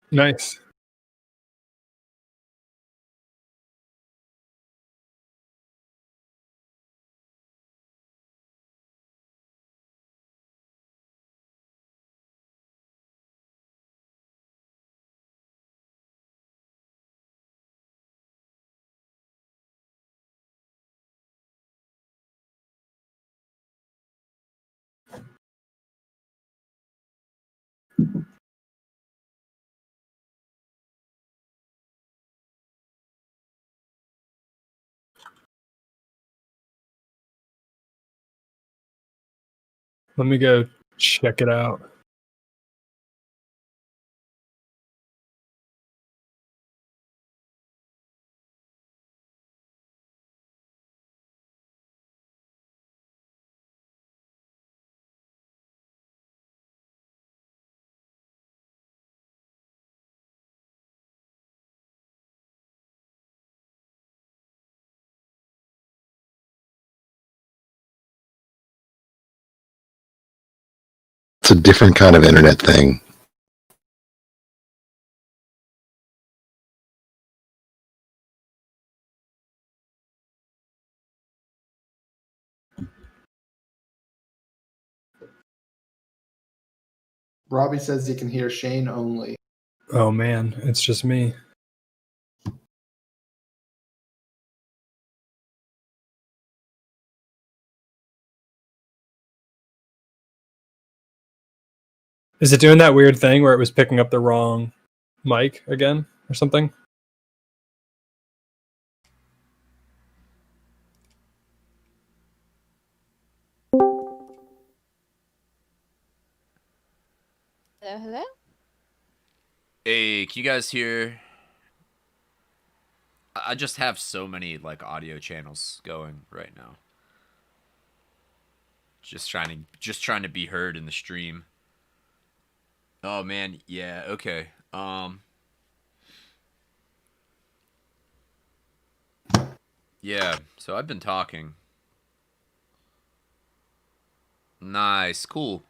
Nice. Let me go check it out. It's a different kind of internet thing. Robbie says he can hear Shane only. Oh man, it's just me. Is it doing that weird thing where it was picking up the wrong mic again or something? Hello? Hey, can you guys hear? I just have so many like audio channels going right now. Just trying to be heard in the stream. Oh man, yeah, okay. Yeah, so I've been talking. Nice, cool.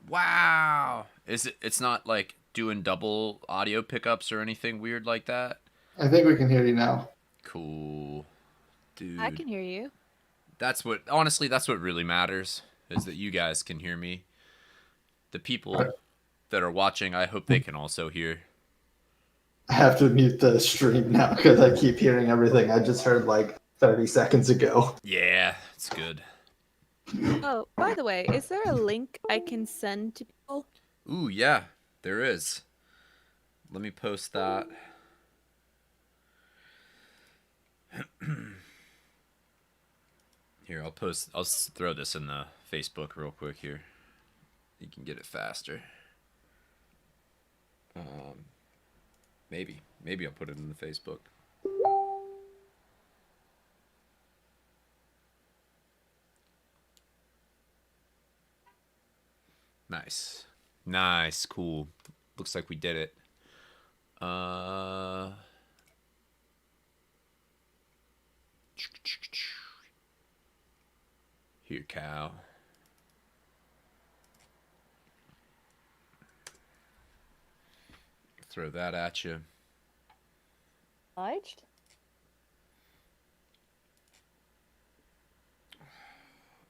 Wow. It's not like doing double audio pickups or anything weird like that? I think we can hear you now. Cool. Dude. I can hear you. Honestly, that's what really matters, is that you guys can hear me. The people that are watching, I hope they can also hear. I have to mute the stream now because I keep hearing everything I just heard like 30 seconds ago. Yeah, it's good. Oh, by the way, is there a link I can send to people? Ooh, yeah, there is. Let me post that. Here, I'll throw this in the Facebook real quick here. You can get it faster. Maybe I'll put it in the Facebook. Nice. Nice, cool. Looks like we did it. Here, Cal. Throw that at you. Obliged?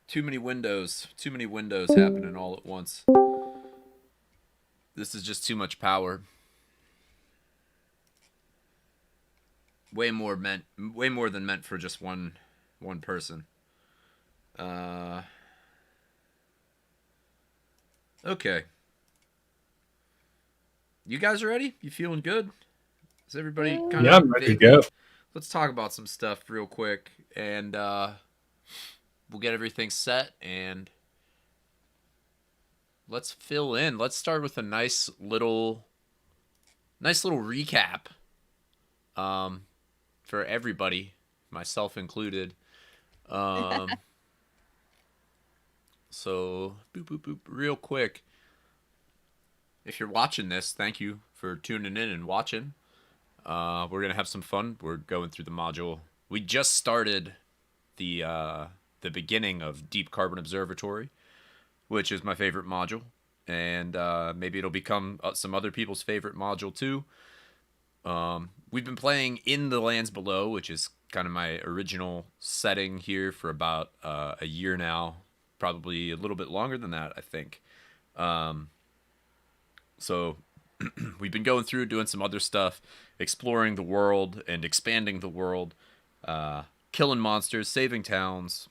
Too many windows happening all at once. This is just too much power. Way more than meant for just one person. Okay. You guys ready? You feeling good? Is everybody kind of... Yeah, I'm ready to go. Let's talk about some stuff real quick, and we'll get everything set, and let's fill in. Let's start with a nice little recap for everybody, myself included. So, boop, boop, boop, real quick. If you're watching this, thank you for tuning in and watching. We're going to have some fun. We're going through the module. We just started the beginning of Deep Carbon Observatory, which is my favorite module. and maybe it'll become some other people's favorite module too. We've been playing in the lands below, which is kind of my original setting here for about a year now, probably a little bit longer than that, I think. So we've been going through doing some other stuff, exploring the world and expanding the world, killing monsters, saving towns,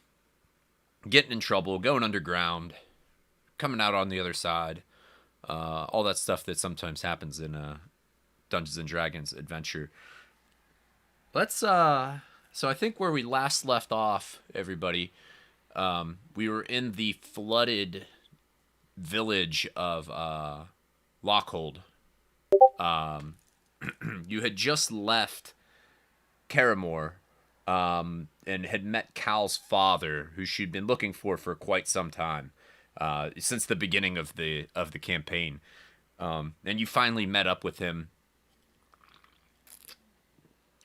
getting in trouble, going underground, coming out on the other side, all that stuff that sometimes happens in Dungeons and Dragons adventure. Let's so I think where we last left off, everybody, we were in the flooded village of Lockhold. You had just left Karamor, and had met Cal's father, who she'd been looking for quite some time, since the beginning of the campaign. And you finally met up with him.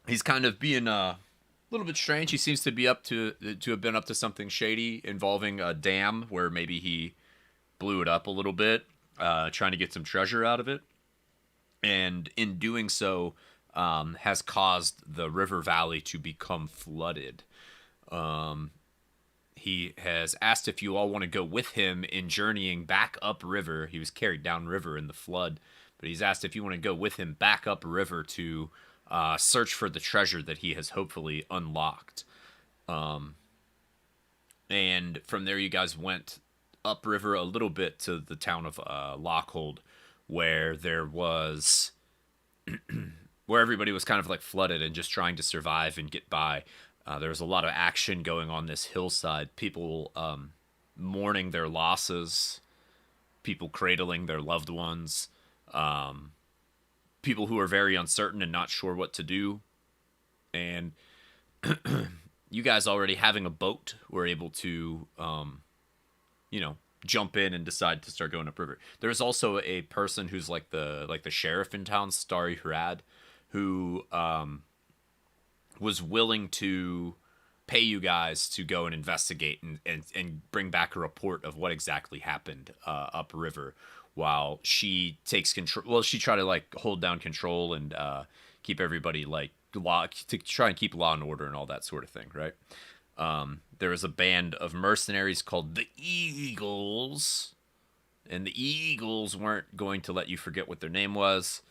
He's kind of being a little bit strange. He seems to be up to have been up to something shady involving a dam where maybe he blew it up a little bit, trying to get some treasure out of it. And in doing so, has caused the river valley to become flooded. He has asked if you all want to go with him in journeying back upriver. He was carried downriver in the flood, but he's asked if you want to go with him back upriver to search for the treasure that he has hopefully unlocked. And from there, you guys went upriver a little bit to the town of Lockhold, where there was where everybody was kind of like flooded and just trying to survive and get by. There was a lot of action going on this hillside. People mourning their losses, people cradling their loved ones, people who are very uncertain and not sure what to do. And you guys already having a boat were able to, jump in and decide to start going upriver. There's also a person who's like the sheriff in town, Starry Hrad, who was willing to pay you guys to go and investigate and bring back a report of what exactly happened upriver, while she takes control. Well, she tried to like hold down control and keep everybody like to try and keep law and order and all that sort of thing, right? There was a band of mercenaries called the Eagles, and the Eagles weren't going to let you forget what their name was,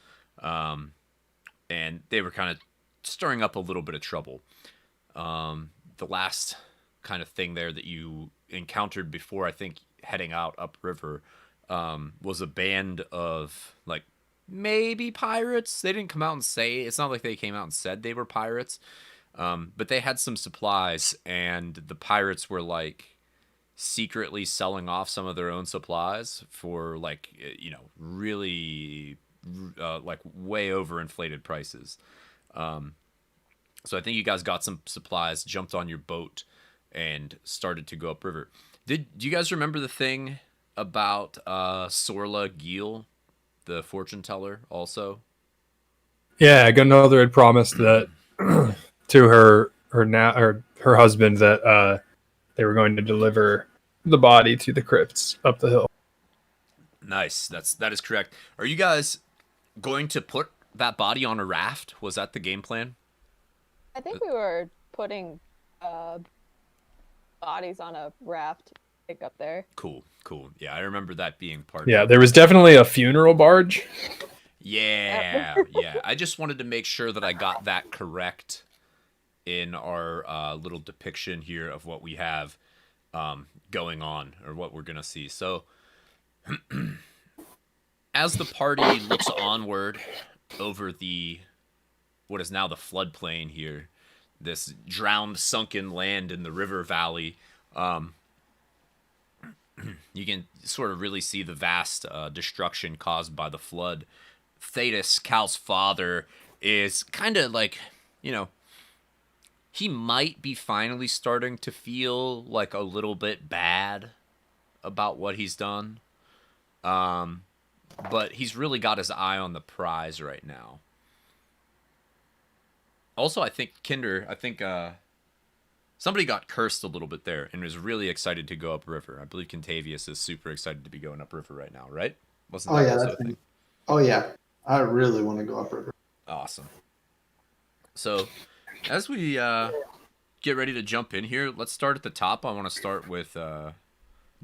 and they were kind of stirring up a little bit of trouble. The last kind of thing there that you encountered before, I think, heading out upriver, was a band of like maybe pirates. They didn't come out and say, it's not like they came out and said they were pirates, but they had some supplies, and the pirates were like secretly selling off some of their own supplies for like, really like way overinflated prices. So I think you guys got some supplies, jumped on your boat, and started to go upriver. Do you guys remember the thing about Sorla Gil, the fortune teller, also? Yeah, Gunother had promised that to her husband that they were going to deliver the body to the crypts up the hill. Nice. That is correct. Are you guys going to put that body on a raft? Was that the game plan? I think we were putting bodies on a raft to take up there. Cool. Yeah, I remember that being part Yeah, of it. there was definitely a funeral barge. Yeah. I just wanted to make sure that I got that correct in our little depiction here of what we have going on, or what we're going to see. So, as the party looks onward over what is now the floodplain here, this drowned, sunken land in the river valley, you can sort of really see the vast destruction caused by the flood. Thetis, Cal's father, is kind of like, he might be finally starting to feel like a little bit bad about what he's done. But he's really got his eye on the prize right now. Also, I think somebody got cursed a little bit there and was really excited to go upriver. I believe Contavious is super excited to be going upriver right now, right? Wasn't Oh that yeah, also that's a thing? oh yeah. I really want to go upriver. Awesome. So, as we get ready to jump in here, let's start at the top. I want to start with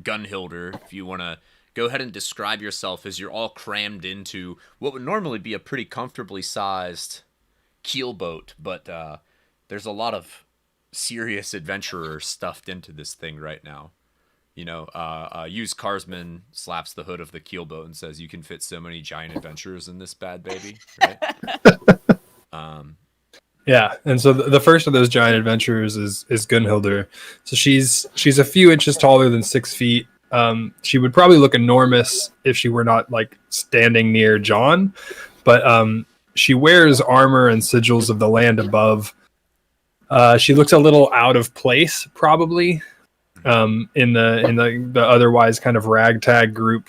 Gunhilder. If you want to go ahead and describe yourself as you're all crammed into what would normally be a pretty comfortably sized keelboat, but there's a lot of serious adventurers stuffed into this thing right now. You know, used carsman slaps the hood of the keelboat and says, "You can fit so many giant adventurers in this bad baby." Right? Yeah, and so the first of those giant adventurers is Gunhilder. So she's a few inches taller than 6 feet. She would probably look enormous if she were not like standing near John, but she wears armor and sigils of the land above. She looks a little out of place, probably, in the otherwise kind of ragtag group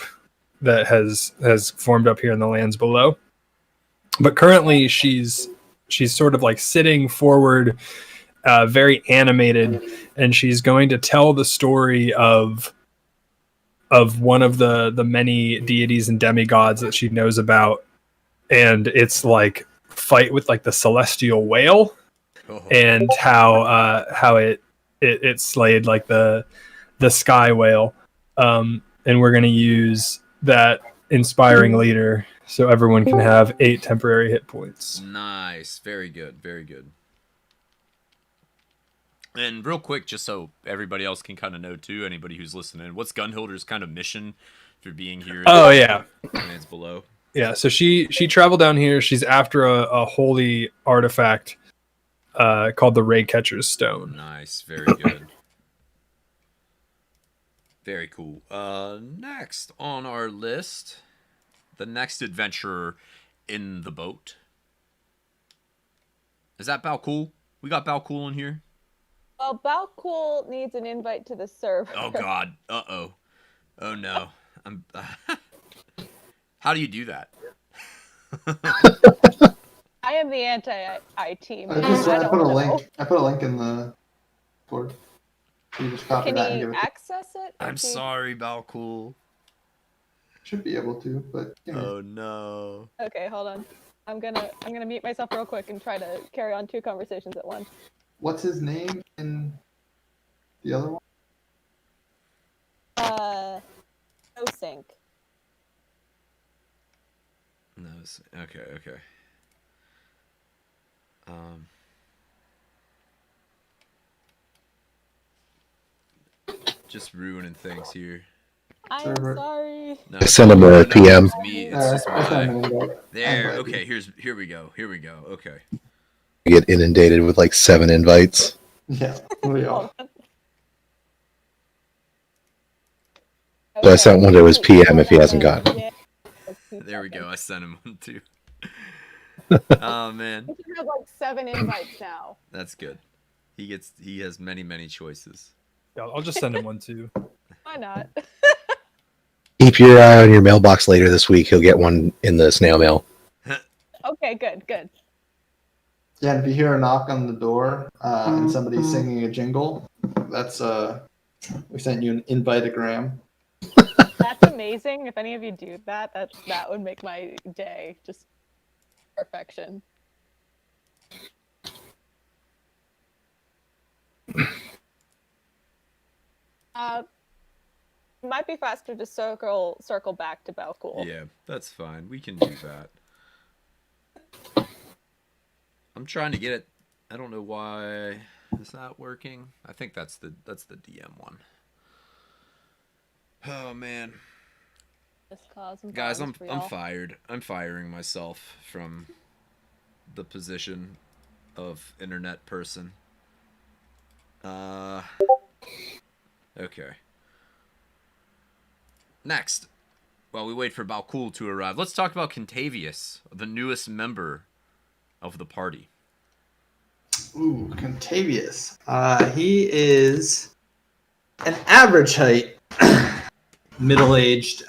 that has formed up here in the lands below. But currently, she's sort of like sitting forward, very animated, and she's going to tell the story of one of the many deities and demigods that she knows about, and it's like fight with like the celestial whale, and how it slayed like the sky whale, and we're going to use that inspiring leader so everyone can have 8 temporary hit points. Nice. Very good. Very good. And real quick, just so everybody else can kind of know too, anybody who's listening, what's Gunhilder's kind of mission for being here? Oh yeah, Lands below. yeah. So she traveled down here. She's after a holy artifact called the Ray Catcher's Stone. Nice. Very good. Very cool. Next on our list, the next adventurer in the boat. Is that Balcool? We got Balcool in here? Well, Balcool needs an invite to the server. Oh god. Uh-oh. Oh no. I'm How do you do that? I am the anti-I team. I put a link. I put a link in the board. You just copy Can that and he give it. access it? I'm sorry, Balcool. Should be able to, but you know. Oh no. Okay, hold on. I'm gonna mute myself real quick and try to carry on 2 conversations at once. What's his name in the other one? No sync. No. Okay. Just ruining things here. I am Server. sorry. No, Send him a PM. It's me. It's just I found my... an invite. There. Invite. Okay. Here we go. Okay. Get inundated with like 7 invites. Yeah, we all. So I sent one to his PM if he hasn't gotten it. Yeah. There we go. I sent him one too. Oh man, We have like 7 invites now. that's good. He has many choices. Yeah, I'll just send him one too. Why not? Keep your eye on your mailbox later this week. He'll get one in the snail mail. Okay, good. Yeah, and if you hear a knock on the door and somebody's singing a jingle, that's we sent you an invite-ogram. That's amazing. If any of you do that, that would make my day. Just perfection. Might be faster to circle back to Balcool. Yeah, that's fine. We can do that. I'm trying to get it. I don't know why it's not working. I think that's the DM one. Oh man, Just causing guys, I'm problems for y'all. fired. I'm firing myself from the position of internet person. Okay. Next, while we wait for Balcool to arrive, let's talk about Contavious, the newest member of the party. Ooh, Contavious. He is an average height, middle-aged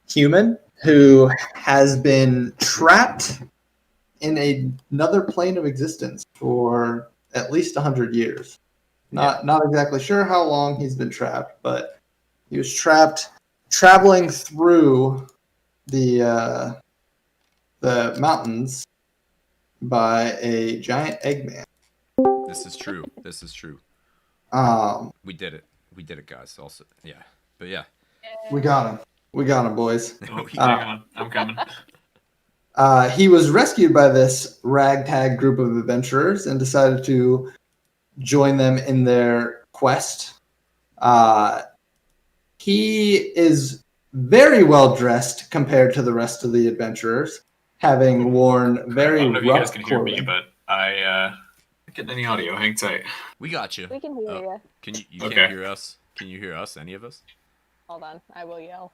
human who has been trapped in another plane of existence for at least 100 years. Not exactly sure how long he's been trapped, but he was trapped traveling through the mountains by a giant Eggman. This is true. This is true. Um, We did it. We did it, guys. Also, yeah. But yeah. we got him. We got him, boys. Oh, hang on. I'm coming. He was rescued by this ragtag group of adventurers and decided to join them in their quest. He is very well dressed compared to the rest of the adventurers, having worn I very don't know if you rough guys can hear me, clothing. but I not getting any audio. Hang tight. We got you. We can hear you. Can you Okay. can't hear us? Can you hear us? Any of us? Hold on, I will yell.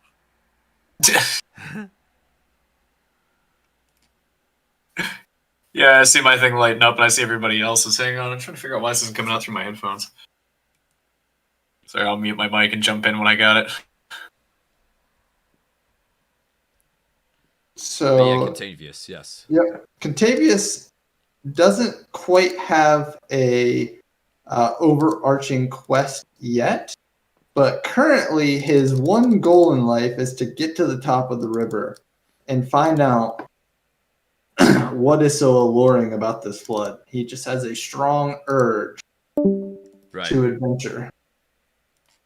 Yeah, I see my thing lighting up, and I see everybody else's. Hang on, I'm trying to figure out why this isn't coming out through my headphones. Sorry, I'll mute my mic and jump in when I got it. So But yeah, Contagious, yes. Yep. Contavious doesn't quite have a overarching quest yet, but currently his one goal in life is to get to the top of the river and find out what is so alluring about this flood. He just has a strong urge Right. to adventure.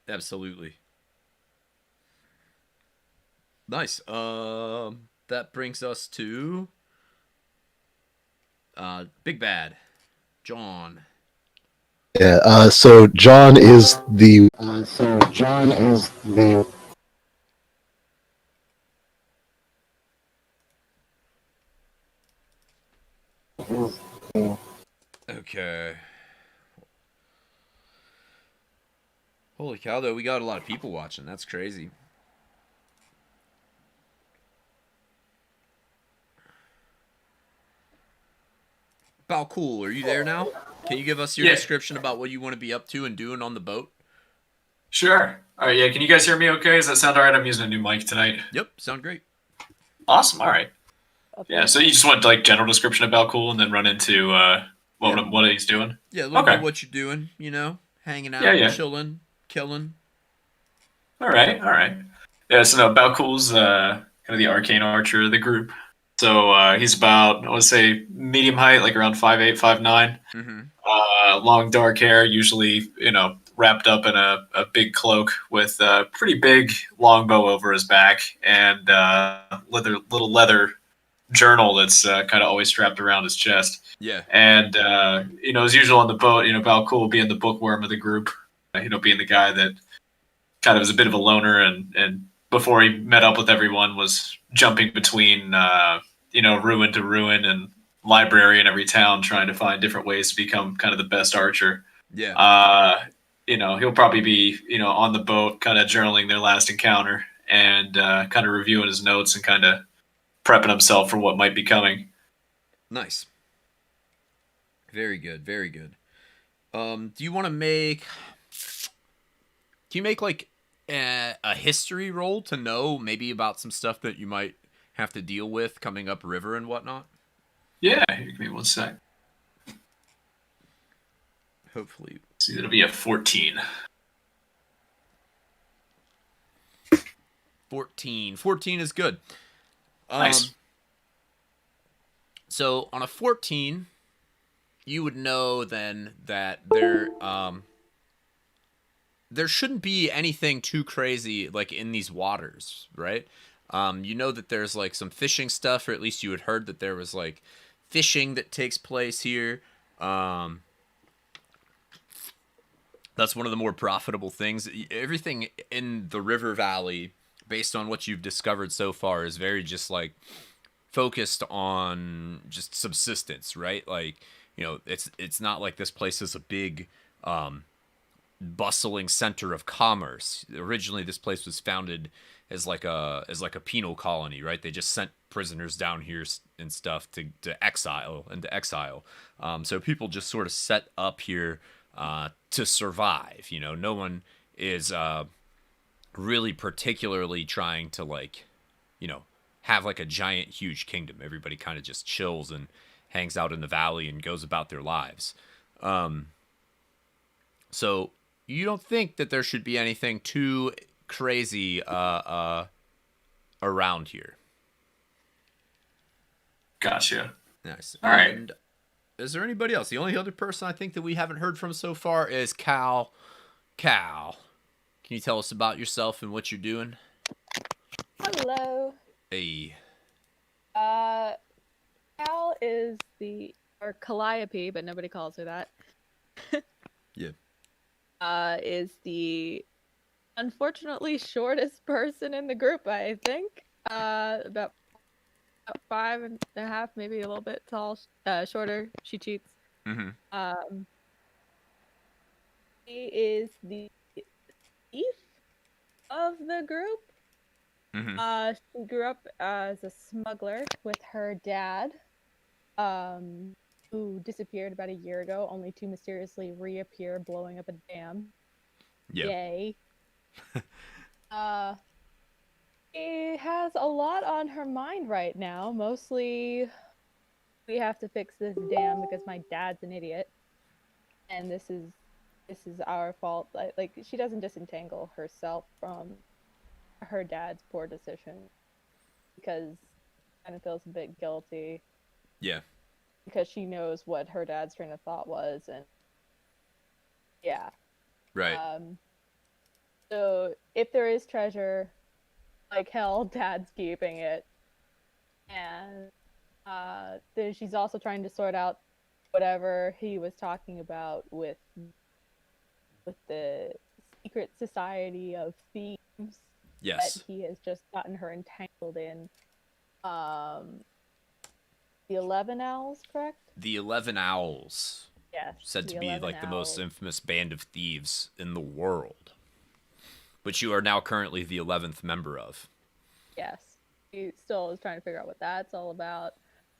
Absolutely. Nice. That brings us to Big Bad John. Yeah. So John is the. Okay. Holy cow, though, we got a lot of people watching. That's crazy. Balcool, are you there now? Can you give us your Yeah. description about what you want to be up to and doing on the boat? Sure. All right. Yeah. Can you guys hear me? Okay. Does that sound all right? I'm using a new mic tonight. Yep, sound great. Awesome. All right. Okay. Yeah. So you just want like general description of Balcool, and then run into what he's doing. Yeah, a little Okay. bit of what you're doing, you know, hanging out, Yeah. chilling, killing. All right. All right. Yeah. So no, Balcool's kind of the arcane archer of the group. So he's about, I want to say, medium height, like around 5'8", 5'9". Mm-hmm. Long dark hair, usually, wrapped up in a big cloak with a pretty big longbow over his back, and little leather journal that's kind of always strapped around his chest. Yeah. And, as usual on the boat, Balcool being the bookworm of the group, being the guy that kind of is a bit of a loner, and before he met up with everyone was jumping between, ruin to ruin and library in every town, trying to find different ways to become kind of the best archer. Yeah. He'll probably be, on the boat, kind of journaling their last encounter and kind of reviewing his notes and kind of prepping himself for what might be coming. Nice. Very good. Very good. Do you want to make? Can you make like a history roll to know maybe about some stuff that you might have to deal with coming up river and whatnot? Yeah, give me one sec. Hopefully. See, it'll be a 14. 14. 14 is good. Nice. So on a 14, you would know then that there shouldn't be anything too crazy like in these waters, right? You know that there's like some fishing stuff, or at least you had heard that there was like fishing that takes place here. That's one of the more profitable things. Everything in the river valley, based on what you've discovered so far, is very just like focused on just subsistence, right? Like, it's not like this place is a big bustling center of commerce. Originally, this place was founded as like a penal colony, right? They just sent prisoners down here and stuff to exile. So people just sort of set up here to survive. No one is really particularly trying to have like a giant, huge kingdom. Everybody kind of just chills and hangs out in the valley and goes about their lives. So you don't think that there should be anything too crazy around here. Gotcha. Nice. All right. And is there anybody else? The only other person I think that we haven't heard from so far is Cal. Cal, can you tell us about yourself and what you're doing? Hello. Hey. Cal is or Calliope, but nobody calls her that. Yeah. Is the unfortunately shortest person in the group, I think. About 5.5, maybe a little bit tall, shorter. She cheats. Mm-hmm. She is the thief of the group. Mm-hmm. She grew up as a smuggler with her dad, who disappeared about a year ago, only to mysteriously reappear blowing up a dam. Yeah. Yay. She has a lot on her mind right now. Mostly, we have to fix this dam because my dad's an idiot, and this is our fault. Like she doesn't disentangle herself from her dad's poor decision because she kind of feels a bit guilty. Yeah. Because she knows what her dad's train of thought was, and yeah. Right. So if there is treasure, like hell, dad's keeping it. And then she's also trying to sort out whatever he was talking about with the secret society of thieves. Yes. That he has just gotten her entangled in. The 11 Owls, correct? The 11 Owls. Yes. Said to be like the most Owls. infamous band of thieves in the world. Which you are now currently the 11th member of. Yes. She still is trying to figure out what that's all about.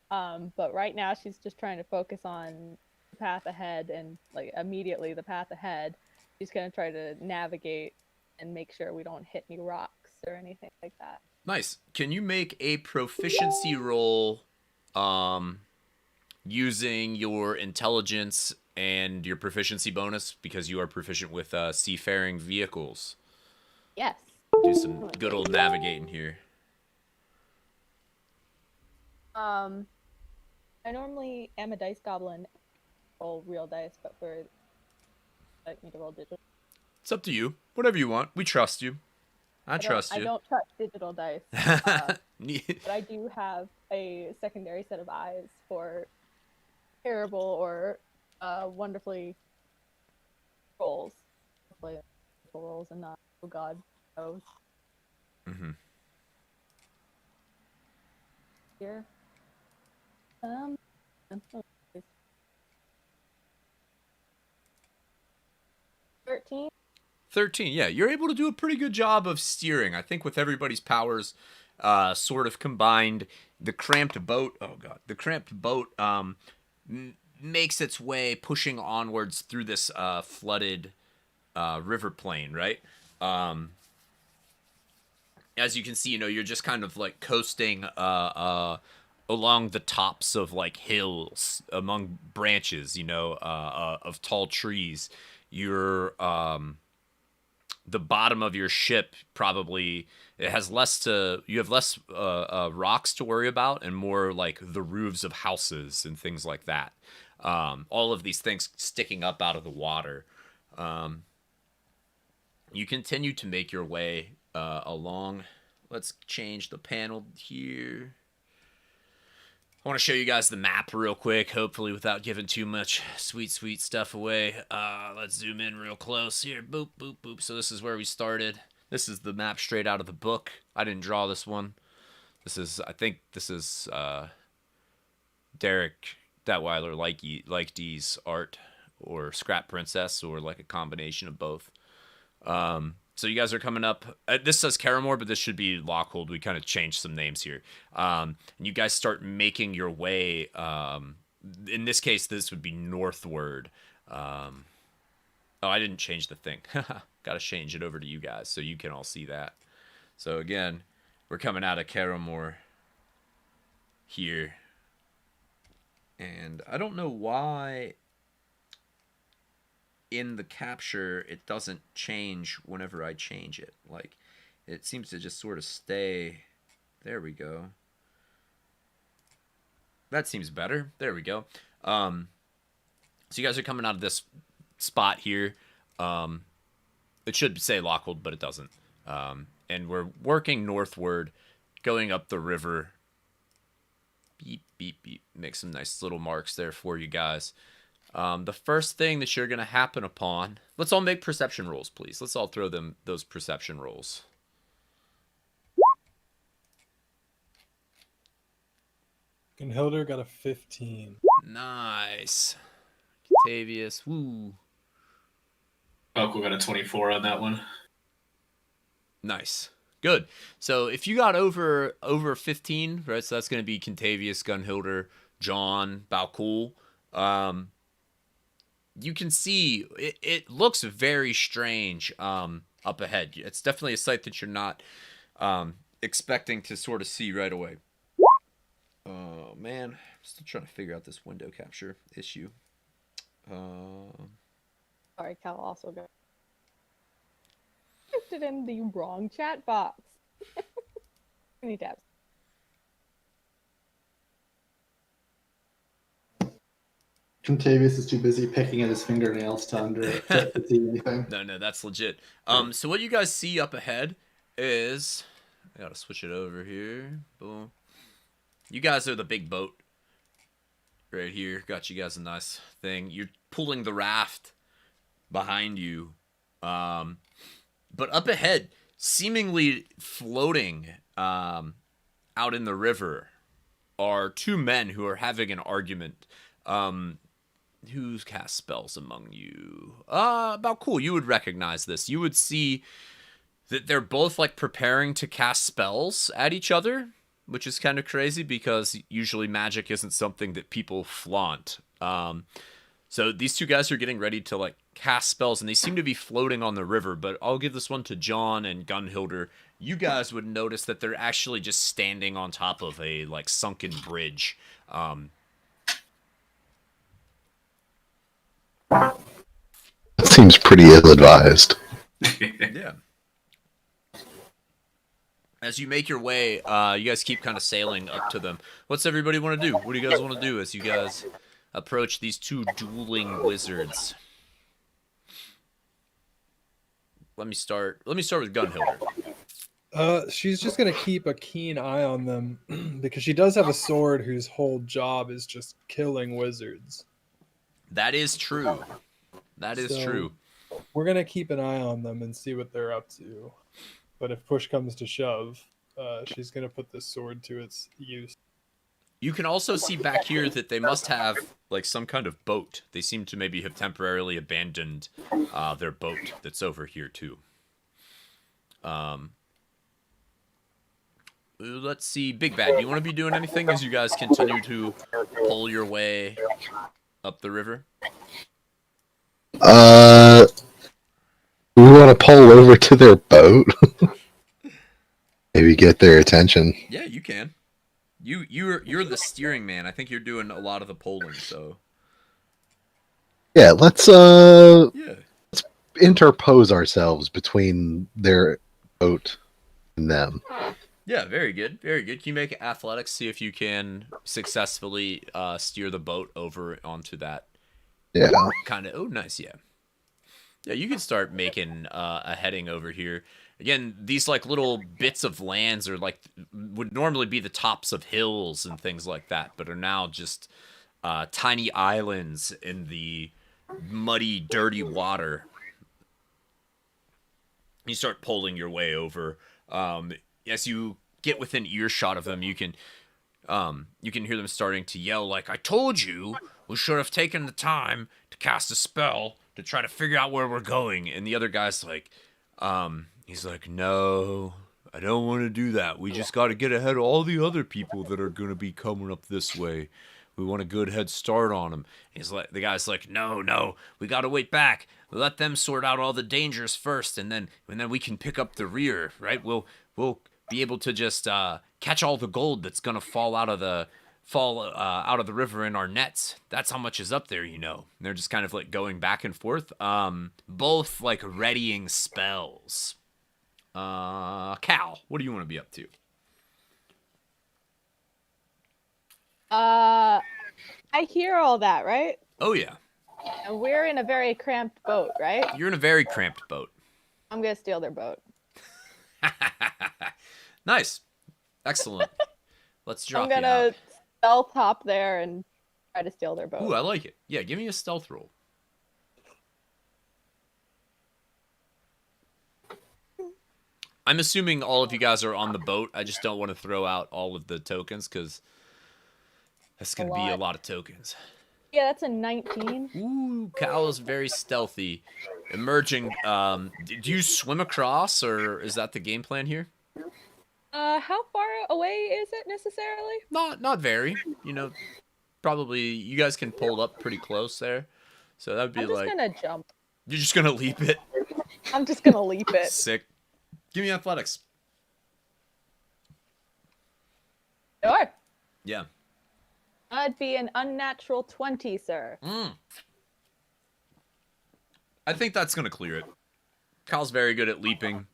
But right now she's just trying to focus on the path ahead, and like immediately the path ahead. She's going to try to navigate and make sure we don't hit any rocks or anything like that. Nice. Can you make a proficiency roll using your intelligence and your proficiency bonus because you are proficient with seafaring vehicles? Yes. Do some good old navigating here. I normally am a dice goblin, roll real dice, but like me to roll digital. It's up to you. Whatever you want. We trust you. I trust you. I don't trust digital dice. But I do have a secondary set of eyes for terrible or wonderfully rolls. Hopefully rolls and not, oh god, knows. Mm-hmm. Here. 13. 13, yeah. You're able to do a pretty good job of steering. I think with everybody's powers sort of combined, the cramped boat makes its way pushing onwards through this flooded river plain, right? As you can see, you're just kind of like coasting along the tops of like hills, among branches, of tall trees. You're the bottom of your ship probably you have less rocks to worry about and more like the roofs of houses and things like that. All of these things sticking up out of the water. You continue to make your way along. Let's change the panel here. I want to show you guys the map real quick, hopefully without giving too much sweet stuff away. Let's zoom in real close here. Boop, boop, boop. So this is where we started. This is the map straight out of the book. I didn't draw this one. I think this is Derek Detweiler like D's art, or Scrap Princess, or like a combination of both. So you guys are coming up. This says Caramore, but this should be Lockhold. We kind of changed some names here. And you guys start making your way. In this case, this would be northward. Oh, I didn't change the thing. Got to change it over to you guys so you can all see that. So again, we're coming out of Caramore here. And I don't know why in the capture, it doesn't change whenever I change it. Like, it seems to just sort of stay. There we go. That seems better. There we go. So you guys are coming out of this spot here. It should say Lockwood, but it doesn't. And we're working northward, going up the river. Beep, beep, beep. Make some nice little marks there for you guys. The first thing that you're going to happen upon... Let's all make perception rolls, please. Let's all throw them those perception rolls. Gunhilder got a 15. Nice. Octavius, woo. Buckle got a 24 on that one. Nice. Good. So if you got over 15, right? So that's going to be Contavious, Gunhilder, John, Balcool. You can see it looks very strange up ahead. It's definitely a sight that you're not expecting to sort of see right away. Oh man, I'm still trying to figure out this window capture issue. Sorry, Cal also got it in the wrong chat box. Many tabs. Contavious is too busy picking at his fingernails to see anything. No, that's legit. So what you guys see up ahead is... I gotta switch it over here. Boom. You guys are the big boat. Right here. Got you guys a nice thing. You're pulling the raft behind you. But up ahead, seemingly floating out in the river, are two men who are having an argument. Who's cast spells among you? About cool. You would recognize this. You would see that they're both like preparing to cast spells at each other, which is kind of crazy because usually magic isn't something that people flaunt. So these two guys are getting ready to like cast spells, and they seem to be floating on the river, but I'll give this one to John and Gunhilder. You guys would notice that they're actually just standing on top of a like sunken bridge. That seems pretty ill-advised. Yeah. As you make your way, you guys keep kind of sailing up to them. What's everybody want to do? What do you guys want to do as you guys approach these two dueling wizards? Let me start with Gunhilder. She's just gonna keep a keen eye on them because she does have a sword whose whole job is just killing wizards. That is true. That is true. We're gonna keep an eye on them and see what they're up to. But if push comes to shove, she's gonna put this sword to its use. You can also see back here that they must have like some kind of boat. They seem to maybe have temporarily abandoned their boat that's over here too. Let's see, Big Bad, do you want to be doing anything as you guys continue to pull your way up the river? We want to pull over to their boat. Maybe get their attention. Yeah, you can. You're the steering man. I think you're doing a lot of the polling, so. Yeah, let's interpose ourselves between their boat and them. Yeah, very good. Very good. Can you make athletics, see if you can successfully steer the boat over onto that? Yeah. Kind of. Oh, nice. Yeah. Yeah, you can start making a heading over here. Again, these like little bits of lands are like would normally be the tops of hills and things like that, but are now just tiny islands in the muddy, dirty water. You start pulling your way over. As you get within earshot of them, you can hear them starting to yell like, "I told you we should have taken the time to cast a spell to try to figure out where we're going." And the other guy's like, he's like, "No, I don't want to do that. We just got to get ahead of all the other people that are going to be coming up this way. We want a good head start on them." He's like, the guy's like, no, we got to wait back. Let them sort out all the dangers first, and then we can pick up the rear, right? We'll be able to just catch all the gold that's going to fall out of the fall out of the river in our nets. That's how much is up there, you know. And they're just kind of like going back and forth. Both like readying spells. Cal, what do you want to be up to? I hear all that, right? Oh yeah, And we're in a very cramped boat, right? you're in a very cramped boat. I'm gonna steal their boat. Nice, excellent. Let's drop I'm you gonna out. stealth hop there and try to steal their boat. Ooh, I like it. Yeah, give me a stealth roll. I'm assuming all of you guys are on the boat. I just don't want to throw out all of the tokens because that's going to be a lot of tokens. Yeah, that's a 19. Ooh, Cal is very stealthy. Emerging. Do you swim across, or is that the game plan here? How far away is it necessarily? Not very. You know, probably you guys can pull up pretty close there. So that would be I'm just like gonna jump. you're just gonna leap it. I'm just gonna leap it. Sick. Give me athletics. Sure. Yeah. That'd be an unnatural 20, sir. I think that's going to clear it. Kyle's very good at leaping,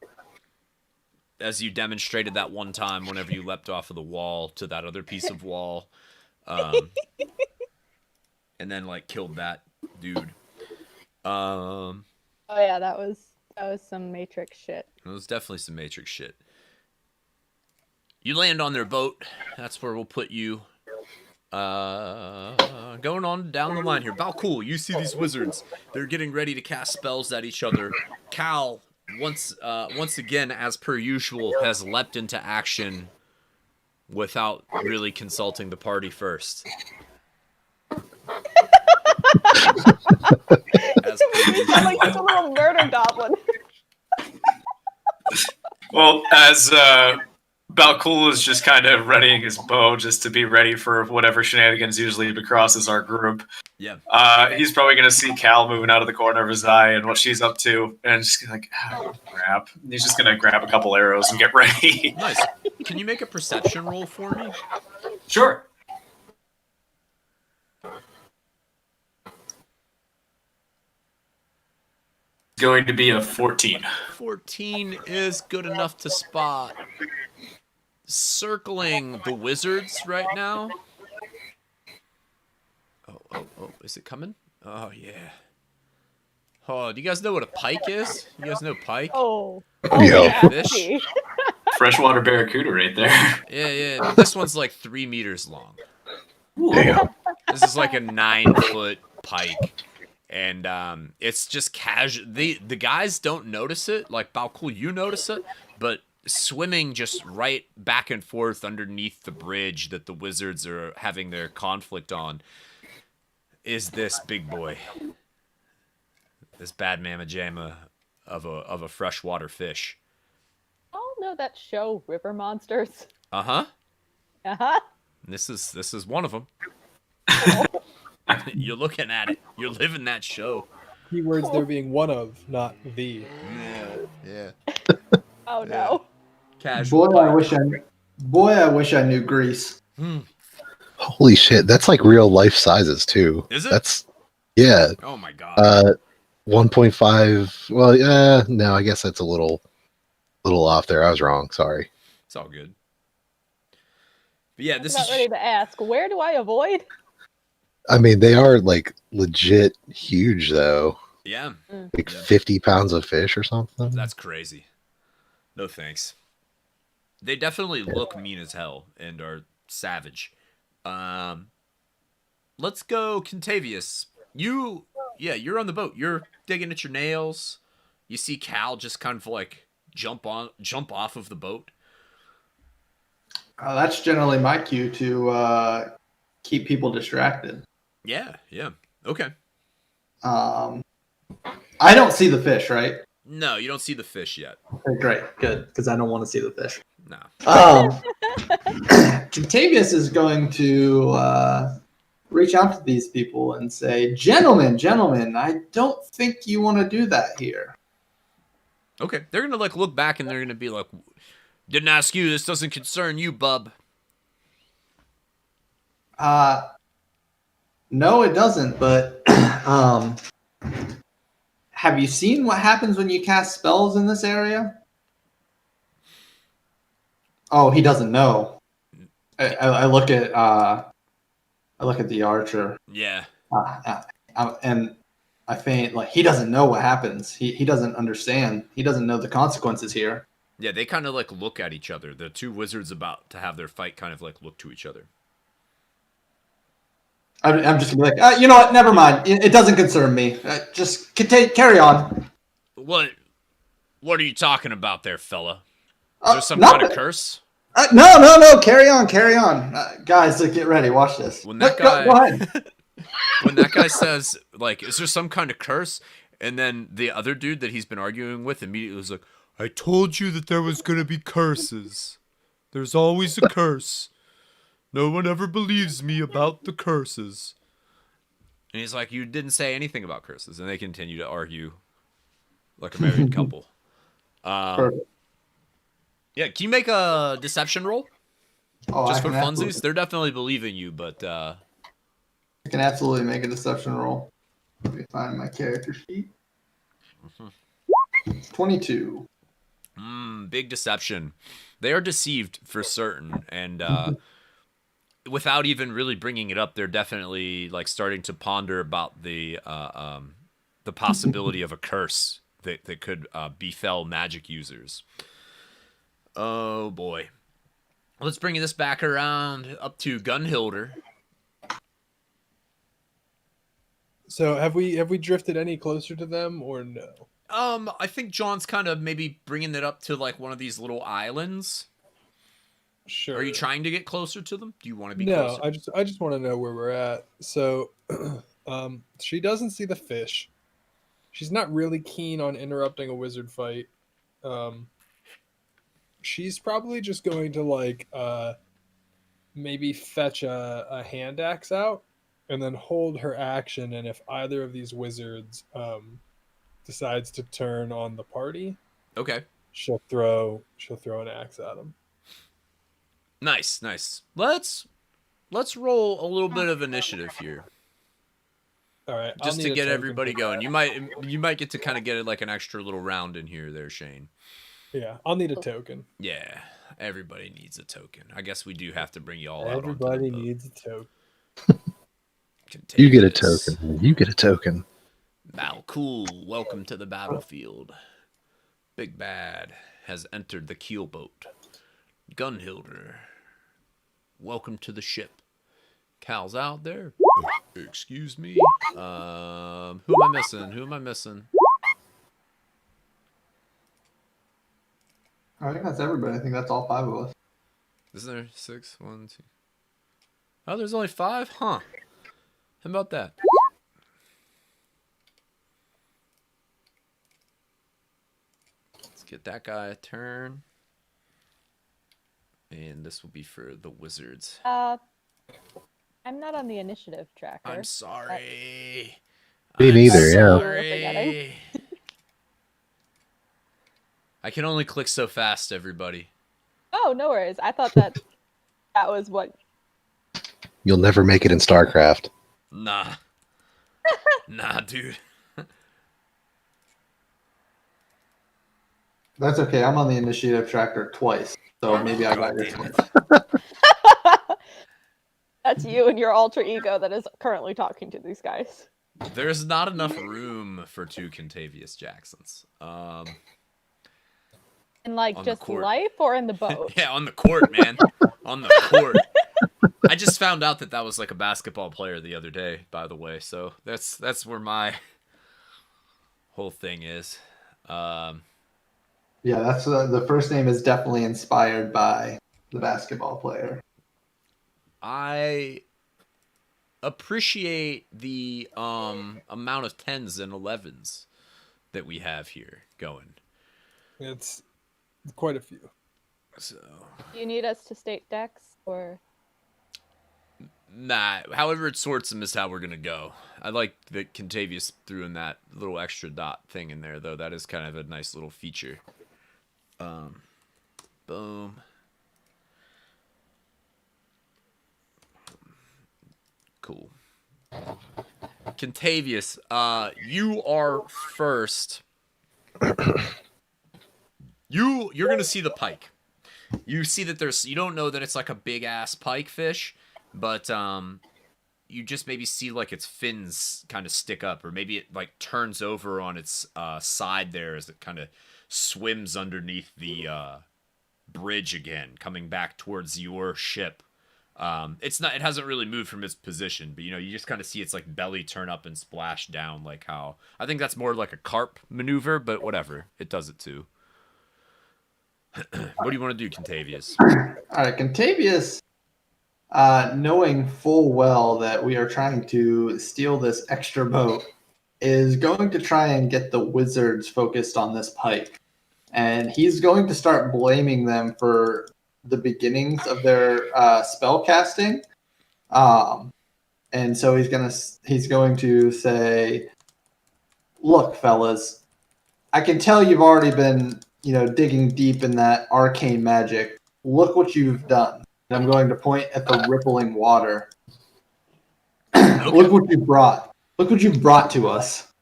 as you demonstrated that one time whenever you leapt off of the wall to that other piece of wall. And then, like, killed that dude. Oh, yeah, that was some Matrix shit. It was definitely some Matrix shit. You land on their boat. That's where we'll put you. Going on down the line here. Balcool, you see these wizards. They're getting ready to cast spells at each other. Cal, once again, as per usual, has leapt into action without really consulting the party first. As per usual. Like a little murder goblin. Well, as Balcool is just kind of readying his bow just to be ready for whatever shenanigans usually crosses our group. Yeah. He's probably going to see Cal moving out of the corner of his eye and what she's up to, and just like, crap. He's just going to grab a couple arrows and get ready. Nice. Can you make a perception roll for me? Sure. Going to be a 14. 14 is good enough to spot. Circling the wizards right now. Oh, is it coming? Oh, yeah. Oh, do you guys know what a pike is? You guys know pike? Oh. Yeah. Fish? Freshwater barracuda right there. Yeah. This one's like 3 meters long. Damn. This is like a 9-foot pike. And it's just casual. The guys don't notice it. Like, Balcool, you notice it. But swimming just right back and forth underneath the bridge that the wizards are having their conflict on is this big boy. This bad mamma jamma of a freshwater fish. Oh, no, that show, River Monsters. Uh-huh. Uh-huh. This is one of them. You're looking at it. You're living that show. Keywords there being one of, not the. Yeah. Oh, no. Casual. Boy, I wish I knew Greece. Holy shit, that's like real life sizes too. Is it? That's yeah. Oh my god. 1.5. Well, yeah. No, I guess that's a little off there. I was wrong. Sorry. It's all good. But yeah, this I'm is not ready to ask. Where do I avoid? I mean, they are like legit huge though. yeah. Like 50 pounds of fish or something. That's crazy. No thanks. They definitely look mean as hell and are savage. Let's go, Contavious. You're on the boat. You're digging at your nails. You see Cal just kind of like jump off of the boat. That's generally my cue to keep people distracted. Yeah. Okay. I don't see the fish, right? No, you don't see the fish yet. Okay, great, good, because I don't want to see the fish. No. Contavious is going to reach out to these people and say, gentlemen, I don't think you want to do that here. Okay. They're gonna like look back and they're gonna be like, "Didn't ask you. This doesn't concern you, bub." No, it doesn't. But have you seen what happens when you cast spells in this area? Oh, he doesn't know. I look at the archer. Yeah. And I faint like he doesn't know what happens. He doesn't understand. He doesn't know the consequences here. Yeah, they kind of like look at each other. The two wizards about to have their fight kind of like look to each other. I'm just gonna be like, you know what? Never mind. It doesn't concern me. Just carry on. What are you talking about there, fella? Is there some nothing. kind of curse? No. Carry on. Guys, get ready. Watch this. When that go ahead. When that guy says, like, is there some kind of curse? And then the other dude that he's been arguing with immediately was like, I told you that there was going to be curses. There's always a curse. No one ever believes me about the curses. And he's like, you didn't say anything about curses. And they continue to argue like a married couple. Perfect. Yeah, can you make a deception roll? Oh, Just for funsies? They're definitely believing you, but... I can absolutely make a deception roll. Let me find my character sheet. 22. Big deception. They are deceived for certain, and without even really bringing it up, they're definitely like starting to ponder about the possibility of a curse that could befell magic users. Oh boy. Let's bring this back around up to Gunhilder. So have we drifted any closer to them or no? I think John's kind of maybe bringing it up to like one of these little islands. Sure. Are you trying to get closer to them? Do you want to be No, closer? I just want to know where we're at. So she doesn't see the fish. She's not really keen on interrupting a wizard fight. She's probably just going to like maybe fetch a hand axe out and then hold her action, and if either of these wizards decides to turn on the party, Okay. she'll throw an axe at them. Nice. Let's roll a little bit of initiative here. All right, Just to get everybody going. You might get to kind of get it like an extra little round in here there, Shane. Yeah, I'll need a token. Yeah, everybody needs a token. I guess we do have to bring you all out. Everybody needs a token. You get a token. You get a token. Malcool, welcome to the battlefield. Big Bad has entered the keelboat. Gunhilder, welcome to the ship. Cal's out there. Excuse me. Who am I missing? I think that's everybody. I think that's all 5 of us. Isn't there 6? 1, 2. Oh, there's only 5? Huh. How about that? Let's get that guy a turn. And this will be for the wizards. I'm not on the initiative tracker. I'm sorry. Me neither, yeah. Sorry. I can only click so fast, everybody. Oh, no worries. I thought that was what... You'll never make it in StarCraft. Nah. Nah, dude. That's okay. I'm on the initiative tracker twice, so maybe I got yours. That's you and your alter ego that is currently talking to these guys. There's not enough room for 2 Contavious Jacksons. In like On the just court. life or in the boat? Yeah, on the court, man. On the court. I just found out that was like a basketball player the other day, by the way. So that's where my whole thing is. Yeah, that's the first name is definitely inspired by the basketball player. I appreciate the amount of 10s and 11s that we have here going. It's quite a few. So Do you need us to state decks or? nah, however it sorts them is how we're gonna go. I like that Contavious threw in that little extra dot thing in there, though. That is kind of a nice little feature. Boom. Contavious, you are first. You're gonna see the pike. You see that you don't know that it's like a big ass pike fish, but you just maybe see like its fins kind of stick up, or maybe it like turns over on its side there as it kind of swims underneath the bridge again, coming back towards your ship. It hasn't really moved from its position, but you just kind of see its like belly turn up and splash down, like how I think that's more like a carp maneuver, but whatever, it does it too. What do you want to do, Contavious? All right, Contavious, knowing full well that we are trying to steal this extra boat, is going to try and get the wizards focused on this pike. And he's going to start blaming them for the beginnings of their spell casting. And so he's going to say, "Look, fellas, I can tell you've already been, digging deep in that arcane magic. Look what you've done." And I'm going to point at the rippling water. Okay. Look what you brought. Look what you brought to us.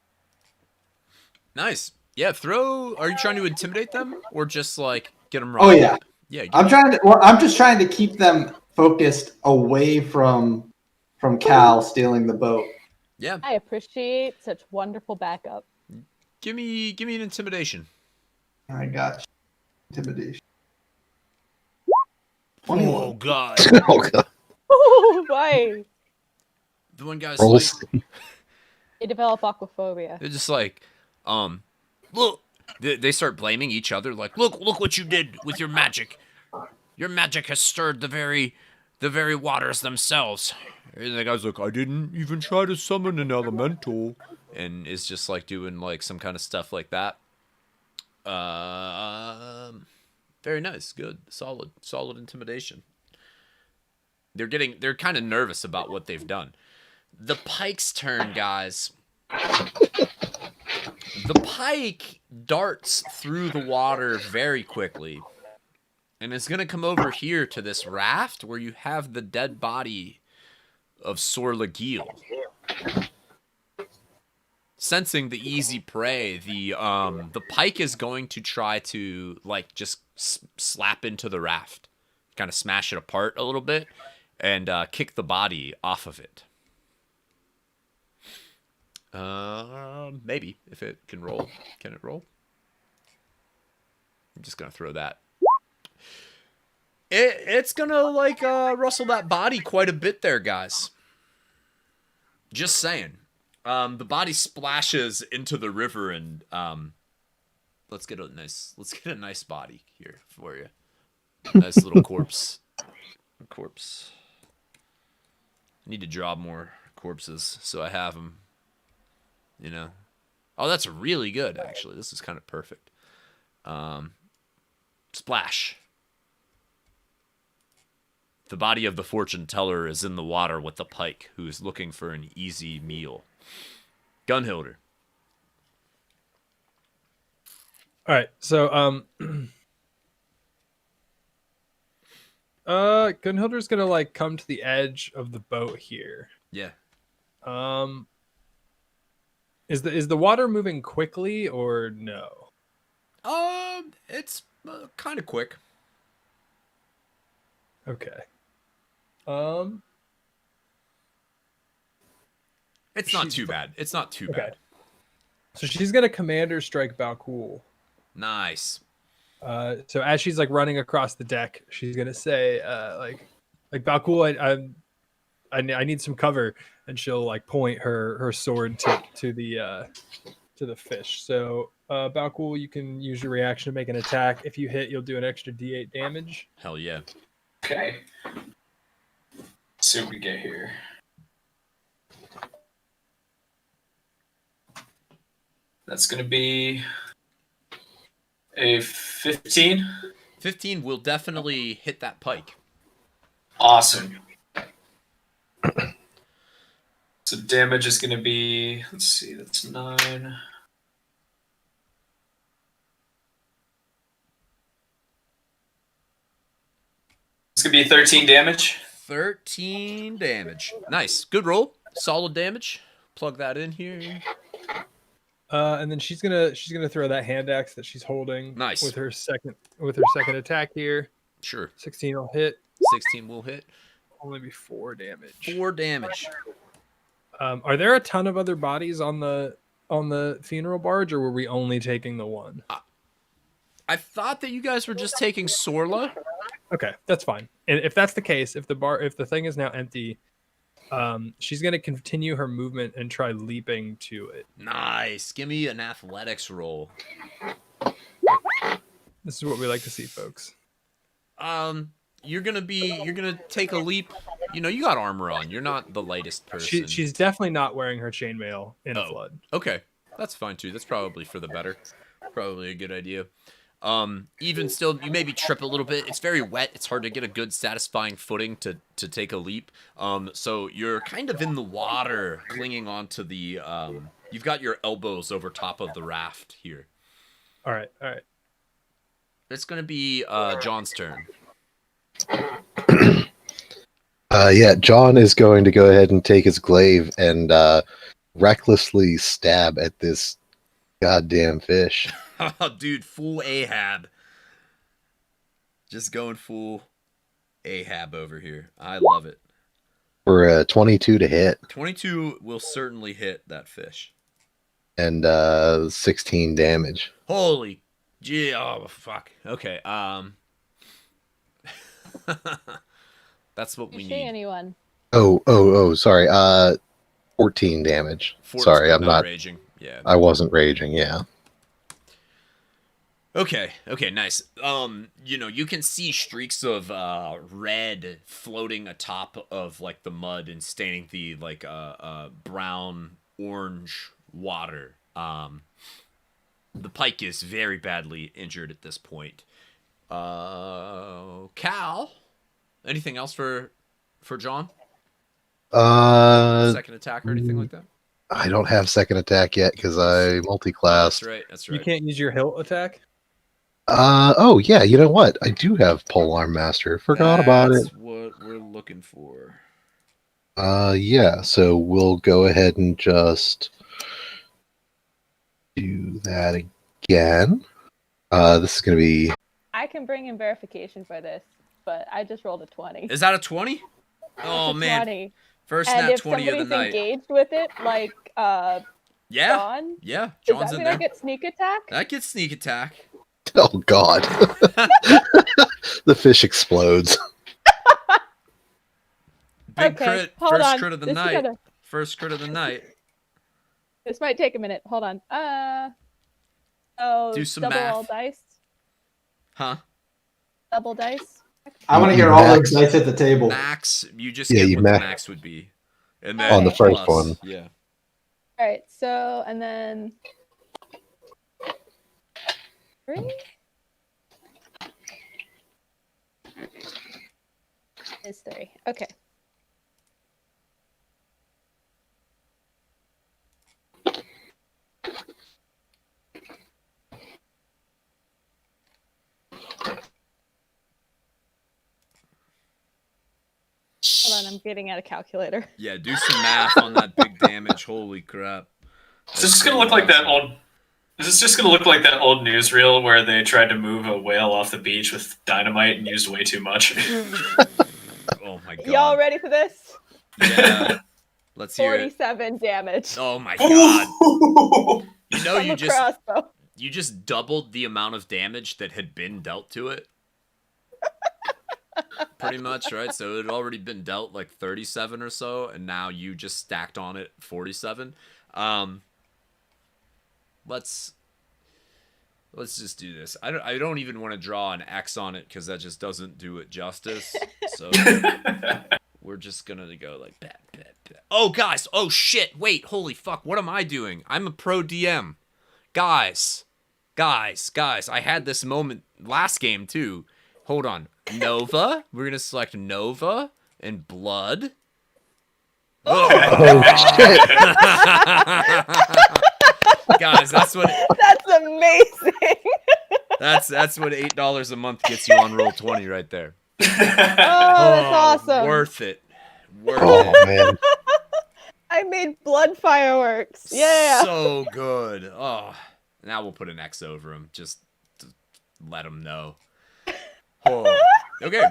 Nice. Yeah, are you trying to intimidate them or just like get them Oh wrong? yeah. Yeah. I'm just trying to keep them focused away from Cal stealing the boat. Yeah. I appreciate such wonderful backup. Give me an intimidation. I got you. Intimidation. Oh 21. god. Oh god. Oh, boy. The one guy's Rolls. like, They develop aquaphobia. they're just like, look. They start blaming each other. Like, look what you did with your magic. Your magic has stirred the very waters themselves. And the guy's like, I didn't even try to summon an elemental, and is just like doing like some kind of stuff like that. Very nice, good, solid intimidation. They're kind of nervous about what they've done. The pike's turn, guys. The pike darts through the water very quickly, and is gonna come over here to this raft where you have the dead body of Sor Legil. Sensing the easy prey, the pike is going to try to like just slap into the raft, kind of smash it apart a little bit, and kick the body off of it. Maybe if it can roll. Can it roll? I'm just gonna throw that. It's gonna like rustle that body quite a bit there, guys. Just saying. The body splashes into the river, and let's get a nice body here for you. Nice little corpse. I need to draw more corpses so I have them. Oh, that's really good, actually. This is kind of perfect. Splash. The body of the fortune teller is in the water with the pike, who is looking for an easy meal. Gunhilder. All right, so Gunhilder's gonna like come to the edge of the boat here. Yeah. Is the water moving quickly or no? It's kind of quick. Okay. It's not too bad. It's not too bad. So she's gonna commander strike Balcool. Nice. So as she's like running across the deck, she's gonna say, like Balcool, I need some cover, and she'll like point her sword to the fish. So Balcool, you can use your reaction to make an attack. If you hit, you'll do an extra D8 damage. Hell yeah. Okay. Let's see what we get here. That's going to be a 15. 15 will definitely hit that pike. Awesome. So damage is going to be, let's see, that's 9. It's going to be 13 damage. 13 damage. Nice. Good roll. Solid damage. plug that in here. And then she's gonna throw that hand axe that she's holding. Nice. With her second attack here. Sure. 16 will hit. 16 will hit. Only be 4 damage. 4 damage. Are there a ton of other bodies on the funeral barge, or were we only taking the one? I thought that you guys were just taking Sorla. Okay, that's fine. And if that's the case, if the thing is now empty, she's gonna continue her movement and try leaping to it. Nice. Give me an athletics roll. This is what we like to see, folks. You're gonna take a leap. You know, you got armor on. You're not the lightest person. She's definitely not wearing her chainmail in a flood. Okay, that's fine too. That's probably for the better. Probably a good idea. Even still, you maybe trip a little bit. It's very wet. It's hard to get a good, satisfying footing to take a leap. So you're kind of in the water, clinging onto the. You've got your elbows over top of the raft here. All right. It's gonna be John's turn. Yeah, John is going to go ahead and take his glaive and recklessly stab at this goddamn fish. Oh, dude, full Ahab. Just going full Ahab over here. I love it. For a 22 to hit. 22 will certainly hit that fish. And 16 damage. Holy gee, oh fuck. Okay, that's what we You see need. anyone? Oh, sorry. 14 damage. Sorry, I'm not raging. Yeah. I wasn't raging, yeah. Okay, nice. You know, you can see streaks of red floating atop of like the mud and staining the like brown orange water. The pike is very badly injured at this point. Cal, anything else for John? Second attack or anything like that? I don't have second attack yet because I multi-classed. That's right. You can't use your hilt attack? Oh yeah, you know what? I do have Polearm Master. Forgot about it. That's what we're looking for. Yeah, so we'll go ahead and just do that again. This is gonna be I can bring in verification for this, but I just rolled a 20. Is that a 20? Oh It's a man. 20. First And nat if 20 of the somebody's night. engaged with it, like Yeah. John, Yeah. does John's that in mean there. I get sneak attack? That gets sneak attack. oh god. The fish explodes. Big Okay, crit. hold First on. crit of the This is night. gonna- First crit of the night. This might take a minute. Hold on. Oh, Do some double math. all dice. Huh? Double dice. I want to hear all those dice at the table. Max, you just Yeah, get you what the max- max would be. And On then the first plus, one. Yeah. All right. So and then 3 is 3. Okay. Hold on, I'm getting out a calculator. Yeah, do some math on that big damage. Holy crap. Is this just gonna look like that old? Is this just gonna look like that old newsreel where they tried to move a whale off the beach with dynamite and used way too much? Oh my god. Y'all ready for this? Yeah. Let's hear it. 47 damage. Oh my god. You know, From a crossbow. you just doubled the amount of damage that had been dealt to it. Pretty much, right? So it had already been dealt like 37 or so, and now you just stacked on it 47. Let's just do this. I don't even want to draw an X on it because that just doesn't do it justice. So we're just gonna go like that. Oh guys, oh shit, wait, holy fuck, what am I doing? I'm a pro DM. Guys, I had this moment last game too. Hold on. Nova. We're gonna select Nova and Blood. Oh shit. Guys, that's what That's amazing. that's what $8 a month gets you on Roll20 right there. Oh, that's awesome. Worth it. Oh man. I made blood fireworks. Yeah. So good. Oh, now we'll put an X over him. Just to let him know. Oh. Okay.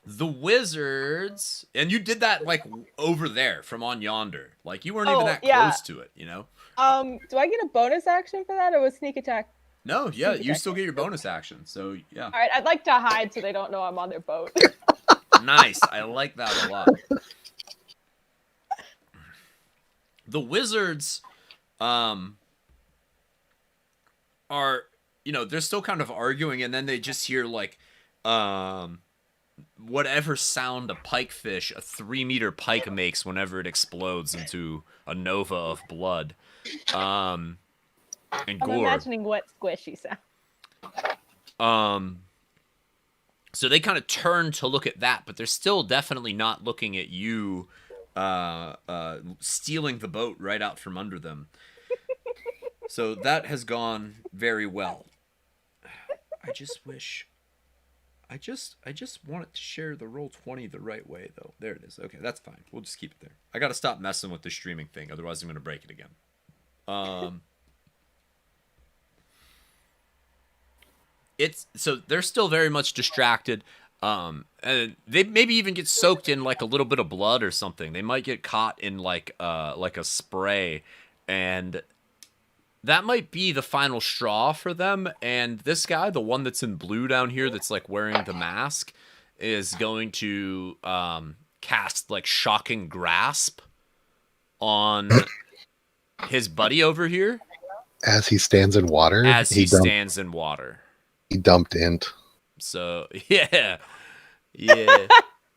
The wizards, and you did that like over there from on yonder. Like you weren't even that close to it, you know? Do I get a bonus action for that, or was sneak attack? No, yeah, you still get your bonus action. So yeah. All right, I'd like to hide so they don't know I'm on their boat. Nice. I like that a lot. The wizards are, you know, they're still kind of arguing, and then they just hear like whatever sound a pikefish, a 3-meter pike makes whenever it explodes into a nova of blood. And I'm gore. imagining what squishy sound. So they kind of turn to look at that, but they're still definitely not looking at you stealing the boat right out from under them. So that has gone very well. I just wish... I just want it to share the roll 20 the right way, though. There it is. Okay, that's fine. We'll just keep it there. I got to stop messing with the streaming thing, otherwise I'm going to break it again. So they're still very much distracted. And they maybe even get soaked in like a little bit of blood or something. They might get caught in like a spray, and that might be the final straw for them. And this guy, the one that's in blue down here, that's like wearing the mask, is going to cast like Shocking Grasp on his buddy over here. As he stands in water. As he stands in water. He dumped int. So yeah.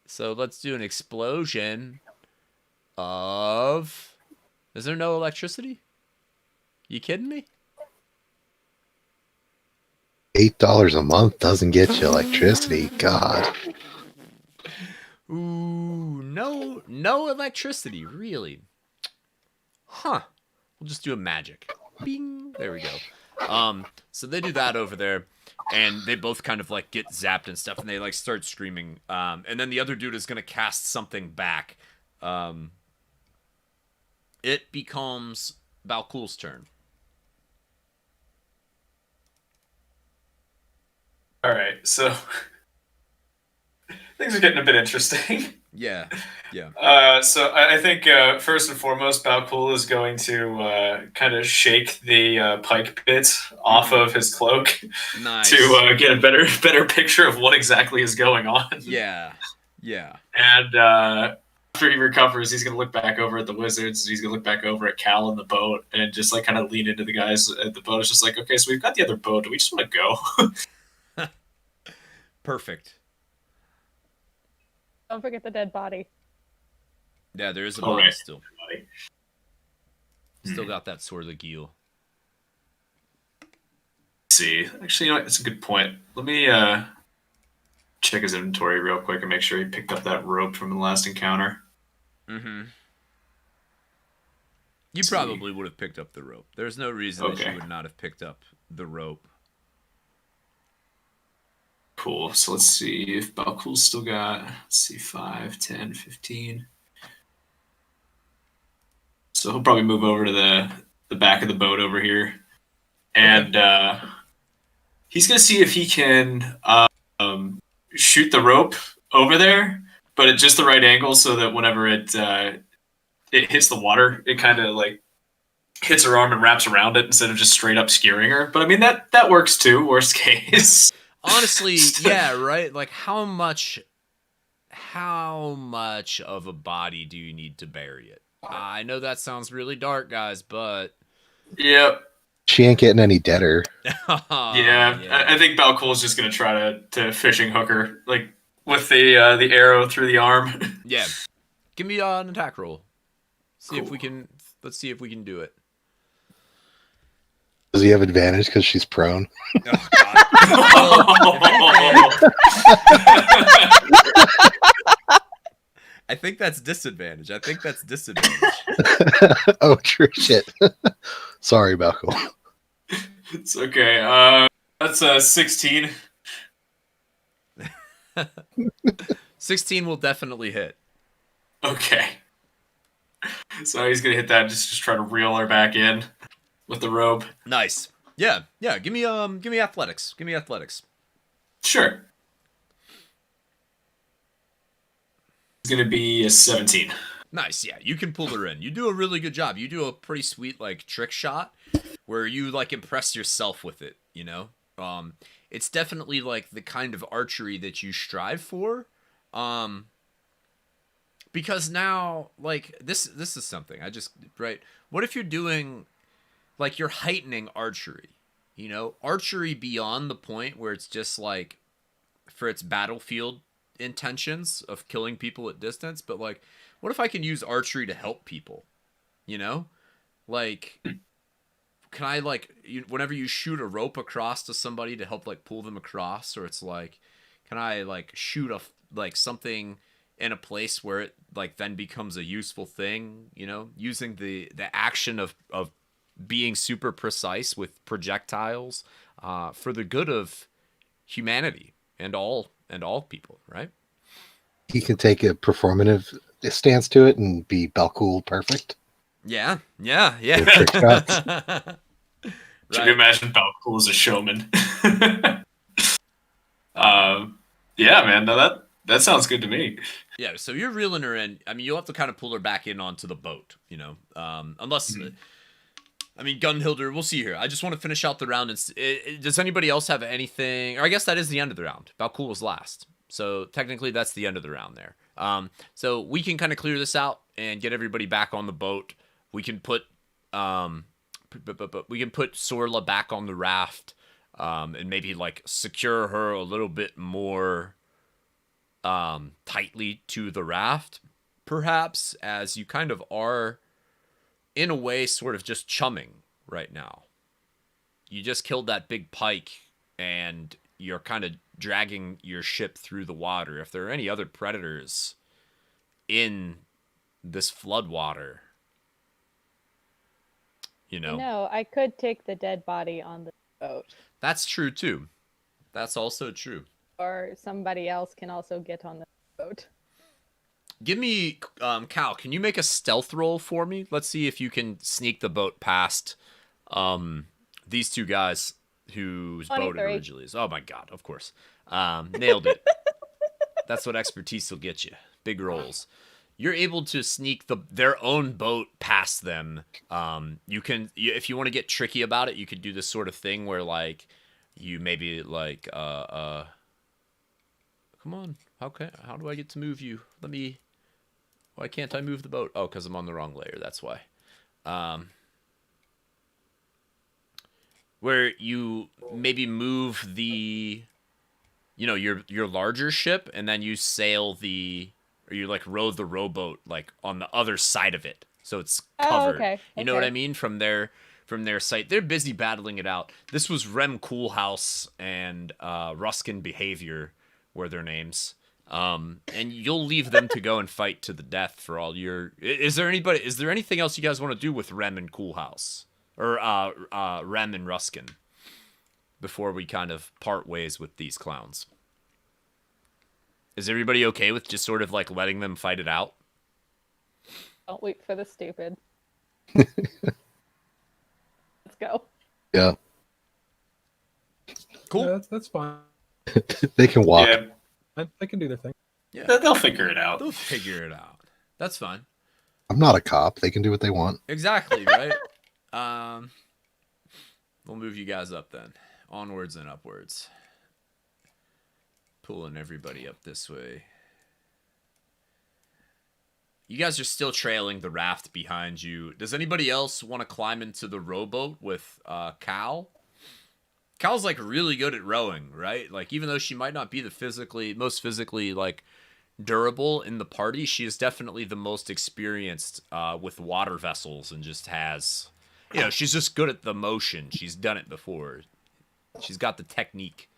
So let's do an explosion of. Is there no electricity? You kidding me? $8 a month doesn't get you electricity. God. Ooh, no electricity, really. Huh. We'll just do a magic. Bing. There we go. So they do that over there, and they both kind of like get zapped and stuff, and they like start screaming. And then the other dude is gonna cast something back. It becomes Balkul's turn. All right, so things are getting a bit interesting. Yeah. So I think first and foremost, Balkul is going to kind of shake the pike bits off of his cloak Nice. to get a better picture of what exactly is going on. Yeah. And after he recovers, he's going to look back over at the wizards. He's going to look back over at Cal in the boat and just like kind of lean into the guys at the boat. It's just like, okay, so we've got the other boat. Do we just want to go? Perfect. Don't forget the dead body. Yeah, there is a body still. Still got that sword of Gil. See, actually, you know what? That's a good point. Let me check his inventory real quick and make sure he picked up that rope from the last encounter. Mm-hmm. You probably would have picked up the rope. There's no reason that you would not have picked up the rope. Cool. So let's see if Balkul's still got, 5, 10, 15. So he'll probably move over to the back of the boat over here. And he's going to see if he can shoot the rope over there, but at just the right angle so that whenever it hits the water, it kind of like hits her arm and wraps around it instead of just straight up skewering her. But I mean, that works too, worst case. Honestly, yeah, right? Like how much of a body do you need to bury it? I know that sounds really dark, guys, but Yep. She ain't getting any deader. Yeah. I think Balkul is just gonna try to fishing hook her, like with the arrow through the arm. Yeah. Give me an attack roll. Let's see if we can do it. Does he have advantage because she's prone? Oh, God. I think that's disadvantage. Oh, true shit. Sorry, Balco. It's okay. That's 16. 16 will definitely hit. Okay. So he's gonna hit that and just try to reel her back in with the rope. Nice. Yeah. Give me athletics. Give me athletics. Sure. It's gonna be a 17. Nice. Yeah, you can pull her in. You do a really good job. You do a pretty sweet like trick shot where you like impress yourself with it. You know, it's definitely like the kind of archery that you strive for. Because now, like this is something I just right. What if you're doing, like, you're heightening archery? You know, archery beyond the point where it's just like for its battlefield intentions of killing people at distance, but like, what if I can use archery to help people? You know, like, can I like whenever you shoot a rope across to somebody to help like pull them across, or it's like, can I like shoot like something in a place where it like then becomes a useful thing, you know, using the action of being super precise with projectiles for the good of humanity and all people, right? He can take a performative stance to it and be Balcool perfect. Yeah. Trick shots. Should you imagine Balcool as a showman? Yeah, man, no, that sounds good to me. Yeah, so you're reeling her in. I mean, you'll have to kind of pull her back in onto the boat, you know, unless, I mean, Gunhilder, we'll see here. I just want to finish out the round. And does anybody else have anything? Or I guess that is the end of the round. Balcool was last. So technically that's the end of the round there. So we can kind of clear this out and get everybody back on the boat. We can put Sorla back on the raft and maybe like secure her a little bit more tightly to the raft, perhaps, as you kind of are in a way sort of just chumming right now. You just killed that big pike and you're kind of dragging your ship through the water. If there are any other predators in this floodwater, you know. No, I could take the dead body on the boat. That's true too. That's also true. Or somebody else can also get on the boat. Give me, Cal, can you make a stealth roll for me? Let's see if you can sneak the boat past these two guys whose boat it originally is. Oh my god, of course. Nailed it. That's what expertise will get you. Big rolls. You're able to sneak their own boat past them. You can, if you want to get tricky about it, you could do this sort of thing where like you maybe like come on, how do I get to move you? Why can't I move the boat? Oh, because I'm on the wrong layer, that's why. Where you maybe move the, you know, your larger ship, and then you sail or you like row the rowboat like on the other side of it, so it's covered. Oh, okay. You know what I mean? From their site, they're busy battling it out. This was Rem Coolhouse and Ruskin Behavior were their names. And you'll leave them to go and fight to the death for all your. Is there anything else you guys want to do with Rem and Coolhouse, or Rem and Ruskin, before we kind of part ways with these clowns? Is everybody okay with just sort of like letting them fight it out? Don't wait for the stupid. Let's go. Yeah. Cool. Yeah, that's fine. They can walk. Yeah, They can do their thing. Yeah, they'll figure it out. they'll figure it out. That's fine. I'm not a cop. They can do what they want. Exactly, right? We'll move you guys up then. Onwards and upwards. Pulling everybody up this way. You guys are still trailing the raft behind you. Does anybody else want to climb into the rowboat with Cal? Cal's like really good at rowing, right? Like, even though she might not be the most physically like durable in the party, she is definitely the most experienced with water vessels, and just has, you know, she's just good at the motion. She's done it before. She's got the technique.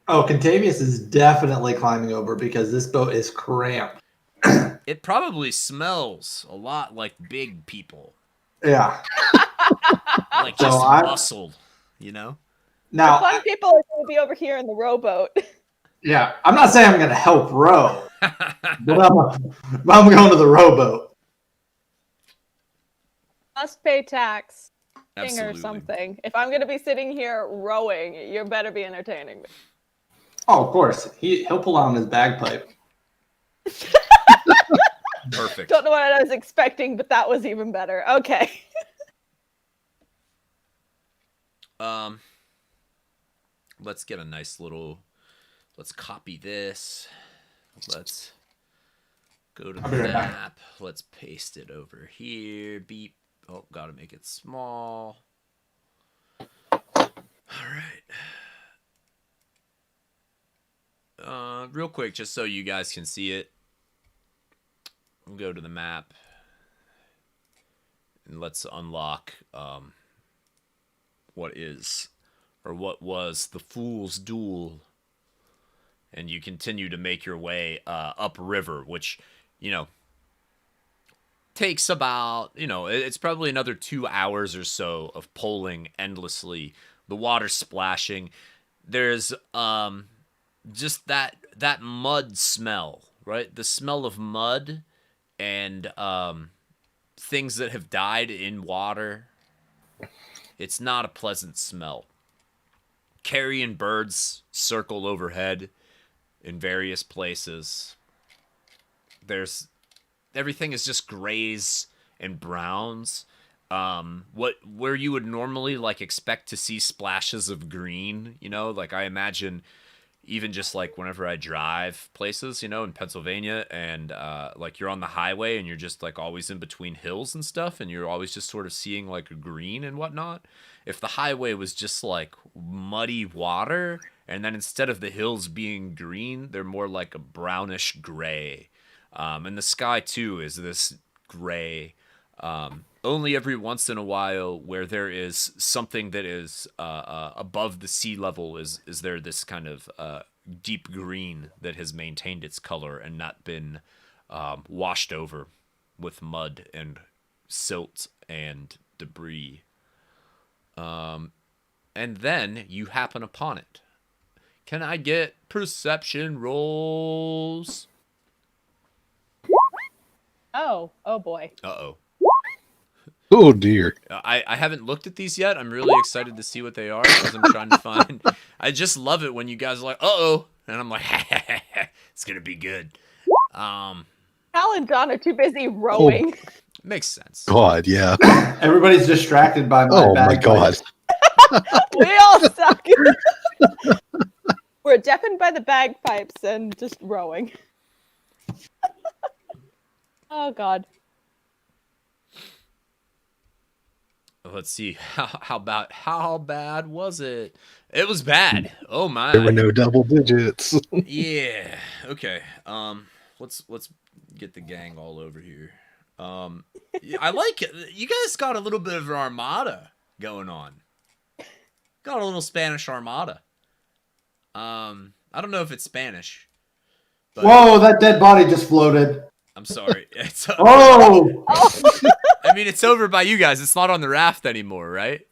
Oh, Contavious is definitely climbing over because this boat is cramped. It probably smells a lot like big people. Yeah. Like just muscled, you know? Now, The fun people are going to be over here in the rowboat. yeah, I'm not saying I'm going to help row, but I'm going to the rowboat. Must pay tax. Absolutely. Or something. If I'm gonna be sitting here rowing, you better be entertaining me. Oh, of course. He'll pull out his bagpipe. Perfect. Don't know what I was expecting, but that was even better. Okay. Let's get a nice little. Let's copy this. Let's go to the map. Let's paste it over here. Beep. Oh, gotta make it small. All right. Real quick, just so you guys can see it. We'll go to the map. And let's unlock what was the Fool's Duel. And you continue to make your way upriver, which, takes about, it's probably another 2 hours or so of poling endlessly. The water splashing. There's just that mud smell, right? The smell of mud and things that have died in water. It's not a pleasant smell. Carrion birds circle overhead in various places. Everything is just grays and browns. Where you would normally expect to see splashes of green, I imagine even just whenever I drive places, in Pennsylvania, and you're on the highway and you're just always in between hills and stuff, and you're always just sort of seeing green and whatnot. If the highway was just muddy water, and then instead of the hills being green, they're more like a brownish gray. And the sky too is this gray. Only every once in a while, where there is something that is above the sea level, is there this kind of deep green that has maintained its color and not been washed over with mud and silt and debris. And then you happen upon it. Can I get perception rolls? Oh boy. Uh-oh. Oh dear. I haven't looked at these yet. I'm really excited to see what they are because I'm trying to find. I just love it when you guys are like, uh-oh. And I'm like, it's going to be good. Hal and John are too busy rowing. Makes sense. God, yeah. Everybody's distracted by my my God. We all suck. We're deafened by the bagpipes and just rowing. Oh, God. Let's see. How bad was it? It was bad. Oh my. There were no double digits. Yeah. Okay. Let's get the gang all over here. I like it. You guys got a little bit of an armada going on. Got a little Spanish armada. I don't know if it's Spanish. But Whoa, that dead body just floated. I'm sorry. It's Oh! I mean, it's over by you guys. It's not on the raft anymore, right?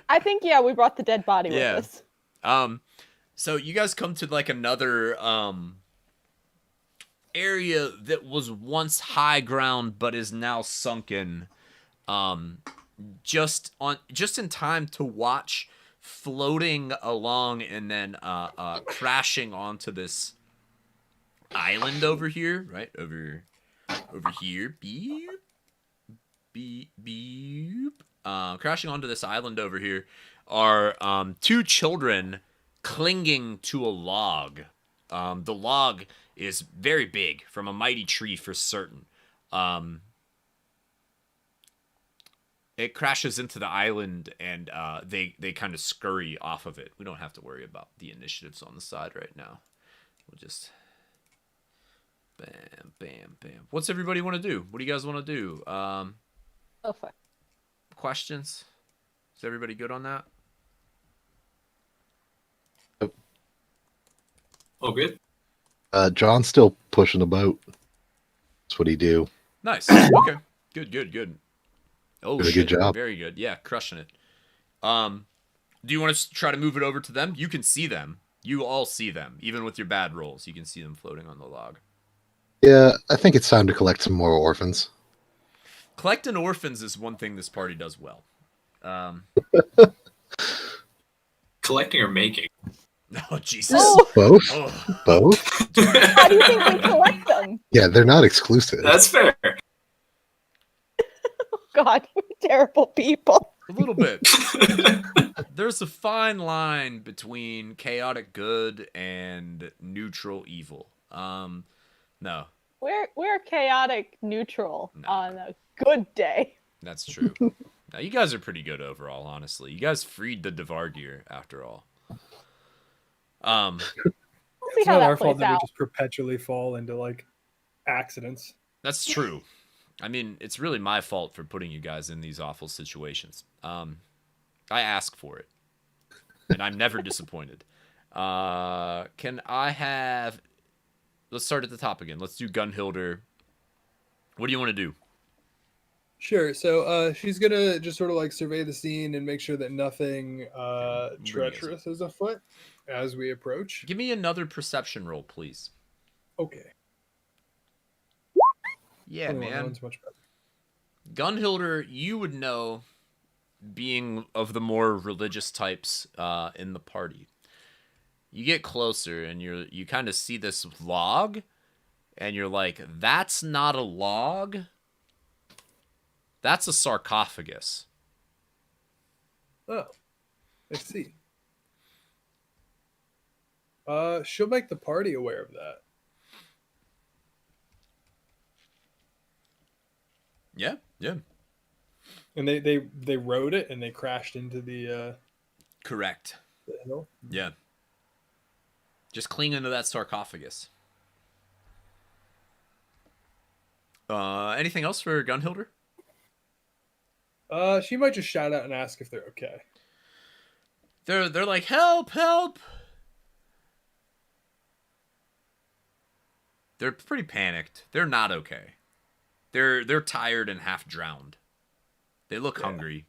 I think, yeah, we brought the dead body with us. So you guys come to another area that was once high ground but is now sunken. Just in time to watch floating along and then crashing onto this island over here, right? Over here. Beep. Beep. Beep. Crashing onto this island over here are two children clinging to a log. The log is very big, from a mighty tree for certain. It crashes into the island, and they kind of scurry off of it. We don't have to worry about the initiatives on the side right now. We'll just bam, bam, bam. What's everybody want to do? What do you guys want to do? Oh, fuck. Questions? Is everybody good on that? Oh, good. John's still pushing about. That's what he do. Nice. Okay. Good. Oh, Did a shit. good job. Very good. Yeah, crushing it. Do you want to try to move it over to them? You can see them. You all see them. Even with your bad rolls, you can see them floating on the log. Yeah, I think it's time to collect some more orphans. Collecting orphans is one thing this party does well. Collecting or making? Oh, Jesus. Oh, Both? Oh. Both? how do you think we collect them? Yeah, they're not exclusive. That's fair. God, we're terrible people. A little bit. There's a fine line between chaotic good and neutral evil. No, We're chaotic neutral No. on a good day. that's true. Now, you guys are pretty good overall, honestly. You guys freed the Devargir after all. We'll see It's how not that our fault plays that we out. just perpetually fall into like accidents. That's true. I mean, it's really my fault for putting you guys in these awful situations. I ask for it, and I'm never disappointed. Can I have... Let's start at the top again. Let's do Gunhilder. What do you want to do? Sure. So she's gonna just sort of like survey the scene and make sure that nothing Bring it. treacherous is afoot as we approach. Give me another perception roll, please. Okay. Yeah, 21, that man. one's much better. Gunhilder, you would know, being of the more religious types in the party. You get closer and you kind of see this log, and you're like, that's not a log. That's a sarcophagus. Oh, I see. She'll make the party aware of that. Yeah, yeah. And they rode it and they crashed into the Correct. hill. Yeah. Just cling into that sarcophagus. Anything else for Gunhilder? She might just shout out and ask if they're okay. They're like, help, help. They're pretty panicked. They're not okay. They're tired and half drowned. They look hungry.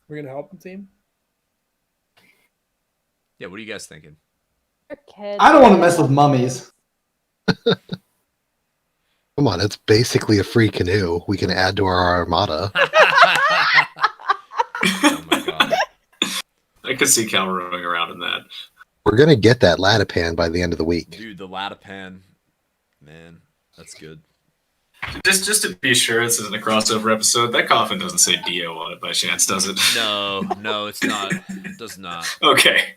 We're gonna help the team. Yeah, what are you guys thinking? We're kids. I don't want to mess with mummies. Come on, it's basically a free canoe we can add to our armada. Oh my god. I could see Cal rowing around in that. We're gonna get that Latipan by the end of the week. Dude, the Latipan. Man, that's good. Just to be sure this isn't a crossover episode, that coffin doesn't say Dio on it by chance, does it? No, it's not. It does not. Okay,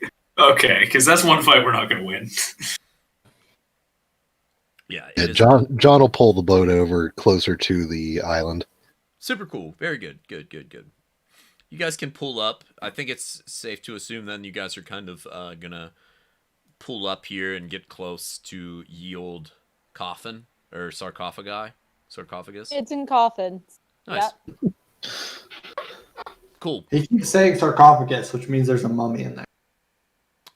because that's one fight we're not going to win. Yeah, Yeah, it is John will pull the boat over closer to the island. super cool. Very good. Good. You guys can pull up. I think it's safe to assume then you guys are kind of gonna pull up here and get close to ye old coffin or sarcophagus. Kids in coffins. Nice. Yep. Cool. He keeps saying sarcophagus, which means there's a mummy in there.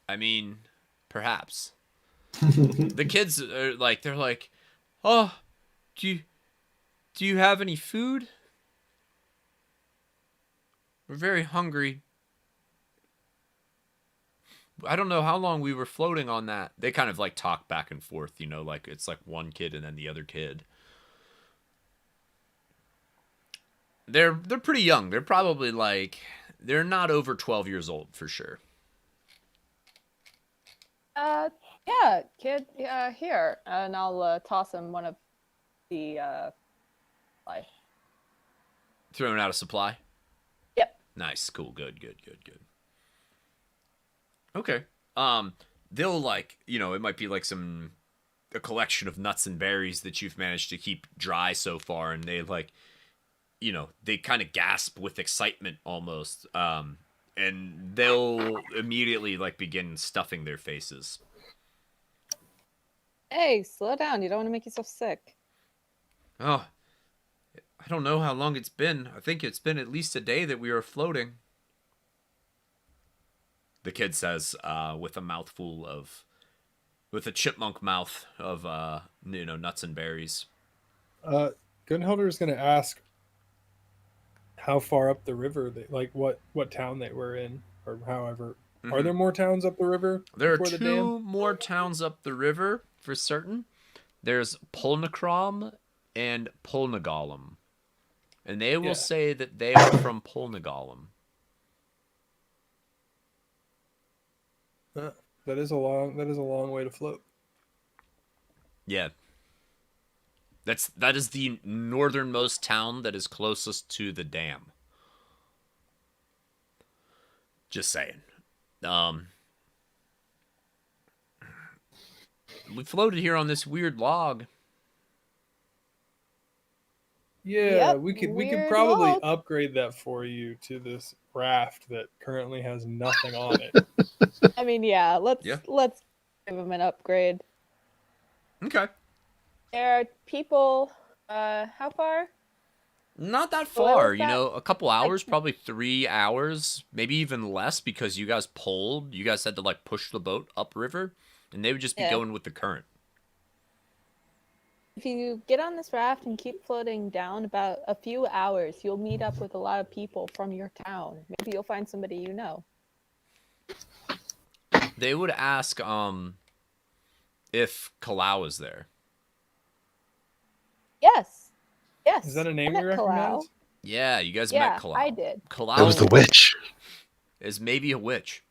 I mean, perhaps. The kids are like, they're like, oh, do you have any food? We're very hungry. I don't know how long we were floating on that. They kind of like talk back and forth, you know, like it's like one kid and then the other kid. They're pretty young. They're probably like, they're not over 12 years old for sure. Yeah, kid, here. And I'll toss him one of the, life. Throwing out a supply? Yep. Nice. Cool. Good. Okay. They'll like, you know, it might be like a collection of nuts and berries that you've managed to keep dry so far, and they like, you know, they kind of gasp with excitement almost. And they'll immediately like begin stuffing their faces. Hey, slow down. You don't want to make yourself sick. Oh, I don't know how long it's been. I think it's been at least a day that we were floating. The kid says, with a chipmunk mouth of, nuts and berries. Gunhilder is gonna ask how far up the river what town they were in, or however. Mm-hmm. Are there more towns up the river? There are before the two dam? more towns up the river for certain. There's Polnacrom and Polnagalum. and they will Yeah. say that they are from Polnagollum. That is a long way to float. Yeah. That is the northernmost town that is closest to the dam. Just saying. We floated here on this weird log. Yeah, Yep, we could weird probably log. upgrade that for you to this raft that currently has nothing on it. I mean, yeah, let's Yeah. give him an upgrade. Okay. There are people. How far? Not that Well, far, is that- a couple hours, probably 3 hours, maybe even less, because you guys pulled. You guys had to like push the boat upriver, and they would just be Yeah. going with the current. If you get on this raft and keep floating down about a few hours, you'll meet up with a lot of people from your town. Maybe you'll find somebody you know. They would ask if Kalau is there. Yes. Yes. Is that a name I you met Kalau. recognize? Yeah, you guys Yeah, met Kalau. I did. Kalau That was the witch. is maybe a witch.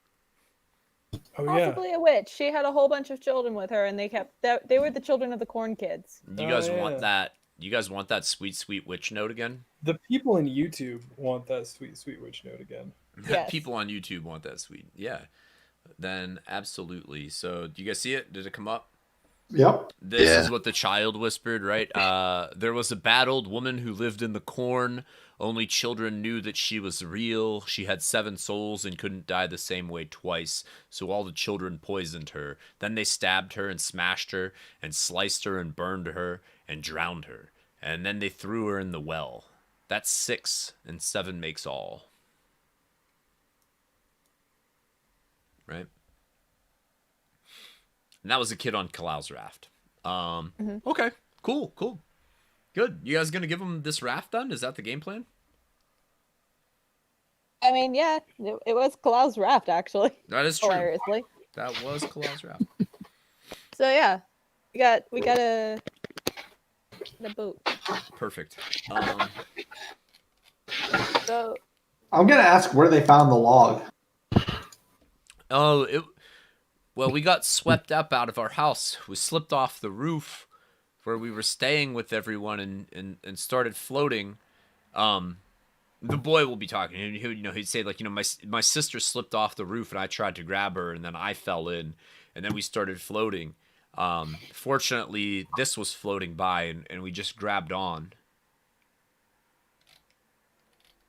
Oh yeah. Possibly a witch. She had a whole bunch of children with her, and they were the children of the corn kids. You Oh, guys yeah. want that? You guys want that sweet, sweet witch note again? The people in YouTube want that sweet, sweet witch note again. Yes. People on YouTube want that sweet. Yeah. Then absolutely. So, do you guys see it? Did it come up? Yep. This Yeah. is what the child whispered, right? There was a bad old woman who lived in the corn. Only children knew that she was real. She had 7 souls and couldn't die the same way twice, so all the children poisoned her. Then they stabbed her and smashed her and sliced her and burned her and drowned her. And then they threw her in the well. That's 6, and 7 makes all. Right? And that was a kid on Kalau's raft. Okay, cool. Good. You guys gonna give him this raft then? Is that the game plan? I mean, yeah, it was Kalau's raft, actually. That is true. Hilariously. That was Kalau's raft. So yeah, we got a boat. Perfect. So I'm gonna ask where they found the log. Well, we got swept up out of our house. We slipped off the roof where we were staying with everyone and started floating. The boy will be talking. He'd say like, my sister slipped off the roof and I tried to grab her and then I fell in and then we started floating. Fortunately, this was floating by and we just grabbed on.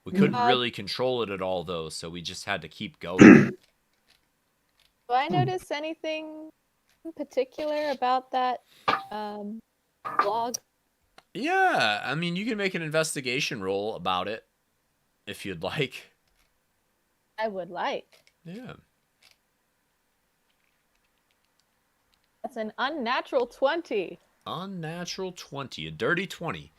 We couldn't really control it at all though, so we just had to keep going. do I notice anything in particular about that log? Yeah, I mean, you can make an investigation roll about it if you'd like. I would like. Yeah. That's an unnatural 20. Unnatural 20, a dirty 20.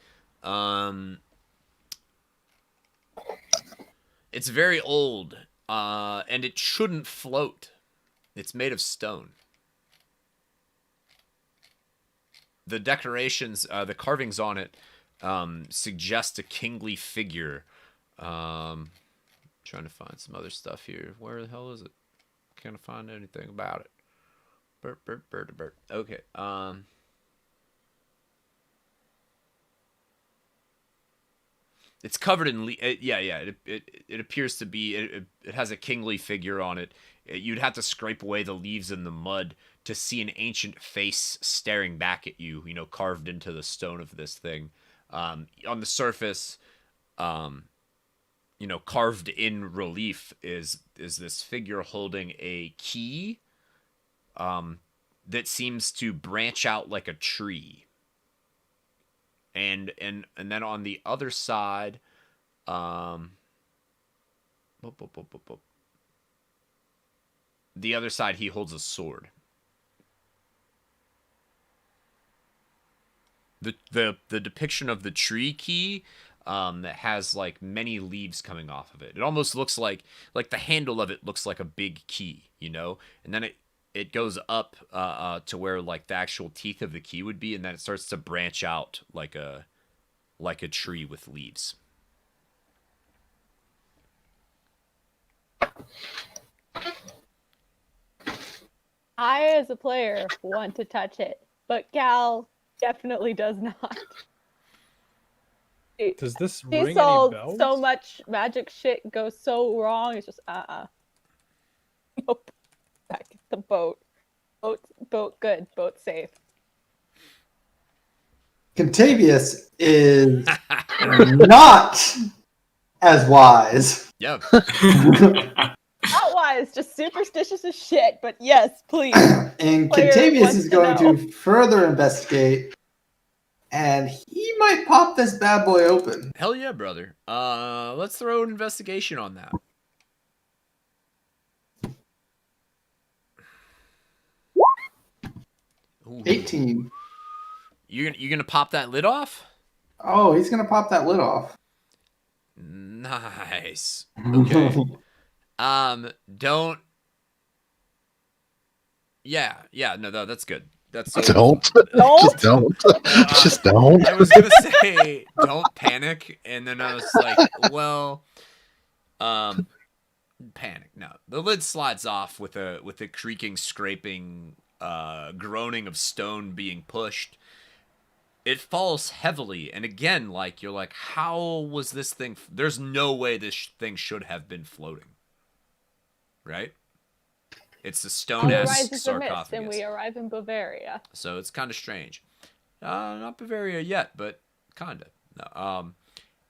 It's very old, and it shouldn't float. It's made of stone. The decorations, the carvings on it, suggest a kingly figure. Trying to find some other stuff here. Where the hell is it? Can't find anything about it. Bert. Okay. It's covered in it appears to be it has a kingly figure on it. You'd have to scrape away the leaves and the mud to see an ancient face staring back at you, carved into the stone of this thing. On the surface, carved in relief is this figure holding a key that seems to branch out like a tree. And then on the other side, the other side, he holds a sword. The depiction of the tree key that has like many leaves coming off of it. It almost looks like the handle of it looks like a big key, and then it goes up to where like the actual teeth of the key would be, and then it starts to branch out like a tree with leaves. I, as a player, want to touch it, but Gal definitely does not. Does this She ring any saw bells? so much magic shit go so wrong. It's just Nope. Back at the boat. Boat good. Boat safe. Contavious is not as wise. Yep. Not wise, just superstitious as shit, but yes, please. And Player Contavious wants is to going know. to further investigate, and he might pop this bad boy open. Hell yeah, brother. Let's throw an investigation on that. Ooh. 18. You're gonna pop that lid off? Oh, he's going to pop that lid off. Nice. Okay. Don't. Yeah. No, that's good. That's so Don't. Don't? Just don't. Just don't. I was gonna say don't panic, and then I was like, well, panic. No, the lid slides off with a creaking, scraping, groaning of stone being pushed. It falls heavily, and again, like you're like, how was this thing? There's no way this thing should have been floating, right? It's a stone ass Rises the mist, sarcophagus. and we arrive in Bavaria. So it's kind of strange. Not Bavaria yet, but kind of. No.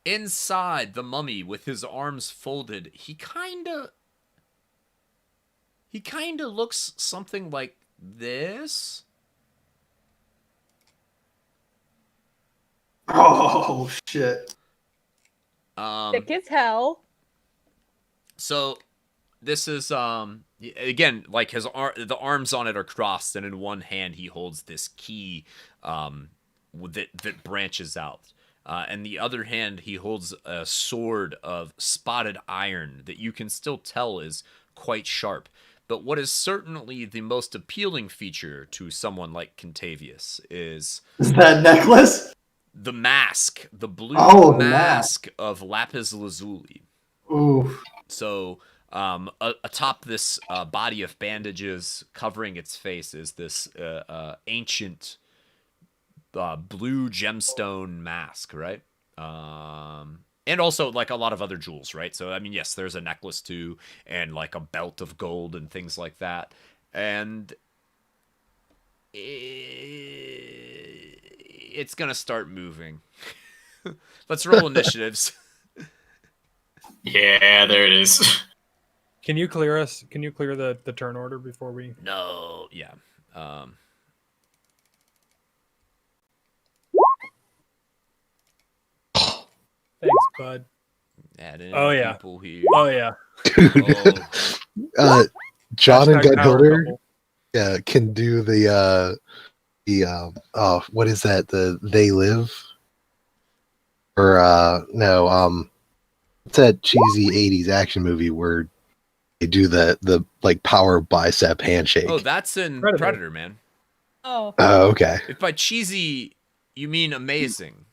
Inside the mummy with his arms folded, he kind of looks something like this. Oh, shit. Thick as hell. So this is again, like the arms on it are crossed, and in one hand he holds this key that branches out, and the other hand he holds a sword of spotted iron that you can still tell is quite sharp. But what is certainly the most appealing feature to someone like Contavious is that necklace? the mask, the blue mask of lapis lazuli. Ooh. So atop this body of bandages covering its face is this ancient blue gemstone mask, right? And also like a lot of other jewels, right? So I mean, yes, there's a necklace too, and like a belt of gold and things like that. And it's gonna start moving. Let's roll initiatives. Yeah, there it is. Can you clear the turn order before we? No, yeah. Thanks, bud. Add in Oh, yeah. people here. Oh yeah. Oh, John and Hashtag power Gunhilder couple. can do the what is that? The They Live? Or no, it's that cheesy 80s action movie where they do the like power bicep handshake. oh, that's in Predator. Predator, man. Oh. Oh, okay. If by cheesy you mean amazing,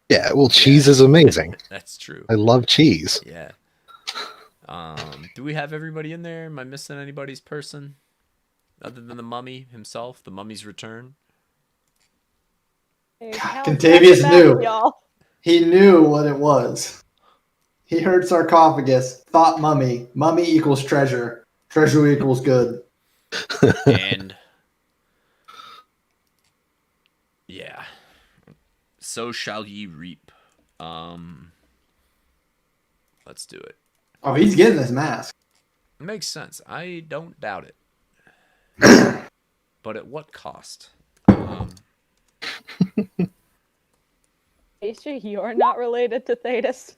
Yeah, well, cheese is amazing. that's true. I love cheese. Yeah. Do we have everybody in there? Am I missing anybody's person? Other than the mummy himself, the mummy's return? Hey, Contavious back, knew. y'all. He knew what it was. He heard sarcophagus, thought mummy. Mummy equals treasure. Treasure equals good. And yeah. So shall ye reap. Let's do it. Oh, he's getting this mask. It makes sense. I don't doubt it. But at what cost? Aisha, you're not related to Thetis.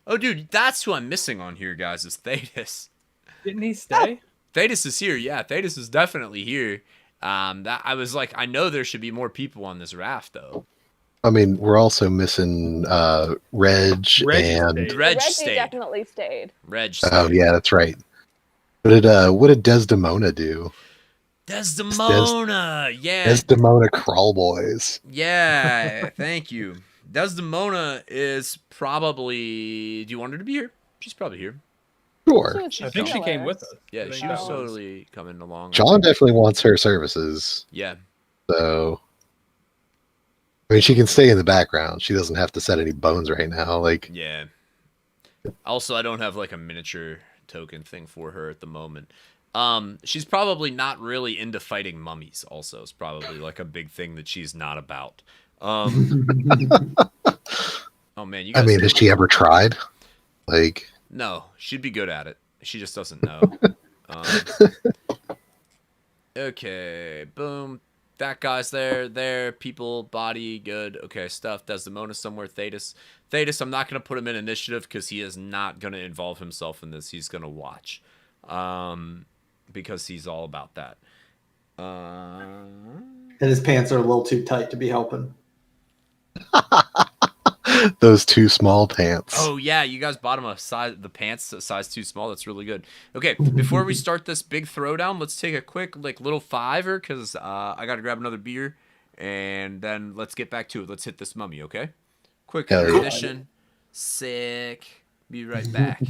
Oh, dude, that's who I'm missing on here, guys, is Thetis. Didn't he stay? Thetis is here. Yeah, Thetis is definitely here. That I was like, I know there should be more people on this raft, though. I mean, we're also missing Reg stayed. and Reg Reggie stayed. definitely stayed. Reg stayed. oh yeah, that's right. What did Desdemona do? Desdemona, yeah. Desdemona Crawl Boys. Yeah, thank you. Desdemona is probably... Do you want her to be here? She's probably here. Sure. I think she came with us. Yeah, I think she was that totally coming along. John definitely wants her services. Yeah. So, I mean, she can stay in the background. She doesn't have to set any bones right now. Like, Yeah. Also, I don't have like a miniature token thing for her at the moment. She's probably not really into fighting mummies. Also, it's probably like a big thing that she's not about. Oh man, you guys. I mean, has she ever tried? Like, No, she'd be good at it. She just doesn't know. Okay, boom. That guy's there. There, people, body, good. Okay, stuff. Desdemona somewhere. Thetis. Thetis, I'm not going to put him in initiative because he is not going to involve himself in this. He's going to watch. Because he's all about that. And his pants are a little too tight to be helping. those two small pants. Oh yeah, you guys bought him the pants a size too small. That's really good. Okay, before we start this big throwdown, let's take a quick little fiver because I gotta grab another beer, and then let's get back to it. Let's hit this mummy, okay? Quick Hell yeah. intermission. Sick. Be right back.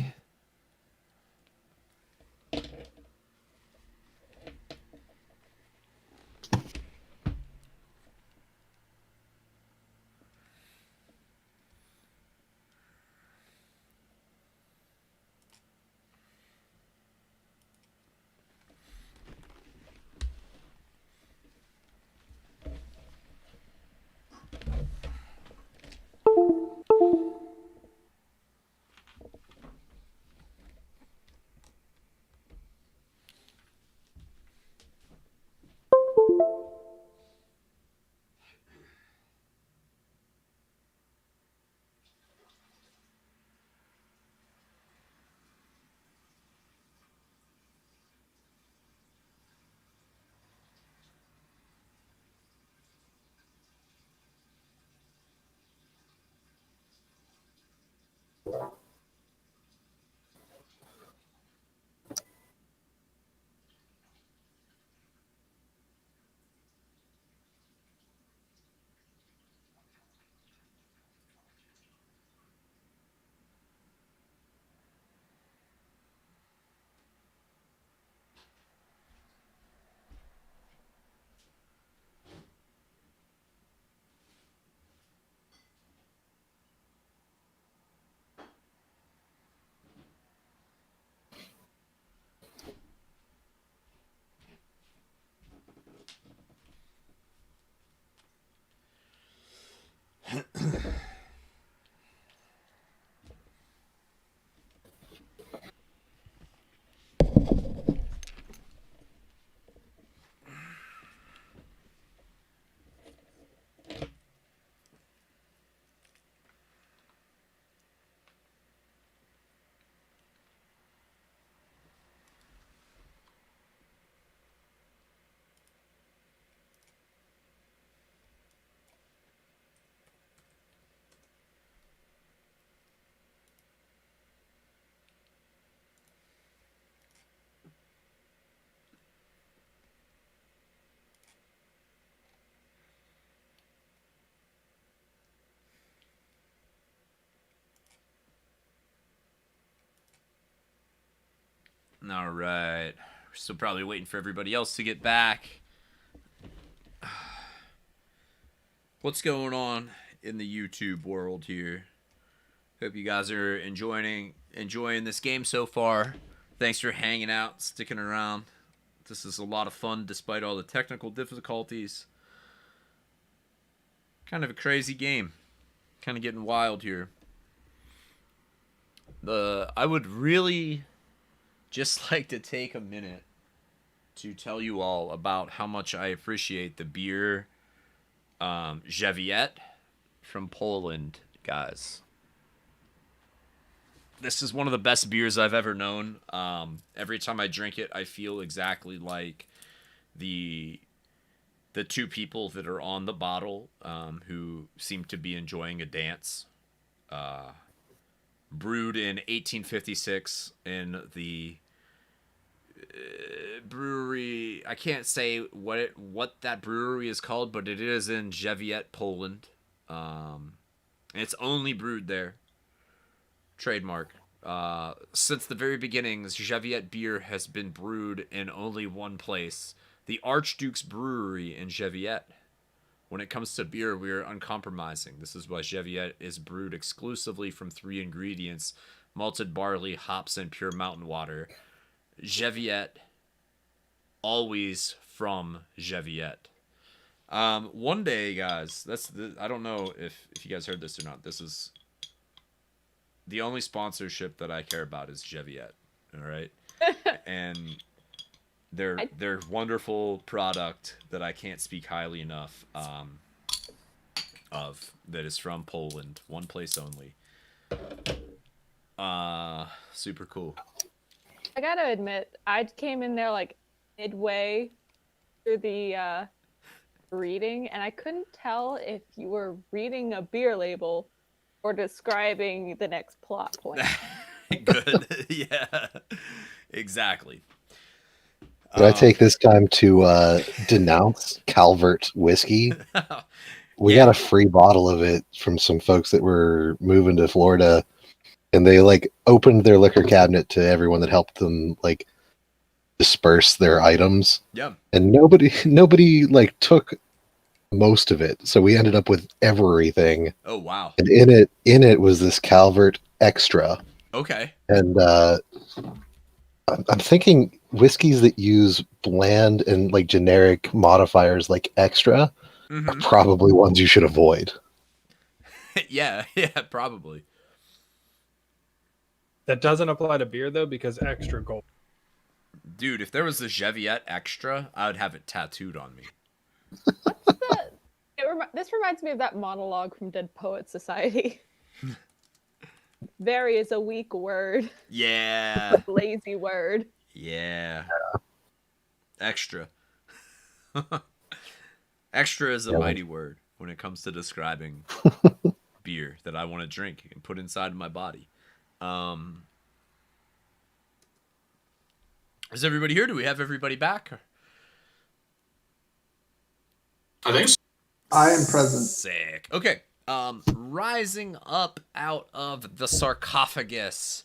All right. We're still probably waiting for everybody else to get back. What's going on in the YouTube world here? Hope you guys are enjoying this game so far. Thanks for hanging out, sticking around. This is a lot of fun despite all the technical difficulties. Kind of a crazy game. Kind of getting wild here. I would really just like to take a minute to tell you all about how much I appreciate the beer Żywiec from Poland, guys. This is one of the best beers I've ever known. Every time I drink it, I feel exactly like the two people that are on the bottle who seem to be enjoying a dance. Brewed in 1856 in the brewery. I can't say what that brewery is called, but it is in Żywiec, Poland. And it's only brewed there. Trademark. Since the very beginnings, Jeviette beer has been brewed in only one place, the Archduke's Brewery in Jeviette. When it comes to beer, we are uncompromising. This is why Jeviette is brewed exclusively from 3 ingredients: malted barley, hops, and pure mountain water. Jeviette, always from Jeviette. One day, guys, I don't know if you guys heard this or not. This is the only sponsorship that I care about is Jeviette. All right, and their wonderful product that I can't speak highly enough of, that is from Poland, one place only. Super cool. I gotta admit, I came in there like midway through the reading, and I couldn't tell if you were reading a beer label or describing the next plot point. Good. Yeah, exactly. But I take this time to denounce Calvert whiskey. We got a free bottle of it from some folks that were moving to Florida, and they like opened their liquor cabinet to everyone that helped them like disperse their items. Yeah. And nobody like took most of it, so we ended up with everything. Oh wow. And in it was this Calvert Extra. Okay. And I'm thinking whiskeys that use bland and like generic modifiers like extra are probably ones you should avoid. yeah, probably. That doesn't apply to beer though, because extra gold. Dude, if there was a Jeviette Extra, I would have it tattooed on me. This reminds me of that monologue from Dead Poets Society. Very is a weak word. Yeah. Lazy word. Yeah. Extra. Extra is a mighty word when it comes to describing beer that I want to drink and put inside of my body. Is everybody here? Do we have everybody back? I think so. I am present. Sick. Okay. Rising up out of the sarcophagus,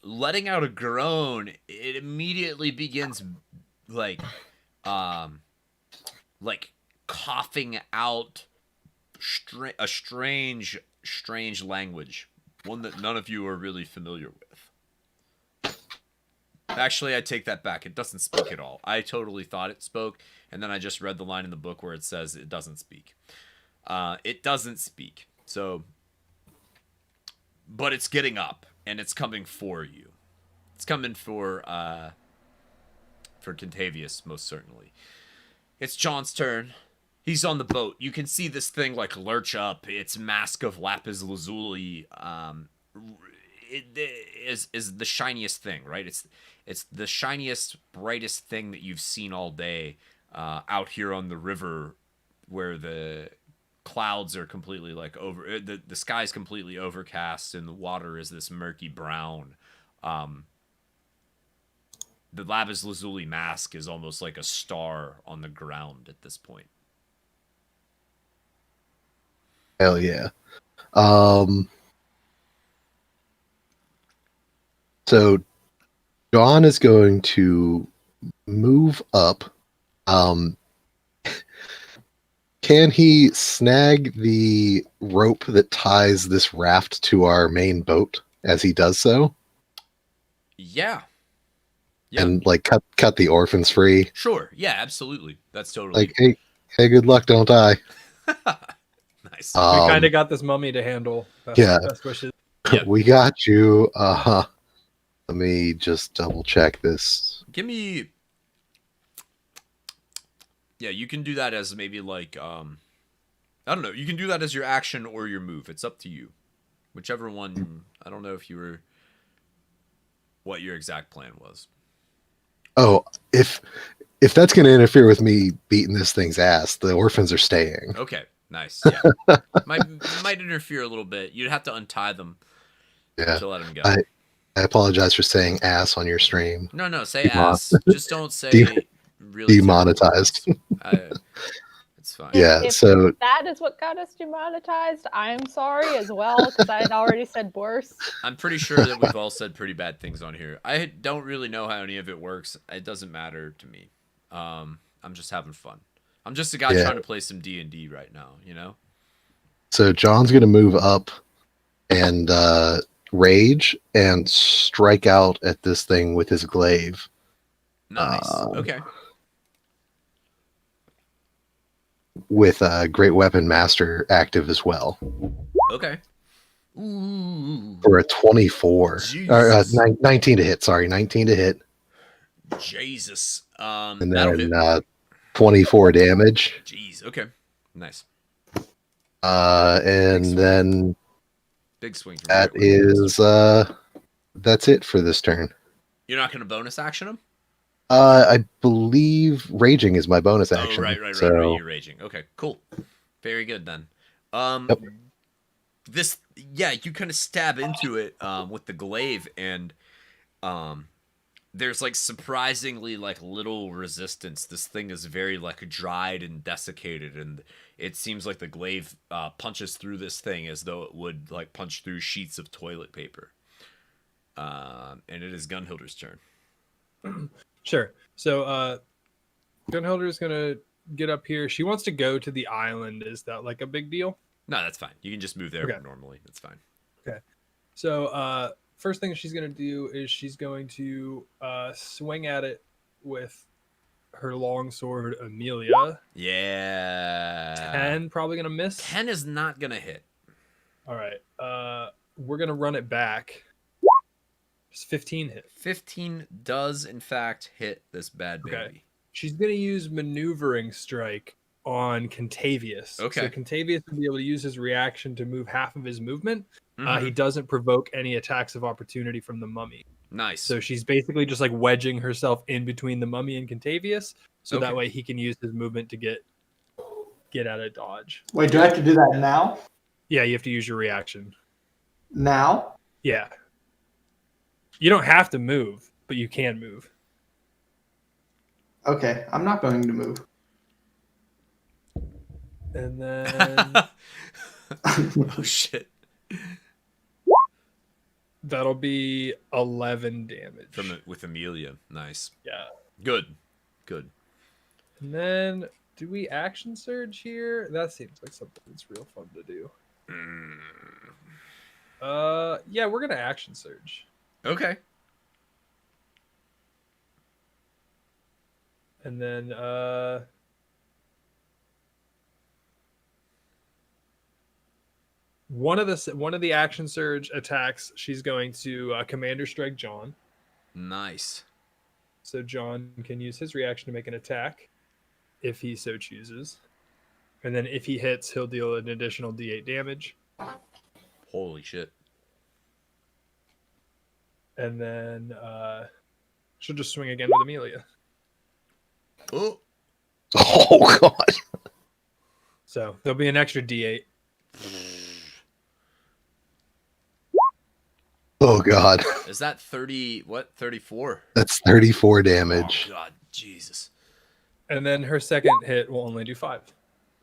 letting out a groan, it immediately begins like coughing out a strange language, one that none of you are really familiar with. Actually, I take that back. It doesn't speak at all. I totally thought it spoke, and then I just read the line in the book where it says it doesn't speak. It doesn't speak. So, but it's getting up, and it's coming for you. It's coming for Contavious, most certainly. It's John's turn. He's on the boat. You can see this thing like lurch up. Its mask of lapis lazuli is the shiniest thing, right? It's the shiniest, brightest thing that you've seen all day out here on the river, where the clouds are completely like over. The sky's completely overcast, and the water is this murky brown. The lapis lazuli mask is almost like a star on the ground at this point. Hell yeah. So John is going to move up. Can he snag the rope that ties this raft to our main boat as he does so? Yeah. And like cut the orphans free? Sure. Yeah, absolutely. That's totally like, hey, good luck, don't die. Nice. We kind of got this mummy to handle. Best wishes. Yep. We got you. Let me just double check this. Give me. Yeah, you can do that as maybe like I don't know. You can do that as your action or your move. It's up to you. Whichever one. I don't know if you were. What your exact plan was. Oh, if that's going to interfere with me beating this thing's ass, the orphans are staying. Okay, nice. Yeah, might interfere a little bit. You'd have to untie them. Yeah, to let them go. I apologize for saying ass on your stream. No, say ass. Just don't say really. Demonetized. It's It's fine. Yeah, If so that is what got us demonetized, I'm sorry as well, because I had already said worse. I'm pretty sure that we've all said pretty bad things on here. I don't really know how any of it works. It doesn't matter to me. I'm just having fun. I'm just a guy trying to play some D&D right now, you know? So John's going to move up and rage and strike out at this thing with his glaive. Nice. Okay. With Great Weapon Master active as well. Okay. Ooh. For a 24. Or, 19 to hit, sorry. 19 to hit. Jesus. And then 24 damage. Jeez. Okay. Nice. And then big swing. That is that's it for this turn. You're not going to bonus action him? I believe raging is my bonus action. Oh, right. So You're raging. Okay, cool. Very good then. Yep. This, yeah, you kind of stab into it with the glaive, and there's like surprisingly like little resistance. This thing is very like dried and desiccated, and it seems like the glaive punches through this thing as though it would like punch through sheets of toilet paper. And it is Gunhilder's turn. Sure. So Gunhilder is gonna get up here. She wants to go to the island. Is that like a big deal? No, that's fine. You can just move there normally. That's fine. Okay. So first thing she's gonna do is she's going to swing at it with her long sword, Amelia. Yeah. 10 probably gonna miss. 10 is not gonna hit. All right. We're gonna run it back. Does 15 hit? 15 does in fact hit this bad baby. Okay. She's gonna use maneuvering strike on Contavious. Okay. So Contavious will be able to use his reaction to move half of his movement. He doesn't provoke any attacks of opportunity from the mummy. Nice. So she's basically just like wedging herself in between the mummy and Contavious, so that way he can use his movement to get out of dodge. Wait, do I have to do that now? Yeah, you have to use your reaction. Now? Yeah. You don't have to move, but you can move. Okay, I'm not going to move. And then oh shit. That'll be 11 damage. With Amelia. Nice. Yeah. Good. And then do we action surge here? That seems like something that's real fun to do. Yeah, we're gonna action surge. Okay. And then one of the action surge attacks, she's going to Commander Strike John. Nice. So John can use his reaction to make an attack if he so chooses. And then if he hits, he'll deal an additional D8 damage. Holy shit. And then she'll just swing again with Amelia. Oh God. So there'll be an extra D8. Oh God. Is that 34? That's 34 damage. Oh God, Jesus. And then her second hit will only do 5.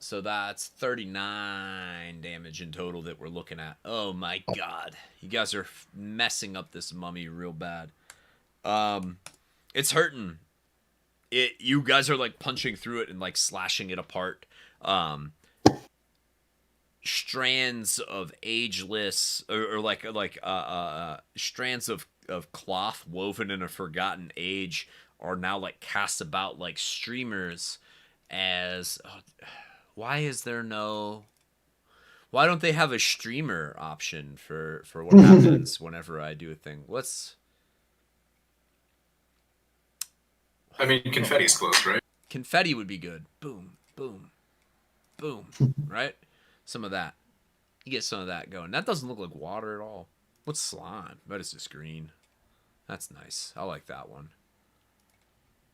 So that's 39 damage in total that we're looking at. Oh my God. You guys are messing up this mummy real bad. It's hurting. You guys are like punching through it and like slashing it apart. Strands of ageless or strands of cloth woven in a forgotten age are now like cast about like streamers as why don't they have a streamer option for what happens whenever I do a thing? I mean, confetti's close, right? Confetti would be good. Boom, boom, boom. Right? Some of that. You get some of that going. That doesn't look like water at all. What's slime? But it's just green. That's nice. I like that one.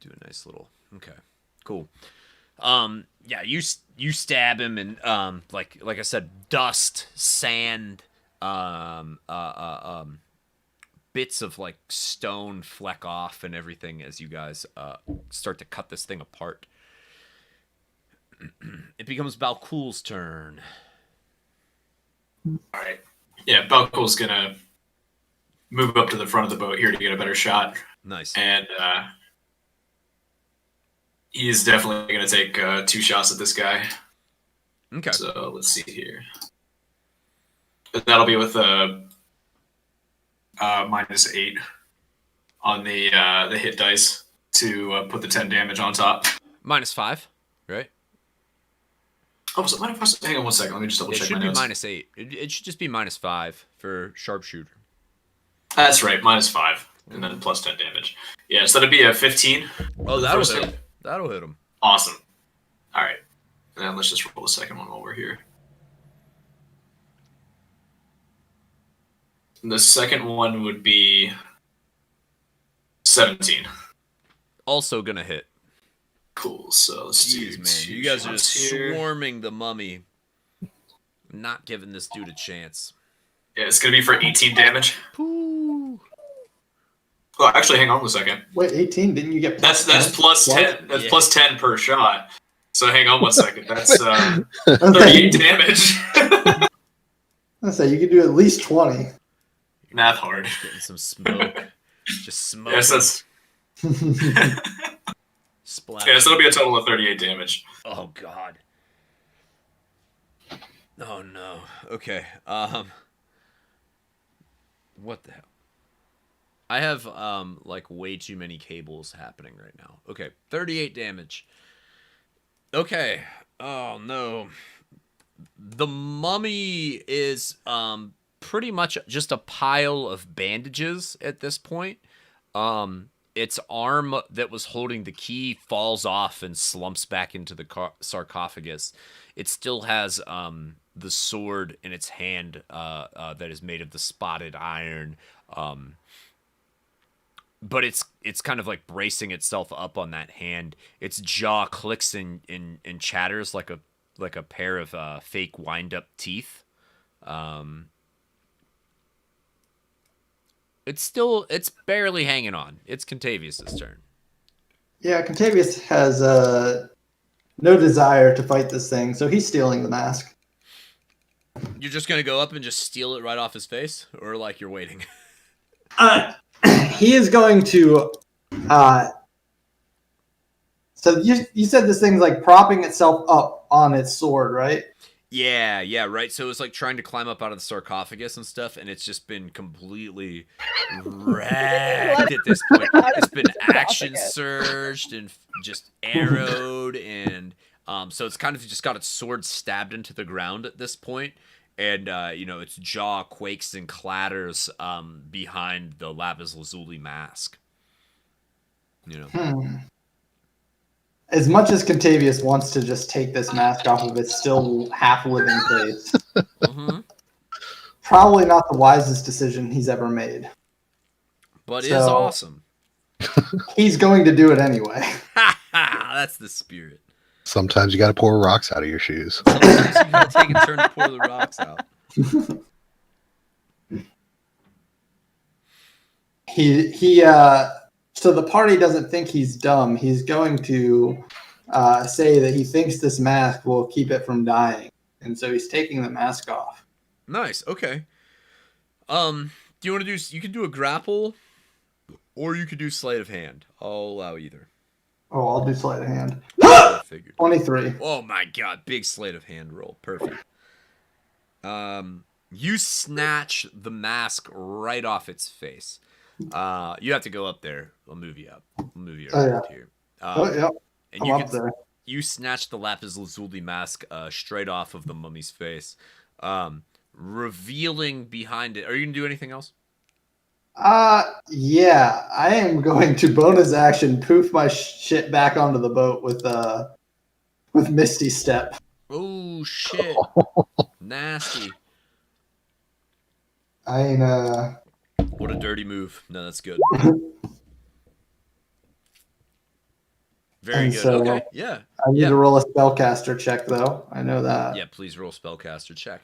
Do a nice little. Okay, cool. Yeah, you stab him and like I said, dust, sand, bits of like stone fleck off and everything as you guys start to cut this thing apart. It becomes Balcool's turn. All right. Yeah, Balcool's gonna move up to the front of the boat here to get a better shot. Nice. And he's definitely gonna take 2 shots at this guy. Okay. So let's see here. That'll be with a -8 on the hit dice to put the 10 damage on top. -5, right? Oh, so hang on one second. Let me just double It check should my be notes. -8. It should just be -5 for sharpshooter. That's right, -5, and then plus 10 damage. Yeah, so that'd be a 15. Oh, that'll hit him. That'll hit him. Awesome. All right, and then let's just roll the second one while we're here. And the second one would be 17. Also gonna hit. Cool. So let's Jeez, do man, 2 you guys are shots just here. swarming the mummy. Not giving this dude a chance. Yeah, it's gonna be for 18 damage. Pooh. Oh, actually, hang on a second. Wait, 18? Didn't you get That's plus 10. That's Yeah. plus 10 per shot. So hang on one second. That's 38 damage. I say you could do at least 20. Math hard. Getting some smoke. Just smoke. Yes, that's. Splash. Yeah, so it'll be a total of 38 damage. Oh god. Oh no. Okay. What the hell? I have like way too many cables happening right now. Okay, 38 damage. Okay. Oh no. The mummy is pretty much just a pile of bandages at this point. Its arm that was holding the key falls off and slumps back into the sarcophagus. It still has the sword in its hand that is made of the spotted iron. But it's kind of like bracing itself up on that hand. Its jaw clicks and chatters like a pair of fake wind-up teeth. It's barely hanging on. It's Contavious' turn. Yeah, Contavious has no desire to fight this thing, so he's stealing the mask. You're just gonna go up and just steal it right off his face, or like you're waiting? He is going to. So you said this thing's like propping itself up on its sword, right? Yeah, right. So it's like trying to climb up out of the sarcophagus and stuff, and it's just been completely wrecked at this point. It's been action surged and just arrowed, and so it's kind of just got its sword stabbed into the ground at this point, and its jaw quakes and clatters behind the lapis lazuli mask. As much as Contavious wants to just take this mask off of its still half-living face, probably not the wisest decision he's ever made. But it is awesome. He's going to do it anyway. That's the spirit. Sometimes you got to pour rocks out of your shoes. Sometimes you gotta take a turn to pour the rocks out. So the party doesn't think he's dumb. He's going to say that he thinks this mask will keep it from dying, and so he's taking the mask off. Nice. Okay. Do you want to do? You can do a grapple, or you could do sleight of hand. I'll allow either. Oh, I'll do sleight of hand. I figured. 23. Oh my god! Big sleight of hand roll. Perfect. You snatch the mask right off its face. You have to go up there. I'll move you up. I'll move you right here. Yeah. And I'm up there. You snatch the lapis lazuli mask straight off of the mummy's face, revealing behind it. Are you gonna do anything else? Yeah. I am going to bonus action poof my shit back onto the boat with Misty Step. Oh shit! Nasty. What a dirty move. No, that's good. Very good. So, okay. Yeah. I need to roll a spellcaster check, though. I know that. Yeah, please roll spellcaster check.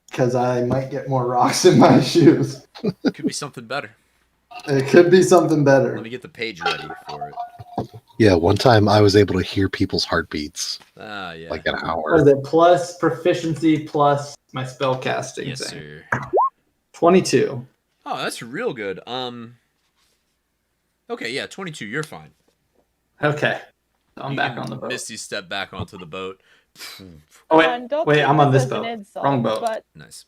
Because I might get more rocks in my shoes. Could be something better. It could be something better. Let me get the page ready for it. Yeah, one time I was able to hear people's heartbeats Ah, yeah. like an hour. What is it? Plus proficiency plus my spell casting Yes, thing. sir. 22. Oh, that's real good. Okay, yeah, 22. You're fine. Okay. I'm You back can on the boat. Misty step back onto the boat. Oh, Don't wait, take I'm on this as an boat. insult, Wrong boat. But Nice.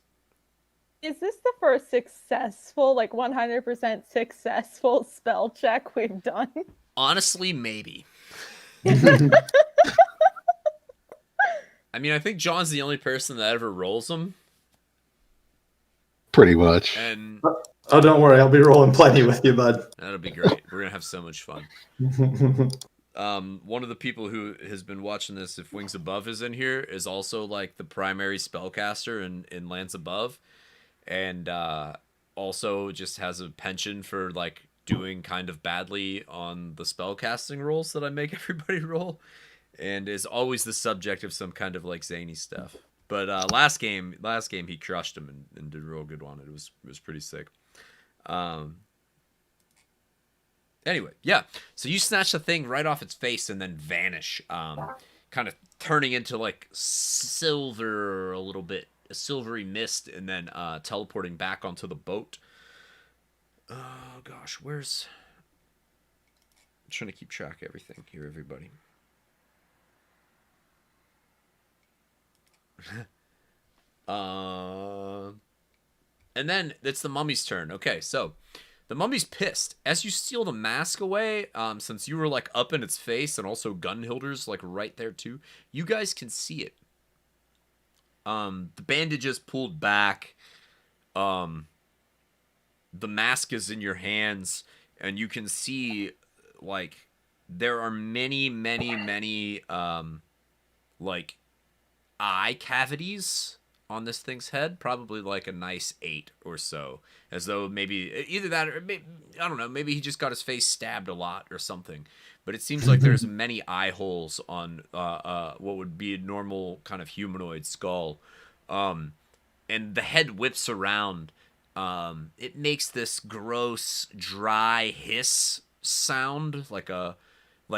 is this the first successful, like 100% successful spell check we've done? Honestly, maybe. I mean, I think John's the only person that ever rolls them. Pretty much. And Oh, don't worry. I'll be rolling plenty with you, bud. that'll be great. We're going to have so much fun. One of the people who has been watching this, if Wings Above is in here, is also like the primary spellcaster in Lands Above. And also just has a penchant for like doing kind of badly on the spellcasting rolls that I make everybody roll. And is always the subject of some kind of like zany stuff. But last game he crushed him and did a real good one. It was pretty sick. Anyway, yeah. So you snatch the thing right off its face and then vanish, kind of turning into like silver a little bit, a silvery mist, and then teleporting back onto the boat. Oh gosh, where's? I'm trying to keep track of everything here, everybody. And then it's the mummy's turn. Okay, so the mummy's pissed. As you steal the mask away, since you were like up in its face and also Gunhilder's like right there too, you guys can see it. The bandage is pulled back. The mask is in your hands, and you can see like there are many like eye cavities on this thing's head, probably like a nice 8 or so, as though maybe either that or maybe, I don't know, maybe he just got his face stabbed a lot or something. But it seems like there's many eye holes on what would be a normal kind of humanoid skull, and the head whips around. It makes this gross, dry hiss sound, like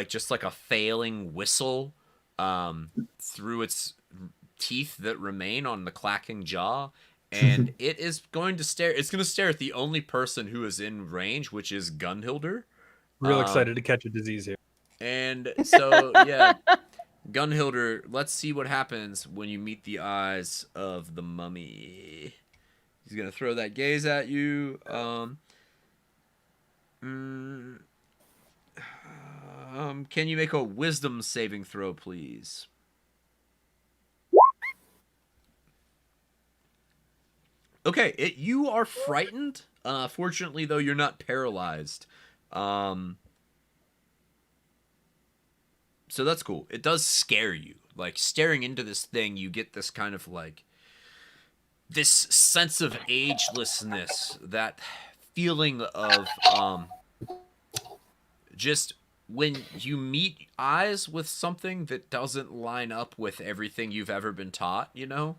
just like a failing whistle, through its teeth that remain on the clacking jaw, and it is going to stare. It's going to stare at the only person who is in range, which is Gunhilder. Real excited to catch a disease here. And so, yeah, Gunhilder, let's see what happens when you meet the eyes of the mummy. He's going to throw that gaze at you. Can you make a wisdom saving throw, please? Okay, you are frightened. Fortunately, though, you're not paralyzed. So that's cool. It does scare you. Like, staring into this thing, you get this kind of, like, this sense of agelessness, that feeling of, just when you meet eyes with something that doesn't line up with everything you've ever been taught, you know?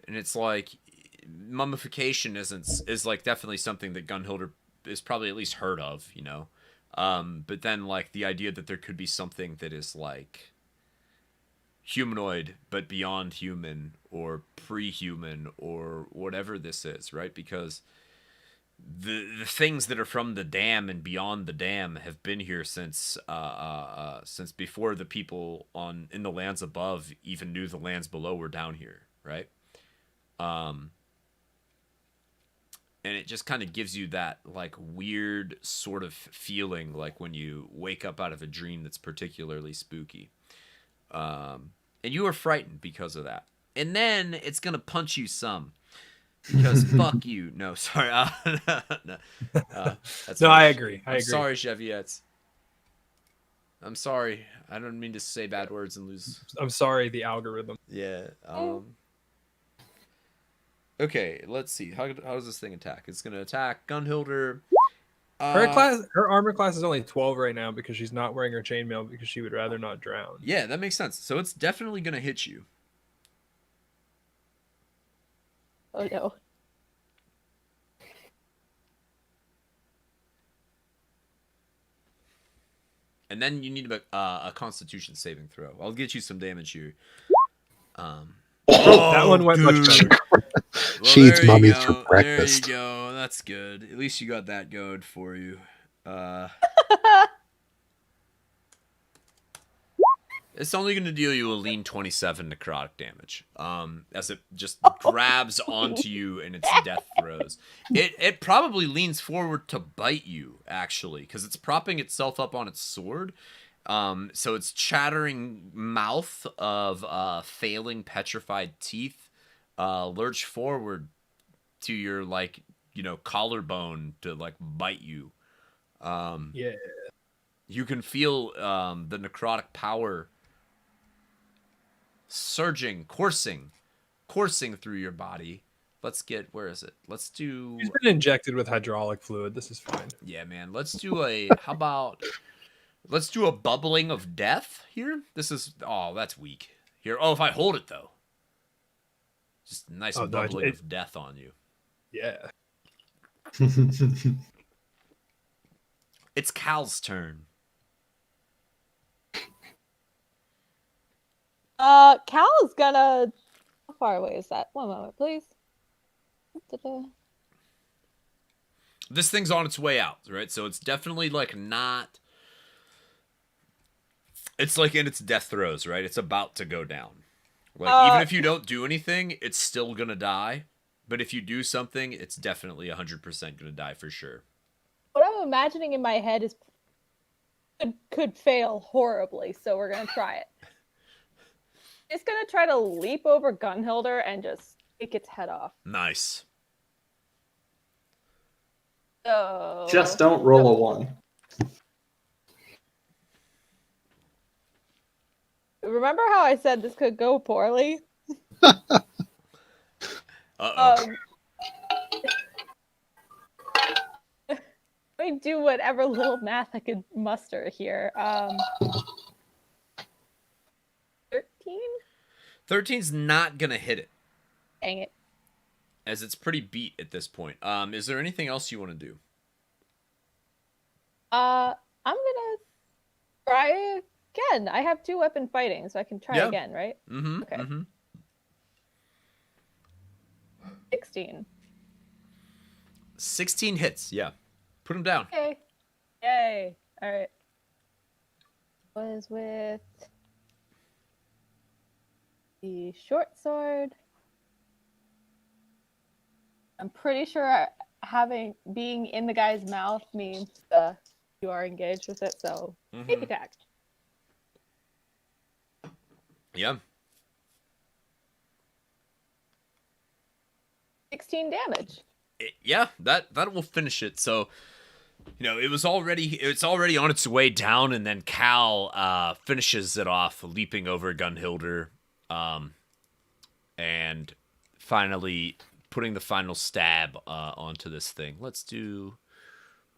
And it's like, mummification is like definitely something that Gunhilder is probably at least heard of, you know? But then, like, the idea that there could be something that is, like, humanoid, but beyond human, or pre-human, or whatever this is, right? Because the things that are from the dam and beyond the dam have been here since before the people in the lands above even knew the lands below were down here, right? And it just kind of gives you that, like, weird sort of feeling, like when you wake up out of a dream that's particularly spooky. And you are frightened because of that. And then it's gonna punch you some. Because fuck you. No, sorry. No, that's No, I agree. I agree. Sorry, Cheviettes. I'm sorry. I don't mean to say bad words and lose. I'm sorry, the algorithm. Yeah. Okay, let's see. How does this thing attack? It's gonna attack Gunhilder. Her armor class is only 12 right now because she's not wearing her chainmail because she would rather not drown. Yeah, that makes sense. So it's definitely gonna hit you. Oh no. And then you need a Constitution saving throw. I'll get you some damage here. That one went much better. She eats mummies for breakfast. There you go. That's good. At least you got that going for you. It's only going to deal you a lean 27 necrotic damage. As it just grabs onto you in its death throes. It probably leans forward to bite you, actually, because it's propping itself up on its sword. So its chattering mouth of failing petrified teeth lurch forward to your, like, you know, collarbone to, like, bite you. Yeah. You can feel the necrotic power surging, coursing through your body. Let's get, where is it? Let's do... He's been injected with hydraulic fluid. This is fine. Yeah, man. Let's do a, how about, let's do a bubbling of death here. This is, oh, that's weak. Here, oh, if I hold it, though. Just nice bubbling of death on you. Yeah. It's Cal's turn. Cal is gonna... How far away is that? One moment, please. This thing's on its way out, right? So it's definitely, like, not... It's, like, in its death throes, right? It's about to go down. Like, even if you don't do anything, it's still gonna die. But if you do something, it's definitely 100% gonna die for sure. What I'm imagining in my head is could fail horribly, so we're gonna try it. It's gonna try to leap over Gunhilder and just take its head off. Nice. So... Just don't roll a 1. Remember how I said this could go poorly? Uh-oh. Let me do whatever little math I could muster here. 13? 13's not gonna hit it. Dang it. As it's pretty beat at this point. Is there anything else you want to do? I'm gonna try again. I have 2-weapon fighting, so I can try again, right? Mm-hmm. Okay. Mm-hmm. 16. 16 hits, yeah. Put him down. Okay. Yay. Alright. Was with the short sword. I'm pretty sure being in the guy's mouth means you are engaged with it, so sneak attack. Yeah. 16 damage. Yeah, that will finish it. So, you know, it's already on its way down, and then Cal finishes it off, leaping over Gunhilder, and finally putting the final stab onto this thing. Let's do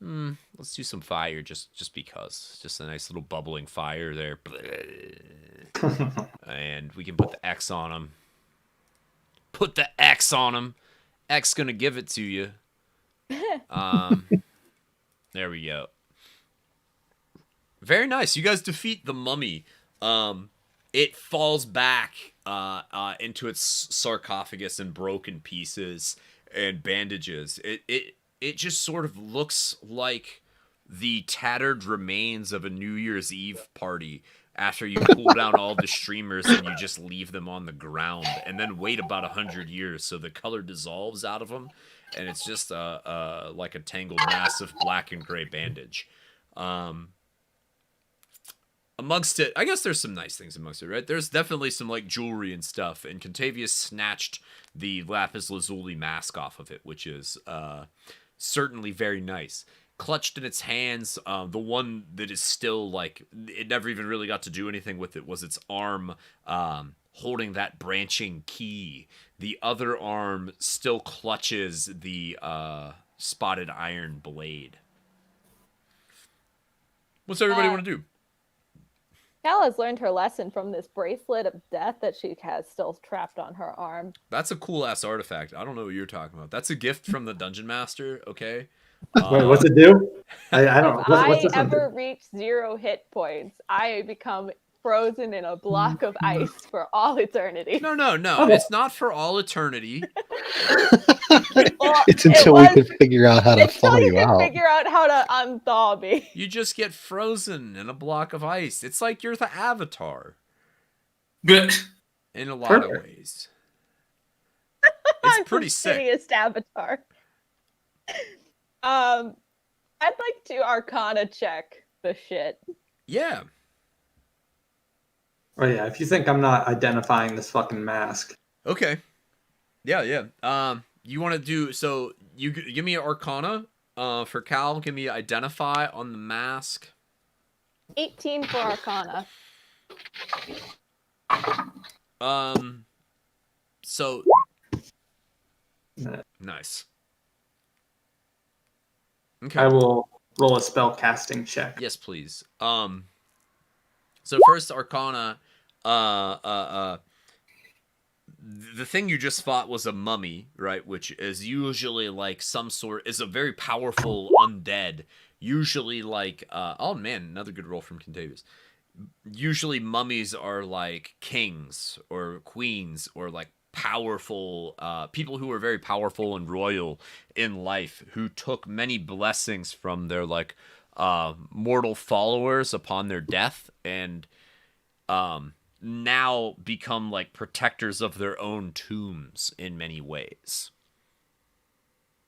some fire, just because, just a nice little bubbling fire there, and we can put the X on him. Put the X on him. X gonna give it to you. There we go. Very nice. You guys defeat the mummy. It falls back into its sarcophagus in broken pieces and bandages. It just sort of looks like the tattered remains of a New Year's Eve party after you pull down all the streamers and you just leave them on the ground and then wait about 100 years so the color dissolves out of them and it's just like a tangled mass of black and gray bandage. Amongst it, I guess there's some nice things amongst it, right? There's definitely some, like, jewelry and stuff, and Contavious snatched the lapis lazuli mask off of it, which is certainly very nice. Clutched in its hands, the one that is still, like, it never even really got to do anything with it was its arm holding that branching key. The other arm still clutches the spotted iron blade. What's everybody want to do? Cal has learned her lesson from this bracelet of death that she has still trapped on her arm. That's a cool-ass artifact. I don't know what you're talking about. That's a gift from the Dungeon Master, okay? Wait, what's it do? I don't know. If What's I this one do? ever reach 0 hit points, I become frozen in a block of ice for all eternity. No. Oh. It's not for all eternity. Well, It's until we can figure out how to thaw until you you can out. figure out how to unthaw me. You just get frozen in a block of ice. It's like you're the Avatar Good. in a lot of ways. It's pretty the sick. shittiest avatar. I'd like to Arcana check the shit. Yeah. Oh yeah, if you think I'm not identifying this fucking mask. Okay. Yeah. You want to do so? You give me an Arcana. For Cal, give me Identify on the mask. 18 for Arcana. So nice. Okay. I will roll a spell casting check. Yes, please. So first Arcana, the thing you just fought was a mummy, right? Which is usually like is a very powerful undead. Usually like, oh man, another good roll from Contavious. Usually mummies are like kings or queens or like powerful people who are very powerful and royal in life, who took many blessings from their like mortal followers upon their death, and now become like protectors of their own tombs in many ways,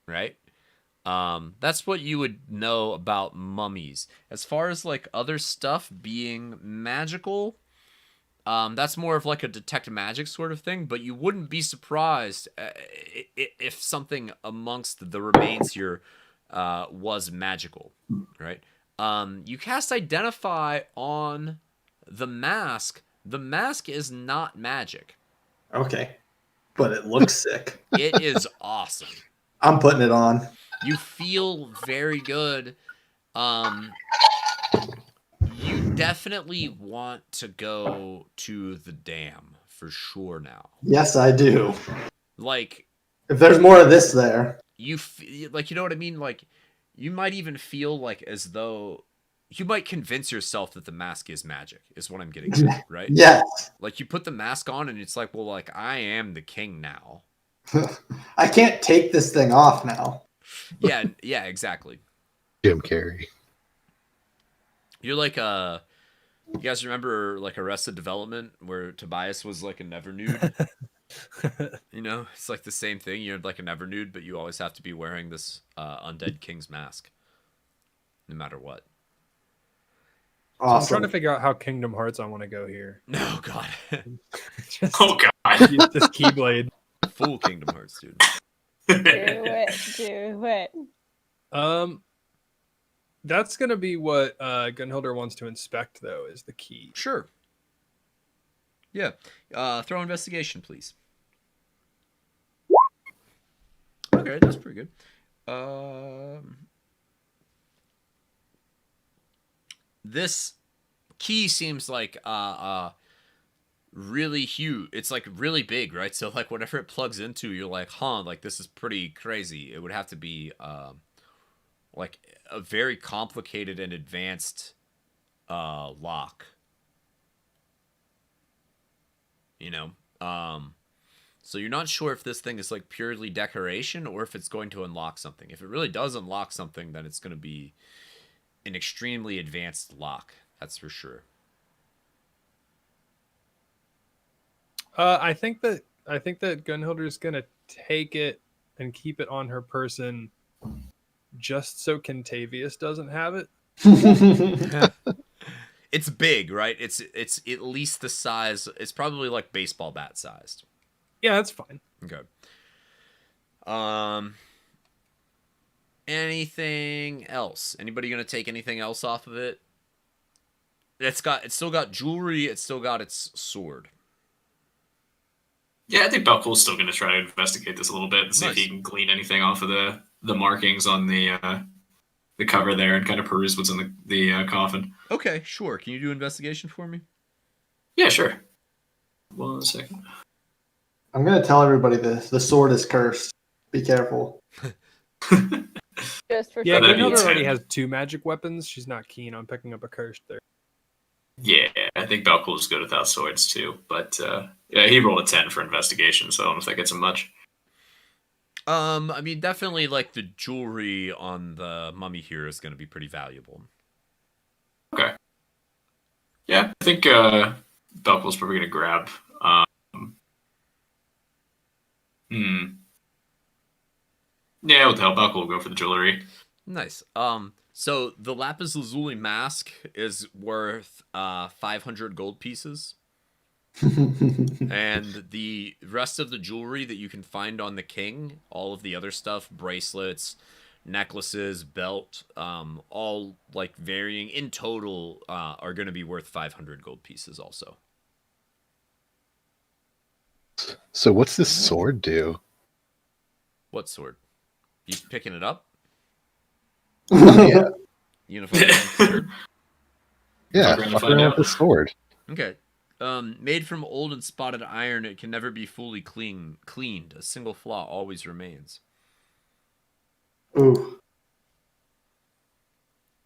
right? That's what you would know about mummies. As far as like other stuff being magical, that's more of like a detect magic sort of thing, but you wouldn't be surprised if something amongst the remains here was magical, right? You cast Identify on the mask. The mask is not magic. Okay. But it looks sick. It is awesome. I'm putting it on. You feel very good. You definitely want to go to the dam for sure now. Yes, I do. Like, if there's more of this there, you like, you know what I mean? Like, you might even feel like as though you might convince yourself that the mask is magic, is what I'm getting at, right? Yes. Like, you put the mask on and it's like, well, like, I am the king now. I can't take this thing off now. Yeah, exactly. Jim Carrey. You're like you guys remember like Arrested Development where Tobias was like a never nude? You know, it's like the same thing. You're like a never nude, but you always have to be wearing this undead king's mask, no matter what. Awesome. So I'm trying to figure out how Kingdom Hearts I want to go here. No, God. Oh, God. Just Keyblade. Full Kingdom Hearts, dude. Do it. That's gonna be what Gunhilder wants to inspect, though, is the key. Sure. Yeah. Throw investigation, please. Okay, that's pretty good. This key seems like really huge. It's like really big, right? So like whatever it plugs into, you're like, huh, like this is pretty crazy. It would have to be like a very complicated and advanced lock. You know? So you're not sure if this thing is like purely decoration or if it's going to unlock something. If it really does unlock something, then it's going to be an extremely advanced lock. That's for sure. I think that Gunhilder is gonna take it and keep it on her person, just so Contavious doesn't have it. It's big, right? It's at least the size. It's probably like baseball bat sized. Yeah, that's fine. Okay. Anything else? Anybody gonna take anything else off of it? It's still got jewelry. It's still got its sword. Yeah, I think Balcool's still going to try to investigate this a little bit and see if he can glean anything off of the markings on the cover there and kind of peruse what's in the coffin. Okay, sure. Can you do investigation for me? Yeah, sure. 1 second. I'm going to tell everybody this. The sword is cursed. Be careful. Good Just for Yeah, that'd be Gunhilder 10. already has 2 magic weapons. She's not keen on picking up a cursed there. Yeah, I think Balcool's good without swords too. But yeah, he rolled a 10 for investigation, so I don't know if that gets him much. I mean, definitely like the jewelry on the mummy here is going to be pretty valuable. Okay. Yeah, I think Balcool's probably going to grab. Yeah, what the hell? Balcool will go for the jewelry. Nice. So the lapis lazuli mask is worth 500 gold pieces. And the rest of the jewelry that you can find on the king, all of the other stuff, bracelets, necklaces, belt, all like varying in total, are going to be worth 500 gold pieces also. So what's this sword do? What sword? You picking it up? Yeah, Unified sword? yeah. Fuck around to Fuck find around out. with the sword. Okay. Made from old and spotted iron, it can never be fully cleaned. A single flaw always remains. Ooh.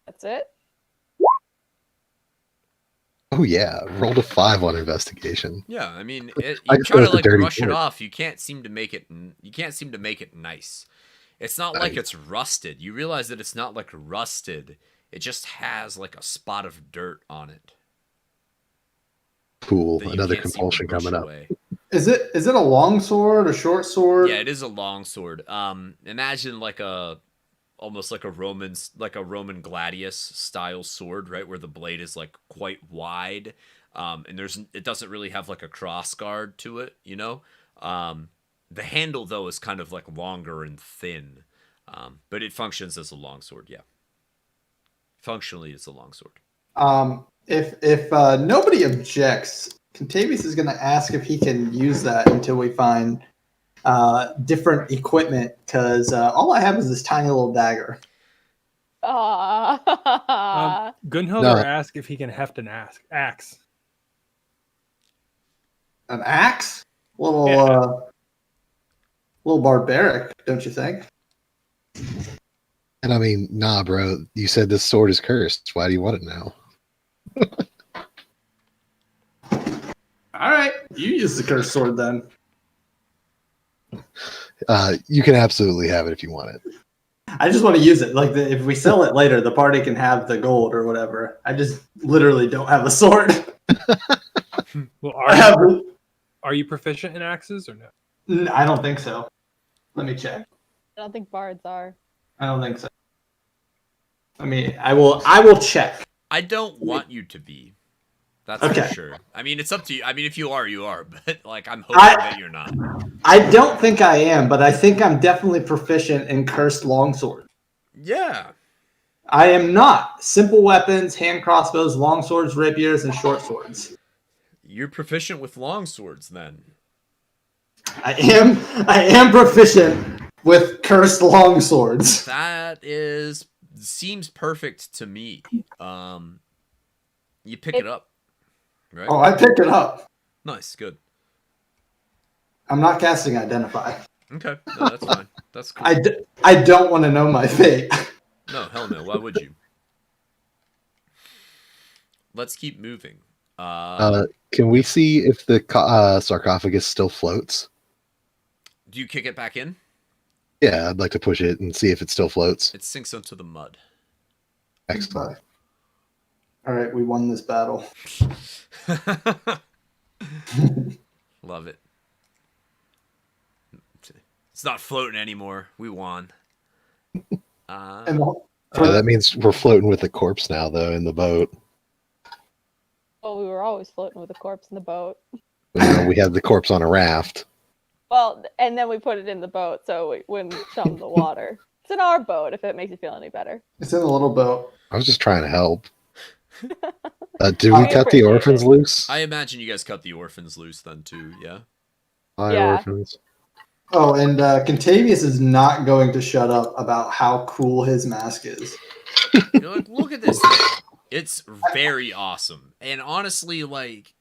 That's it. Oh yeah, rolled a 5 on investigation. Yeah, I mean, I you just try know to it's a like dirty brush it sword. off. You can't seem to make it. You can't seem to make it nice. It's not like Nice. it's rusted. You realize that it's not like rusted. It just has like a spot of dirt on it. Cool. That you Another can't seem to compulsion brush coming up. away. Is it a long sword, a short sword? Yeah, it is a long sword. Imagine like almost like a Roman gladius style sword, right, where the blade is like quite wide, and it doesn't really have like a cross guard to it, you know. The handle though is kind of like longer and thin, but it functions as a long sword. Yeah, functionally, it's a long sword. If nobody objects, Contavious is going to ask if he can use that until we find different equipment, because all I have is this tiny little dagger. Gunhilder No. asked if he can heft an axe. An axe? Little barbaric, don't you think? And I mean, nah, bro. You said this sword is cursed. Why do you want it now? All right, you use the cursed sword then. You can absolutely have it if you want it. I just want to use it. Like, if we sell it later, the party can have the gold or whatever. I just literally don't have a sword. Well, I are you proficient in axes or no? I don't think so. Let me check. I don't think bards are. I don't think so. I will check. I don't want you to be. That's Okay. for sure. I mean, it's up to you. I mean, if you are, you are. But like, I'm hoping that you're not. I don't think I am, but I think I'm definitely proficient in cursed longsword. Yeah. I am not. Simple weapons, hand crossbows, long swords, rapiers, and short swords. You're proficient with long swords, then. I am proficient with cursed long swords. That seems perfect to me. You pick it up, right? Oh, I picked it up. Nice, good. I'm not casting Identify. Okay, no, that's fine. That's cool. I don't want to know my fate. No, hell no. Why would you? Let's keep moving. Can we see if the sarcophagus still floats? Do you kick it back in? Yeah, I'd like to push it and see if it still floats. It sinks into the mud. Excellent. All right, we won this battle. Love it. It's not floating anymore. We won. And That means we're floating with the corpse now, though, in the boat. Well, we were always floating with a corpse in the boat. We had the corpse on a raft. Well, and then we put it in the boat so we wouldn't chum the water. It's in our boat, if it makes you feel any better. it's in the little boat. I was just trying to help. Did we I cut the appreciate orphans it. loose? I imagine you guys cut the orphans loose then too, yeah? Hi, Yeah. orphans. Oh, and Contavious is not going to shut up about how cool his mask is. You're like, look at this thing. It's very awesome. And honestly, like,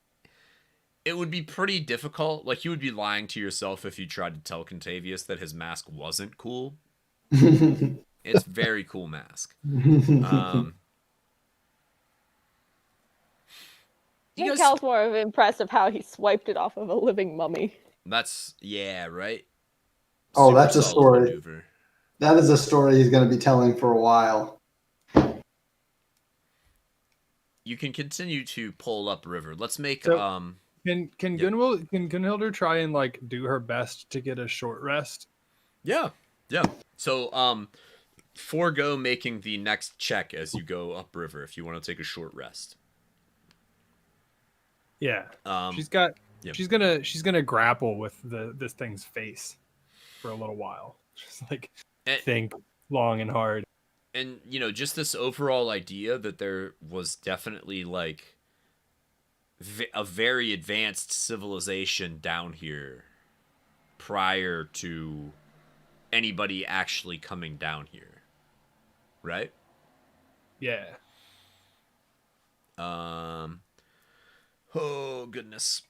it would be pretty difficult. Like, you would be lying to yourself if you tried to tell Contavious that his mask wasn't cool. And It's very cool mask. I think Cal's more impressive how he swiped it off of a living mummy. That's right. Oh, Super that's a solid story. maneuver. That is a story he's going to be telling for a while. You can continue to pull upriver. Let's make So- Can Yep. Gunhilder try and like do her best to get a short rest? Yeah. So forego making the next check as you go upriver if you want to take a short rest. Yeah. Yep. She's gonna grapple with this thing's face for a little while. Just like think long and hard. And just this overall idea that there was definitely like a very advanced civilization down here prior to anybody actually coming down here, right? Yeah. Oh goodness.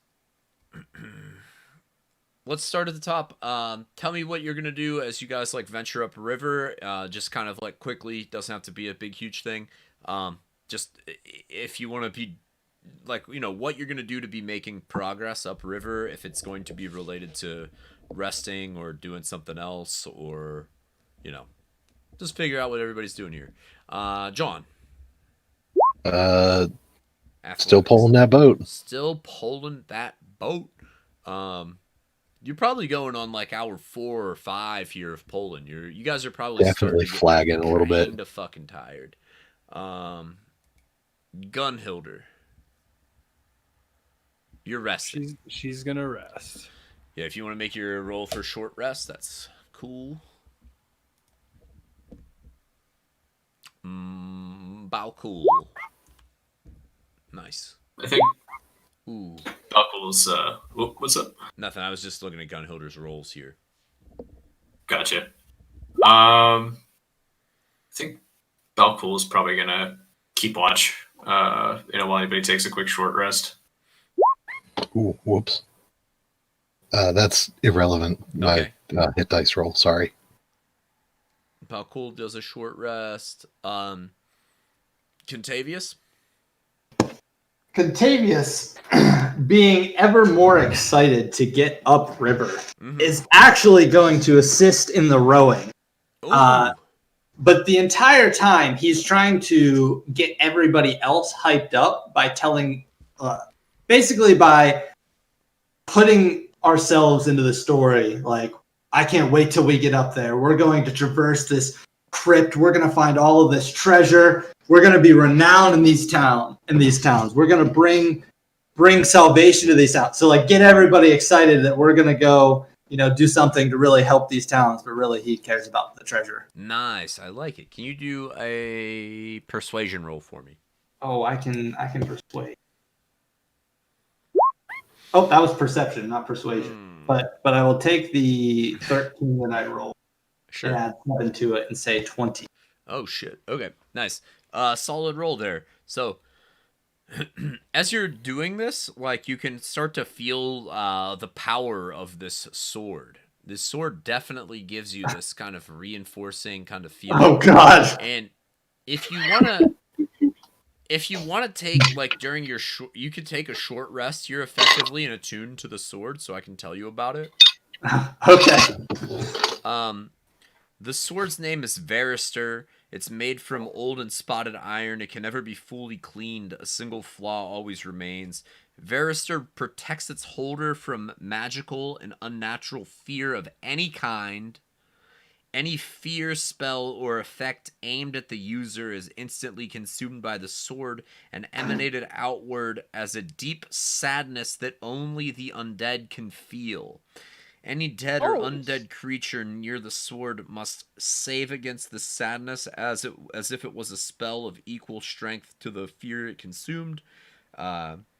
Let's start at the top. Tell me what you're gonna do as you guys like venture up river. Just kind of like quickly. Doesn't have to be a big huge thing. Just if you want to be like what you're gonna do to be making progress up river. If it's going to be related to resting or doing something else, or just figure out what everybody's doing here. John. Still pulling that boat. Still pulling that boat. You're probably going on like hour 4 or 5 here of pulling. You guys are probably Definitely flagging a little bit. Kinda fucking tired. Gunhilder. You're resting. She's gonna rest. Yeah, if you want to make your roll for short rest, that's cool. Bow cool. Nice. I think Ooh. Buckles, what's up? Nothing. I was just looking at Gunhilder's rolls here. Gotcha. I think Balcool is probably gonna keep watch. While anybody takes a quick short rest. Ooh, whoops. That's irrelevant. Okay. My hit dice roll. Sorry. Balcool does a short rest. Contavious. Contavious, being ever more excited to get upriver, is actually going to assist in the rowing. But the entire time, he's trying to get everybody else hyped up by basically by putting ourselves into the story. Like, I can't wait till we get up there. We're going to traverse this crypt. We're going to find all of this treasure. We're going to be renowned in these towns. We're going to bring salvation to these towns. So, like, get everybody excited that we're going to go, do something to really help these towns. But really, he cares about the treasure. Nice. I like it. Can you do a persuasion roll for me? Oh, I can persuade. Oh, that was perception, not persuasion. But I will take the 13 that I rolled. Sure. And add 7 to it and say 20. Oh shit. Okay. Nice. Solid roll there. So as you're doing this, like, you can start to feel the power of this sword. This sword definitely gives you this kind of reinforcing kind of feeling. Oh god. And if you want to take, like, during your you could take a short rest. You're effectively in attune to the sword, so I can tell you about it. Okay. The sword's name is Varister. It's made from old and spotted iron. It can never be fully cleaned. A single flaw always remains. Varister protects its holder from magical and unnatural fear of any kind. Any fear, spell, or effect aimed at the user is instantly consumed by the sword and emanated outward as a deep sadness that only the undead can feel. Any dead or undead creature near the sword must save against the sadness as if it was a spell of equal strength to the fear it consumed.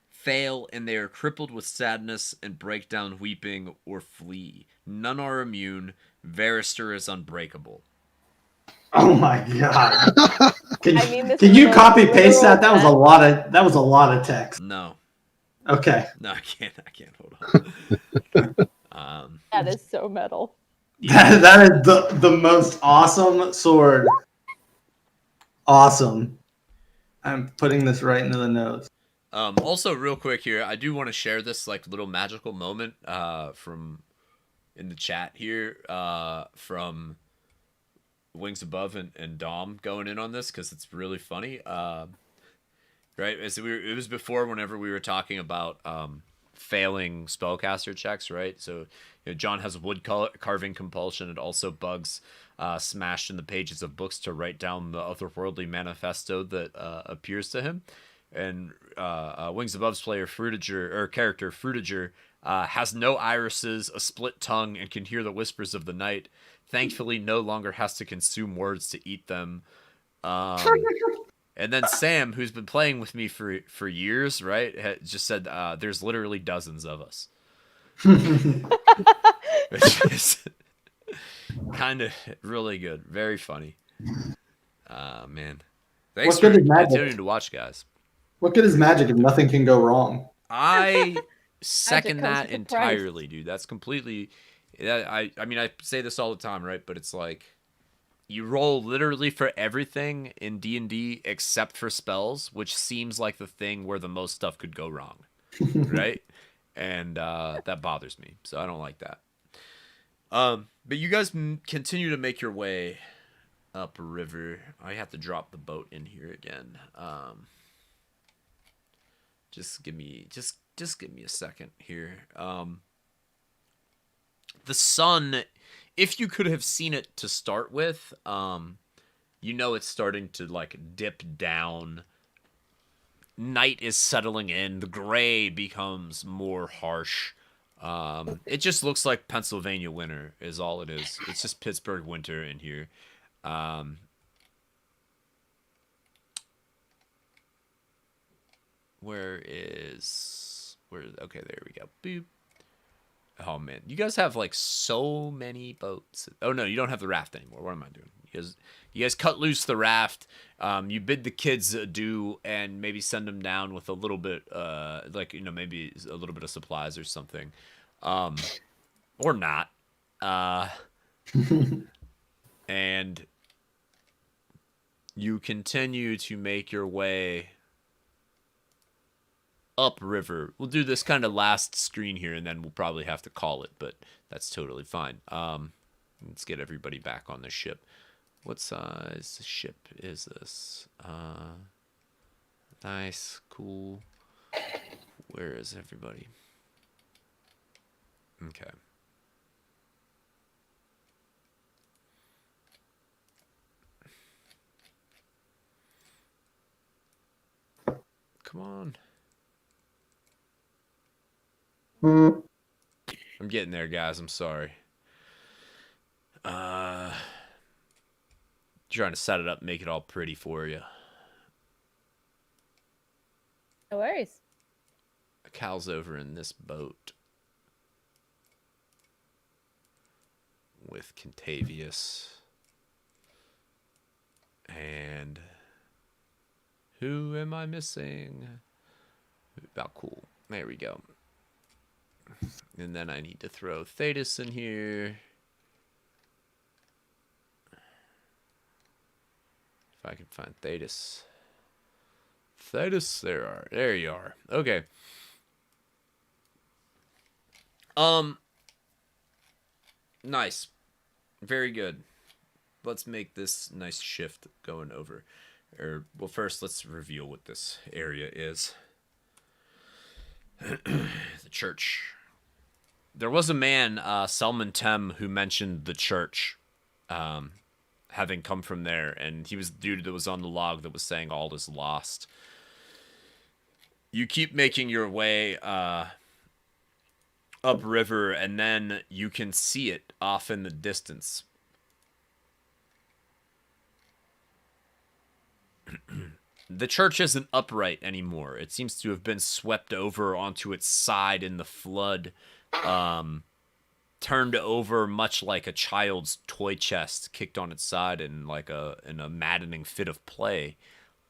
Fail, and they are crippled with sadness and break down weeping or flee. None are immune. Varister is unbreakable. Oh my god! This Can is you a copy paste literal that? That was a lot of text. No. Okay. No, I can't. Hold on. That is so metal. That is the most awesome sword. Awesome. I'm putting this right into the notes. Also, real quick here, I do want to share this like little magical moment from in the chat here from Wings Above and Dom going in on this because it's really funny. Right, it was before whenever we were talking about failing spellcaster checks, right? So John has wood carving compulsion and also bugs smashed in the pages of books to write down the otherworldly manifesto that appears to him. And Wings Above's player character Fruitiger has no irises, a split tongue, and can hear the whispers of the night. Thankfully, no longer has to consume words to eat them. And then Sam, who's been playing with me for years, right, just said there's literally dozens of us. Which is kind of really good. Very funny. Man. Thanks for continuing to watch, guys. What good is magic if nothing can go wrong? I second that entirely, dude. That's completely... I mean, I say this all the time, right? But it's like... You roll literally for everything in D&D except for spells, which seems like the thing where the most stuff could go wrong, right? And that bothers me, so I don't like that. But you guys continue to make your way up river. I have to drop the boat in here again. Just give me a second here. The sun. If you could have seen it to start with, it's starting to like dip down. Night is settling in. The gray becomes more harsh. It just looks like Pennsylvania winter is all it is. It's just Pittsburgh winter in here. Okay, there we go. Boop. Oh man, you guys have like so many boats. Oh no, you don't have the raft anymore. What am I doing? You guys cut loose the raft. You bid the kids adieu and maybe send them down with a little bit, maybe a little bit of supplies or something, or not. And you continue to make your way upriver. We'll do this kind of last screen here, and then we'll probably have to call it, but that's totally fine. Let's get everybody back on the ship. What size ship is this? Nice, cool. Where is everybody? Okay. Come on. I'm getting there, guys. I'm sorry. Trying to set it up, make it all pretty for you. No worries. Cal's over in this boat with Contavious. And who am I missing? About cool. There we go. And then I need to throw Thetis in here. If I can find Thetis. Thetis, there you are. Okay. Nice. Very good. Let's make this nice shift going over. Well, first, let's reveal what this area is. The church. There was a man, Selman Tem, who mentioned the church, having come from there, and he was the dude that was on the log that was saying all is lost. You keep making your way upriver, and then you can see it off in the distance. The church isn't upright anymore. It seems to have been swept over onto its side in the flood, turned over much like a child's toy chest kicked on its side in a maddening fit of play.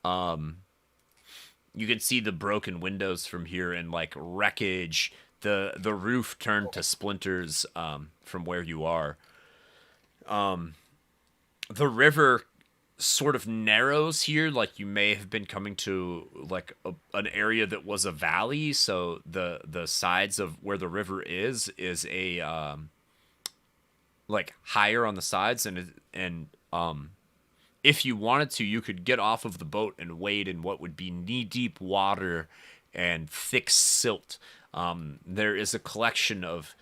You can see the broken windows from here and like wreckage. The roof turned to splinters from where you are. the river sort of narrows here, like you may have been coming to like an area that was a valley, so the sides of where the river is a like higher on the sides, and if you wanted to, you could get off of the boat and wade in what would be knee-deep water and thick silt. There is a collection of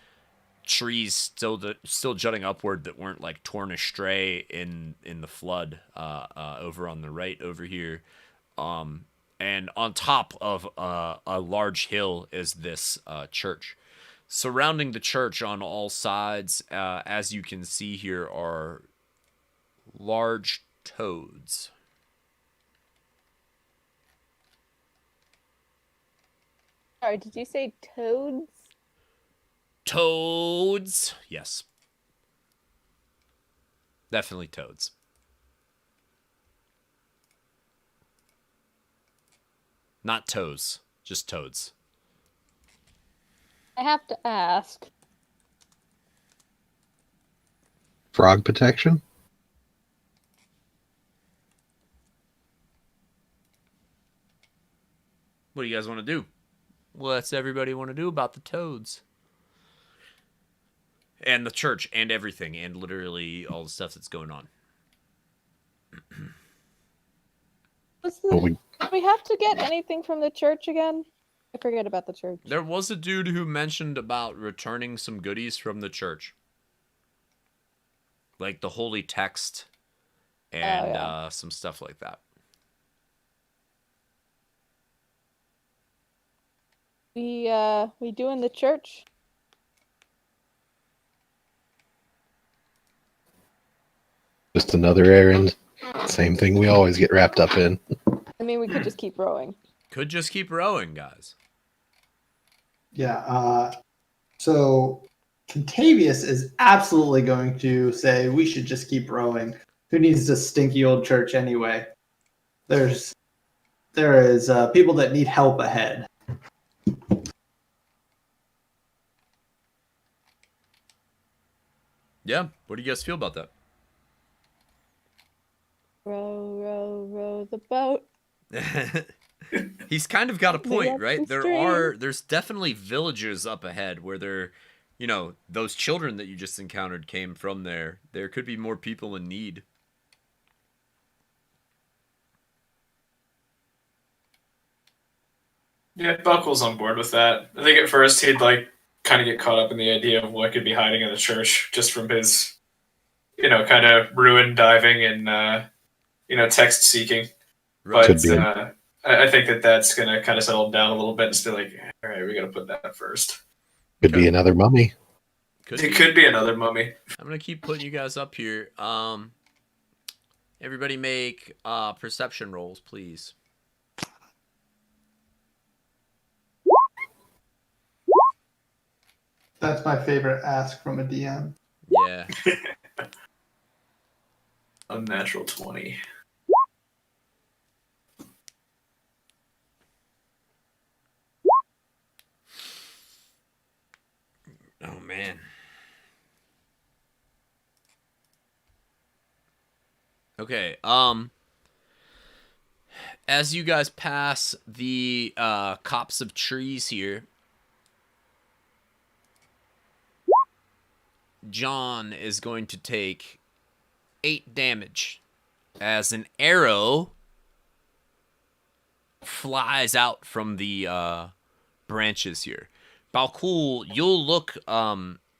trees still jutting upward that weren't like torn astray in the flood over on the right over here. And on top of a large hill is this church. Surrounding the church on all sides, as you can see here, are large toads. Sorry, did you say toads? Toads. Yes. Definitely toads. Not toes, just toads. I have to ask. Frog protection? What do you guys want to do? What's everybody want to do about the toads? And the church and everything and literally all the stuff that's going on. Do we have to get anything from the church again? I forget about the church. There was a dude who mentioned about returning some goodies from the church. Like the holy text and some stuff like that. We doing the church? Just another errand. Same thing we always get wrapped up in. I mean, we could just keep rowing. Could just keep rowing, guys. Yeah. So Contavious is absolutely going to say we should just keep rowing. Who needs this stinky old church anyway? There is people that need help ahead. Yeah. What do you guys feel about that? Row, row, row the boat. He's kind of got a point, right? The stream. There's definitely villages up ahead where there, you know, those children that you just encountered came from there. There could be more people in need. Yeah, Buckle's on board with that. I think at first he'd like kind of get caught up in the idea of what could be hiding in the church just from his, you know, kind of ruin diving and text seeking. Right. But I think that's going to kind of settle down a little bit and just be like, all right, we got to put that first. Could be another mummy. It could be another mummy. I'm gonna keep putting you guys up here. Everybody make perception rolls, please. That's my favorite ask from a DM. Yeah. Unnatural 20. Oh man. Okay. As you guys pass the copse of trees here, John is going to take 8 damage as an arrow flies out from the branches here. Balkul, you'll look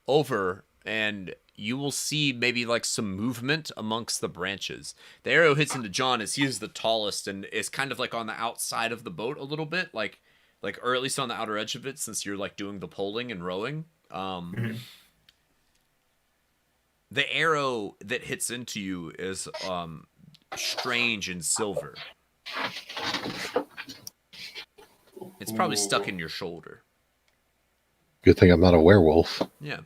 over and you will see maybe like some movement amongst the branches. The arrow hits into John as he is the tallest and is kind of like on the outside of the boat a little bit, like or at least on the outer edge of it, since you're like doing the poling and rowing. The arrow that hits into you is strange and silver. It's probably stuck in your shoulder. Good thing I'm not a werewolf. Yeah.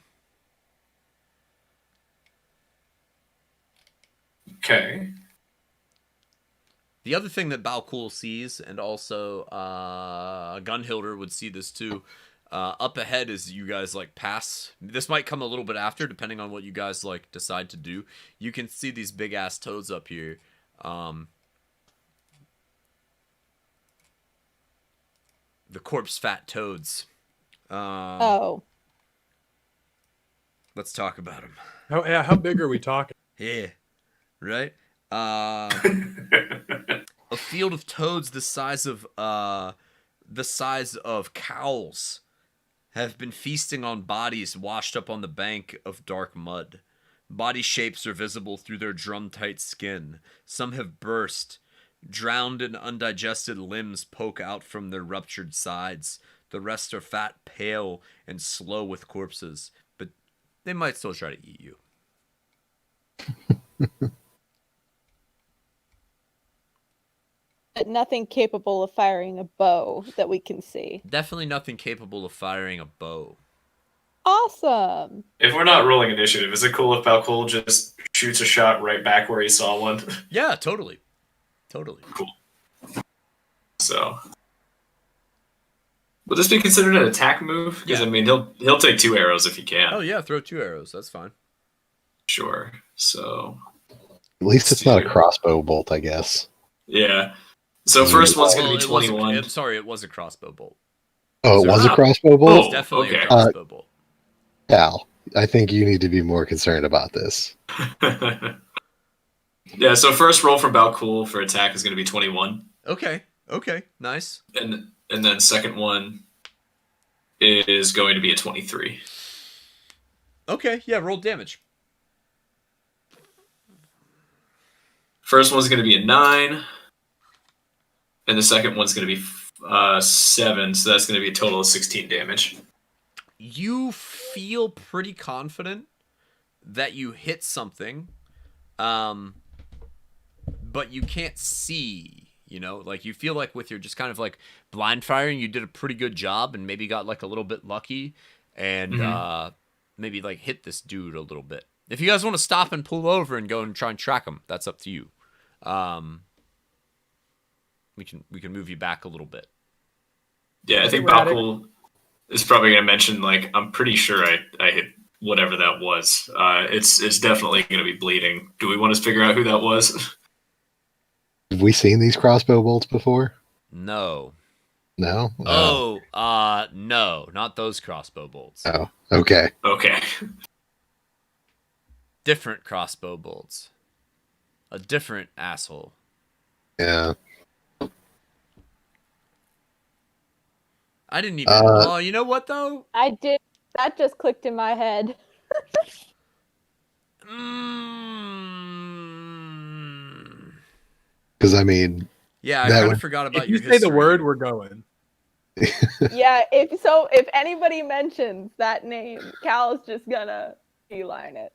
Okay. The other thing that Balkul sees, and also Gunhilder would see this too, Up ahead as you guys like pass. This might come a little bit after, depending on what you guys like decide to do. You can see these big ass toads up here. The corpse fat toads. Oh. Let's talk about them. How big are we talking? Yeah, right. A field of toads the size of cows have been feasting on bodies washed up on the bank of dark mud. Body shapes are visible through their drum-tight skin. Some have burst. Drowned and undigested limbs poke out from their ruptured sides. The rest are fat, pale, and slow with corpses, but they might still try to eat you. But nothing capable of firing a bow that we can see. Definitely nothing capable of firing a bow. Awesome. If we're not rolling initiative, is it cool if Balcol just shoots a shot right back where he saw one? Yeah, totally. Totally. Cool. So, will this be considered an attack move? Because Yeah. I mean, he'll take 2 arrows if he can. Oh yeah, throw 2 arrows. That's fine. Sure. So, At least it's not a crossbow bolt, I guess. yeah. So first one's going to be 21. It was a crossbow bolt. Oh, it was a crossbow Oh, bolt? It's definitely okay. a crossbow bolt. Cal, I think you need to be more concerned about this. Yeah, so first roll from Balcol for attack is going to be 21. Okay, nice. And then second one is going to be a 23. Okay, yeah, roll damage. First one's going to be a 9. And the second one's going to be 7, so that's going to be a total of 16 damage. You feel pretty confident that you hit something, but you can't see, you know? Like, you feel like with your just kind of, like, blind firing, you did a pretty good job and maybe got, like, a little bit lucky and maybe, like, hit this dude a little bit. If you guys want to stop and pull over and go and try and track him, that's up to you. We can move you back a little bit. Yeah, I think Balcol is probably going to mention, like, I'm pretty sure I hit whatever that was. It's definitely going to be bleeding. Do we want to figure out who that was? Have we seen these crossbow bolts before? No. No? No, not those crossbow bolts. Oh, okay. Okay. Different crossbow bolts. A different asshole. Yeah. I didn't even. Oh, you know what though? I did. That just clicked in my head. Because I mean, yeah, I kind of forgot about if your you say history. the word, we're going. Yeah, if anybody mentions that name, Cal's just gonna beeline it.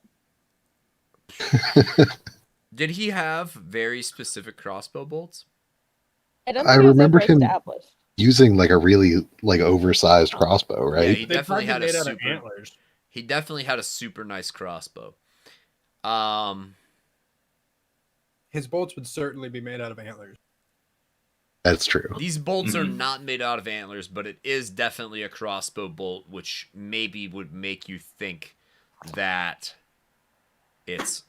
Did he have very specific crossbow bolts? I remember him established. using like a really like oversized crossbow, right? Yeah, he definitely had a made out of super. antlers. He definitely had a super nice crossbow. His bolts would certainly be made out of antlers. That's true. These bolts are not made out of antlers, but it is definitely a crossbow bolt, which maybe would make you think that it's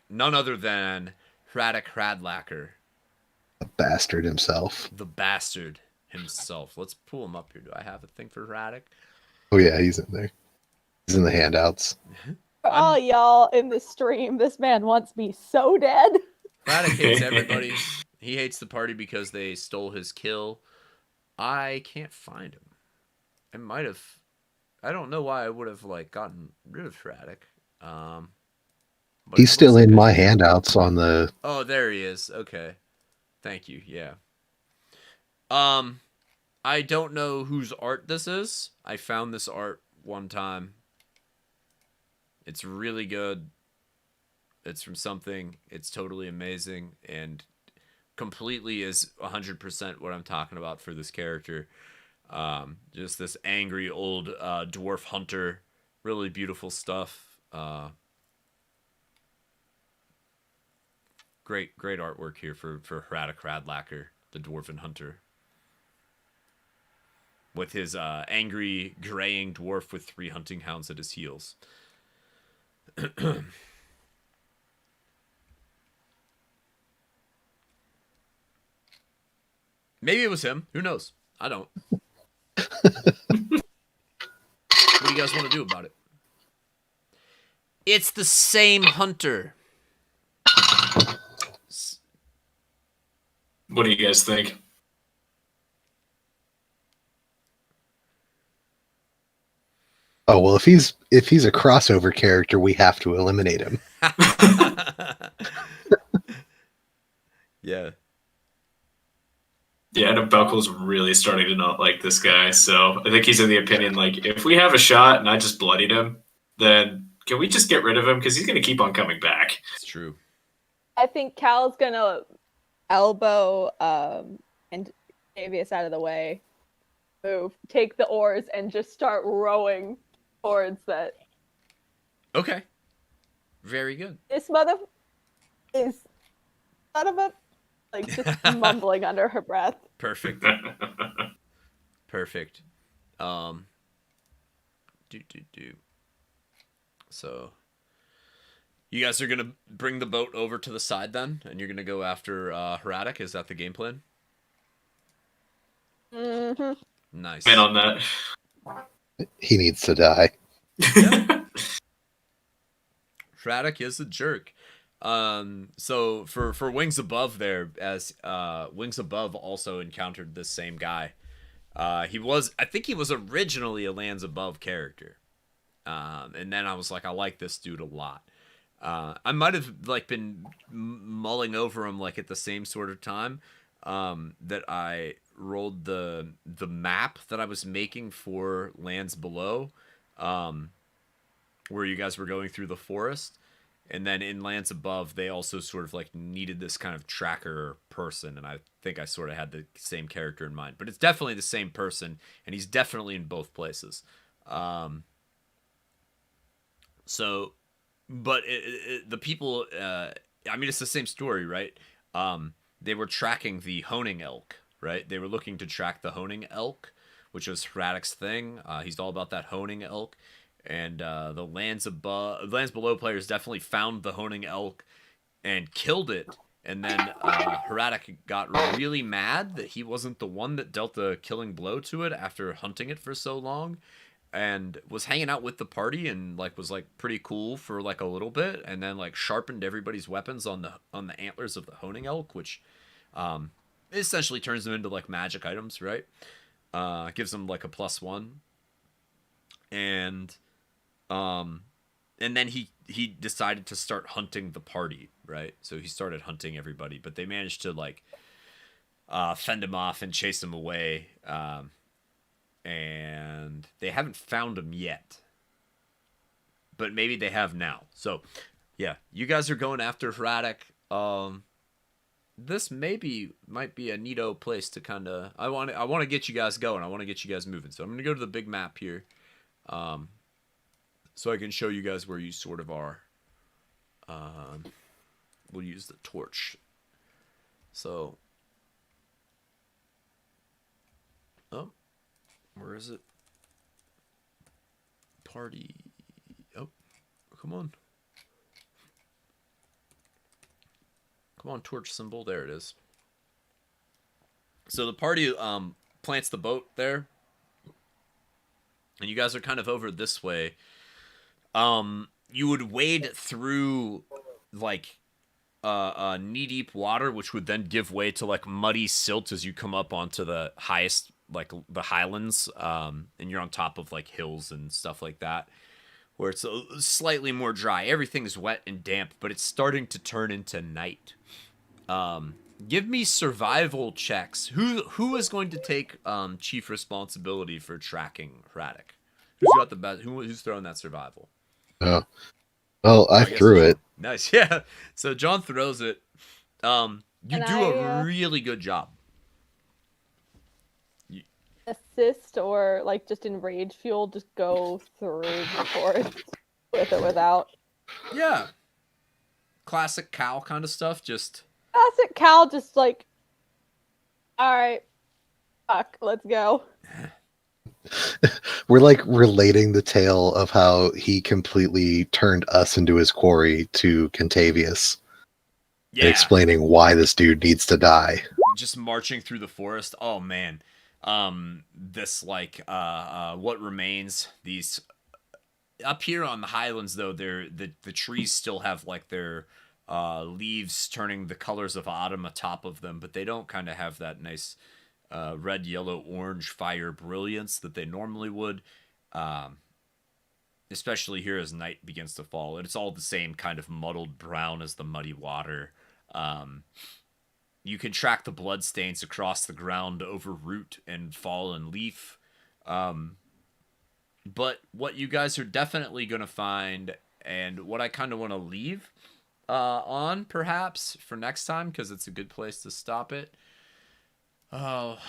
none other than Hraddock Hradlacker. The bastard himself. The bastard himself. Let's pull him up here. Do I have a thing for Hraddock? Oh yeah, he's in there. He's in the handouts. For all y'all in the stream, this man wants me so dead. Hraddock hates everybody. He hates the party because they stole his kill. I can't find him. I might have. I don't know why I would have like gotten rid of Hraddock. He's still in my handouts on the. Oh, there he is. Okay, thank you. Yeah. I don't know whose art this is. I found this art one time. It's really good. It's from something. It's totally amazing and completely is 100% what I'm talking about for this character. Just this angry old dwarf hunter. Really beautiful stuff. Great artwork here for Hraddock Hradlacker, the dwarven hunter. with his angry graying dwarf with 3 hunting hounds at his heels. Maybe it was him. Who knows? I don't. What do you guys want to do about it? It's the same hunter. What do you guys think? Oh well, if he's a crossover character, we have to eliminate him. Yeah. Yeah, I know Belko's really starting to not like this guy, so I think he's in the opinion, like, if we have a shot and I just bloodied him, then can we just get rid of him? Because he's going to keep on coming back. It's true. I think Cal's gonna elbow and Davius out of the way, move, take the oars, and just start rowing towards that. Okay. Very good. This mother is son of a, like, just mumbling under her breath. Perfect. Perfect. So you guys are gonna bring the boat over to the side then, and you're gonna go after Heratic. Is that the game plan? Mm-hmm. Nice. Man on that. He needs to die. Yeah. Heratic is a jerk. So for Wings Above there, as Wings Above also encountered this same guy. I think he was originally a Lands Above character. And then I was like, I like this dude a lot. I might have like been mulling over him like at the same sort of time that I rolled the map that I was making for Lands Below, where you guys were going through the forest. And then in Lands Above, they also sort of like needed this kind of tracker person, and I think I sort of had the same character in mind. But it's definitely the same person, and he's definitely in both places. The people, I mean, it's the same story, right? They were tracking the honing elk, right? They were looking to track the honing elk, which was Heratic's thing. He's all about that honing elk. And the Lands Below players definitely found the honing elk and killed it. And then Heratic got really mad that he wasn't the one that dealt the killing blow to it after hunting it for so long, and was hanging out with the party and like was like pretty cool for like a little bit, and then like sharpened everybody's weapons on the antlers of the honing elk, which essentially turns them into like magic items, right? Gives them like a +1. And then he decided to start hunting the party, right? So he started hunting everybody, but they managed to like fend him off and chase him away. And they haven't found him yet, but maybe they have now. So yeah, you guys are going after Heratic. This might be a neato place to kind of, I want to get you guys going. I want to get you guys moving. So I'm going to go to the big map here. So I can show you guys where you sort of are. We'll use the torch. So, oh, where is it? Party. Oh, come on. Come on, torch symbol. There it is. So the party plants the boat there. And you guys are kind of over this way. You would wade through like knee-deep water, which would then give way to like muddy silt as you come up onto the highest, like the highlands, and you're on top of like hills and stuff like that, where it's slightly more dry. Everything's wet and damp, but it's starting to turn into night. Give me survival checks. Who is going to take chief responsibility for tracking Heratic? Who's got the best? Who's throwing that survival? Oh, well, I threw it. Nice, yeah. So John throws it. You do a really good job. Assist or like just in rage fuel, just go through the forest with or without. Yeah. Classic Cal kind of stuff. Just classic Cal, just like, all right, fuck, let's go. We're like relating the tale of how he completely turned us into his quarry to Contavious. Yeah. And explaining why this dude needs to die. Just marching through the forest. Oh man. This like what remains, these up here on the highlands though, the trees still have like their leaves turning the colors of autumn atop of them, but they don't kind of have that nice red, yellow, orange fire brilliance that they normally would. Especially here as night begins to fall, and it's all the same kind of muddled brown as the muddy water. You can track the bloodstains across the ground over root and fallen leaf. But what you guys are definitely going to find, and what I kind of want to leave on, perhaps, for next time, because it's a good place to stop it. Oh,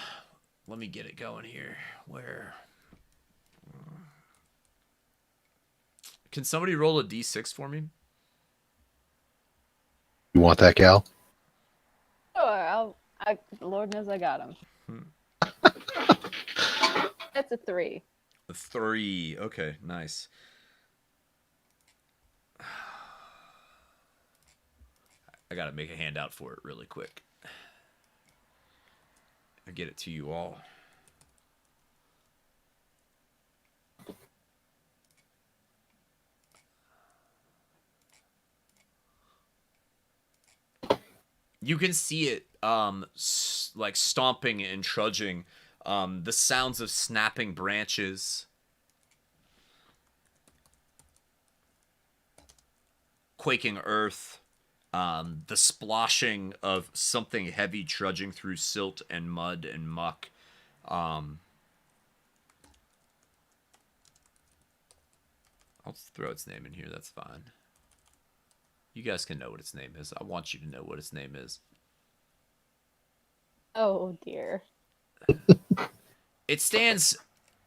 let me get it going here. Where? Can somebody roll a d6 for me? You want that, Gal? Sure, Lord knows I got him. That's a 3. A 3. Okay, nice. I gotta make a handout for it really quick. I get it to you all. You can see it like stomping and trudging, the sounds of snapping branches, quaking earth, the splashing of something heavy trudging through silt and mud and muck. I'll throw its name in here, that's fine. You guys can know what its name is. I want you to know what its name is. Oh dear. It stands...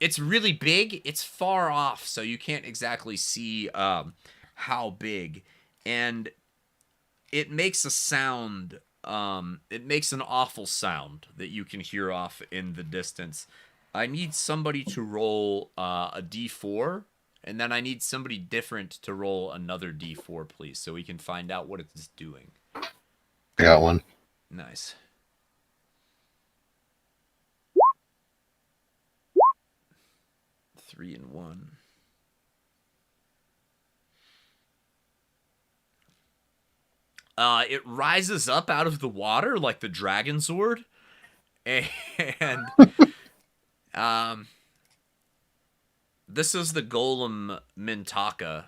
It's really big. It's far off, so you can't exactly see how big. And it makes a sound. It makes an awful sound that you can hear off in the distance. I need somebody to roll a d4. And then I need somebody different to roll another d4, please, so we can find out what it's doing. I got one. Nice. Three and 1. It rises up out of the water like the dragon sword, and this is the golem Mintaka.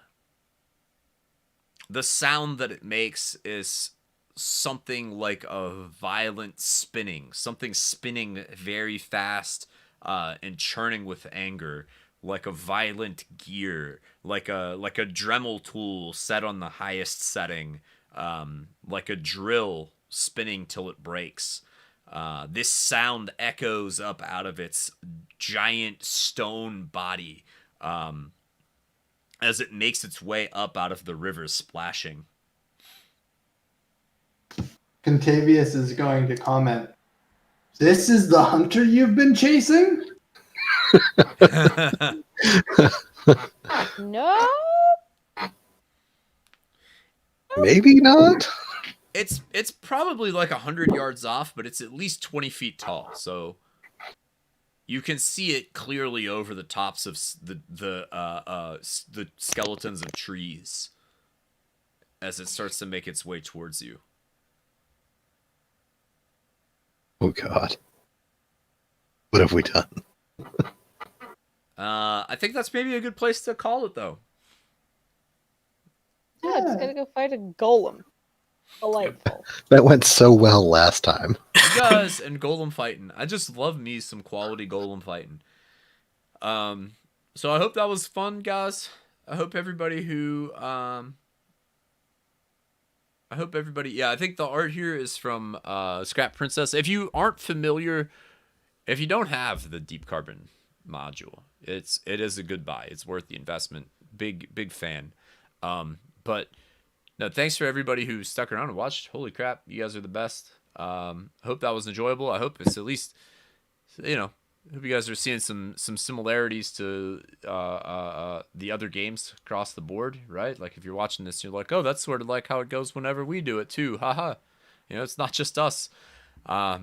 The sound that it makes is something like a violent spinning. Something spinning very fast and churning with anger. Like a violent gear. Like a Dremel tool set on the highest setting. Like a drill spinning till it breaks. This sound echoes up out of its giant stone body as it makes its way up out of the river, splashing. Contavious is going to comment, "This is the hunter you've been chasing?" No. Maybe not. It's probably like 100 yards off, but it's at least 20 feet tall, so you can see it clearly over the tops of the skeletons of trees as it starts to make its way towards you. Oh God. What have we done? I think that's maybe a good place to call it, though. Yeah, just gotta go fight a golem. Delightful. That went so well last time. You guys and golem fighting. I just love me some quality golem fighting. So I hope that was fun, guys. I hope everybody who yeah, I think the art here is from Scrap Princess. If you aren't familiar, if you don't have the Deep Carbon module, it is a good buy. It's worth the investment. Big fan. But no, thanks for everybody who stuck around and watched. Holy crap, you guys are the best. Hope that was enjoyable. I hope it's at least, hope you guys are seeing some similarities to the other games across the board, right? Like if you're watching this, you're like, oh, that's sort of like how it goes whenever we do it too. Haha. You know, it's not just us. Oh,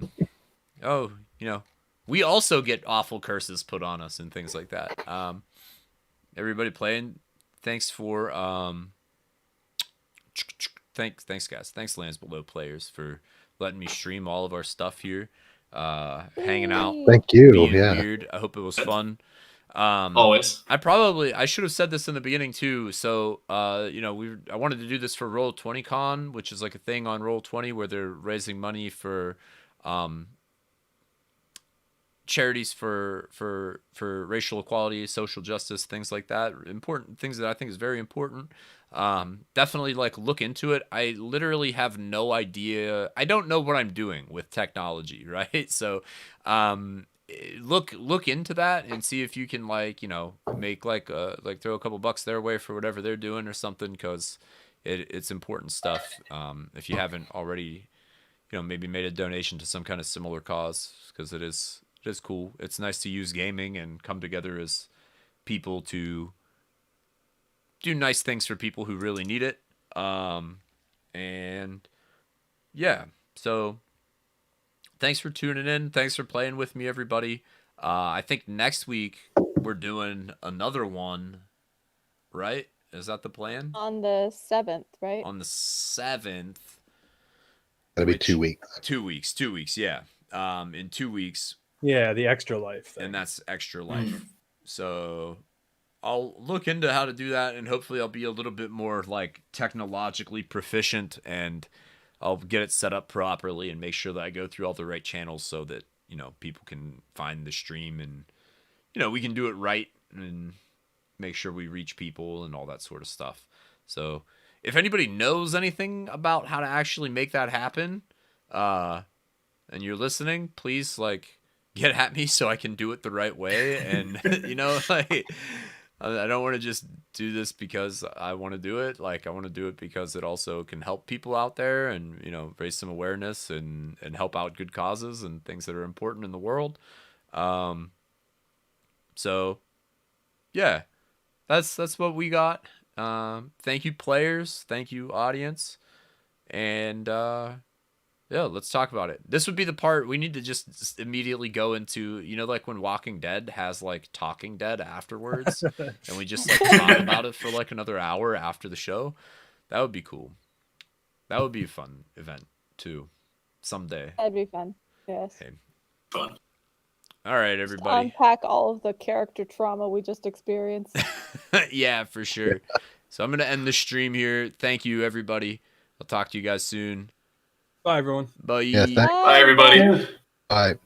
you know, we also get awful curses put on us and things like that. Everybody playing, thanks for thanks guys. Thanks Lands Below players for letting me stream all of our stuff here. Hanging out. Thank you. Being Yeah. weird. I hope it was fun. Always. I should have said this in the beginning too. So, you know, I wanted to do this for Roll20 Con, which is like a thing on Roll20 where they're raising money for charities for racial equality, social justice, things like that. Important things that I think is very important. Definitely like look into it. I literally have no idea. I don't know what I'm doing with technology, right? So, look into that and see if you can like, you know, make like throw a couple bucks their way for whatever they're doing or something, because it's important stuff. If you haven't already, you know, maybe made a donation to some kind of similar cause, because it is cool. It's nice to use gaming and come together as people to do nice things for people who really need it. And yeah, so thanks for tuning in. Thanks for playing with me, everybody. I think next week we're doing another one, right? Is that the plan? On the 7th, right? On the 7th. That'll be 2 weeks. 2 weeks. 2 weeks, yeah. In 2 weeks. Yeah, the extra life thing. And that's extra life. So I'll look into how to do that, and hopefully I'll be a little bit more like technologically proficient, and I'll get it set up properly and make sure that I go through all the right channels so that, you know, people can find the stream, and, you know, we can do it right and make sure we reach people and all that sort of stuff. So if anybody knows anything about how to actually make that happen, and you're listening, please like get at me so I can do it the right way. And, you know, like, I don't want to just do this because I want to do it. Like, I want to do it because it also can help people out there and, you know, raise some awareness and help out good causes and things that are important in the world. So yeah, that's what we got. Thank you, players. Thank you, audience. And, yeah, let's talk about it. This would be the part we need to just immediately go into, you know, like when Walking Dead has like Talking Dead afterwards, and we just like talk about it for like another hour after the show. That would be cool. That would be a fun event too, someday. That'd be fun. Yes. Okay. Fun. All right, everybody. Unpack all of the character trauma we just experienced. Yeah, for sure. So I'm gonna end the stream here. Thank you, everybody. I'll talk to you guys soon. Bye, everyone. Bye. Yeah, Bye, everybody. Bye.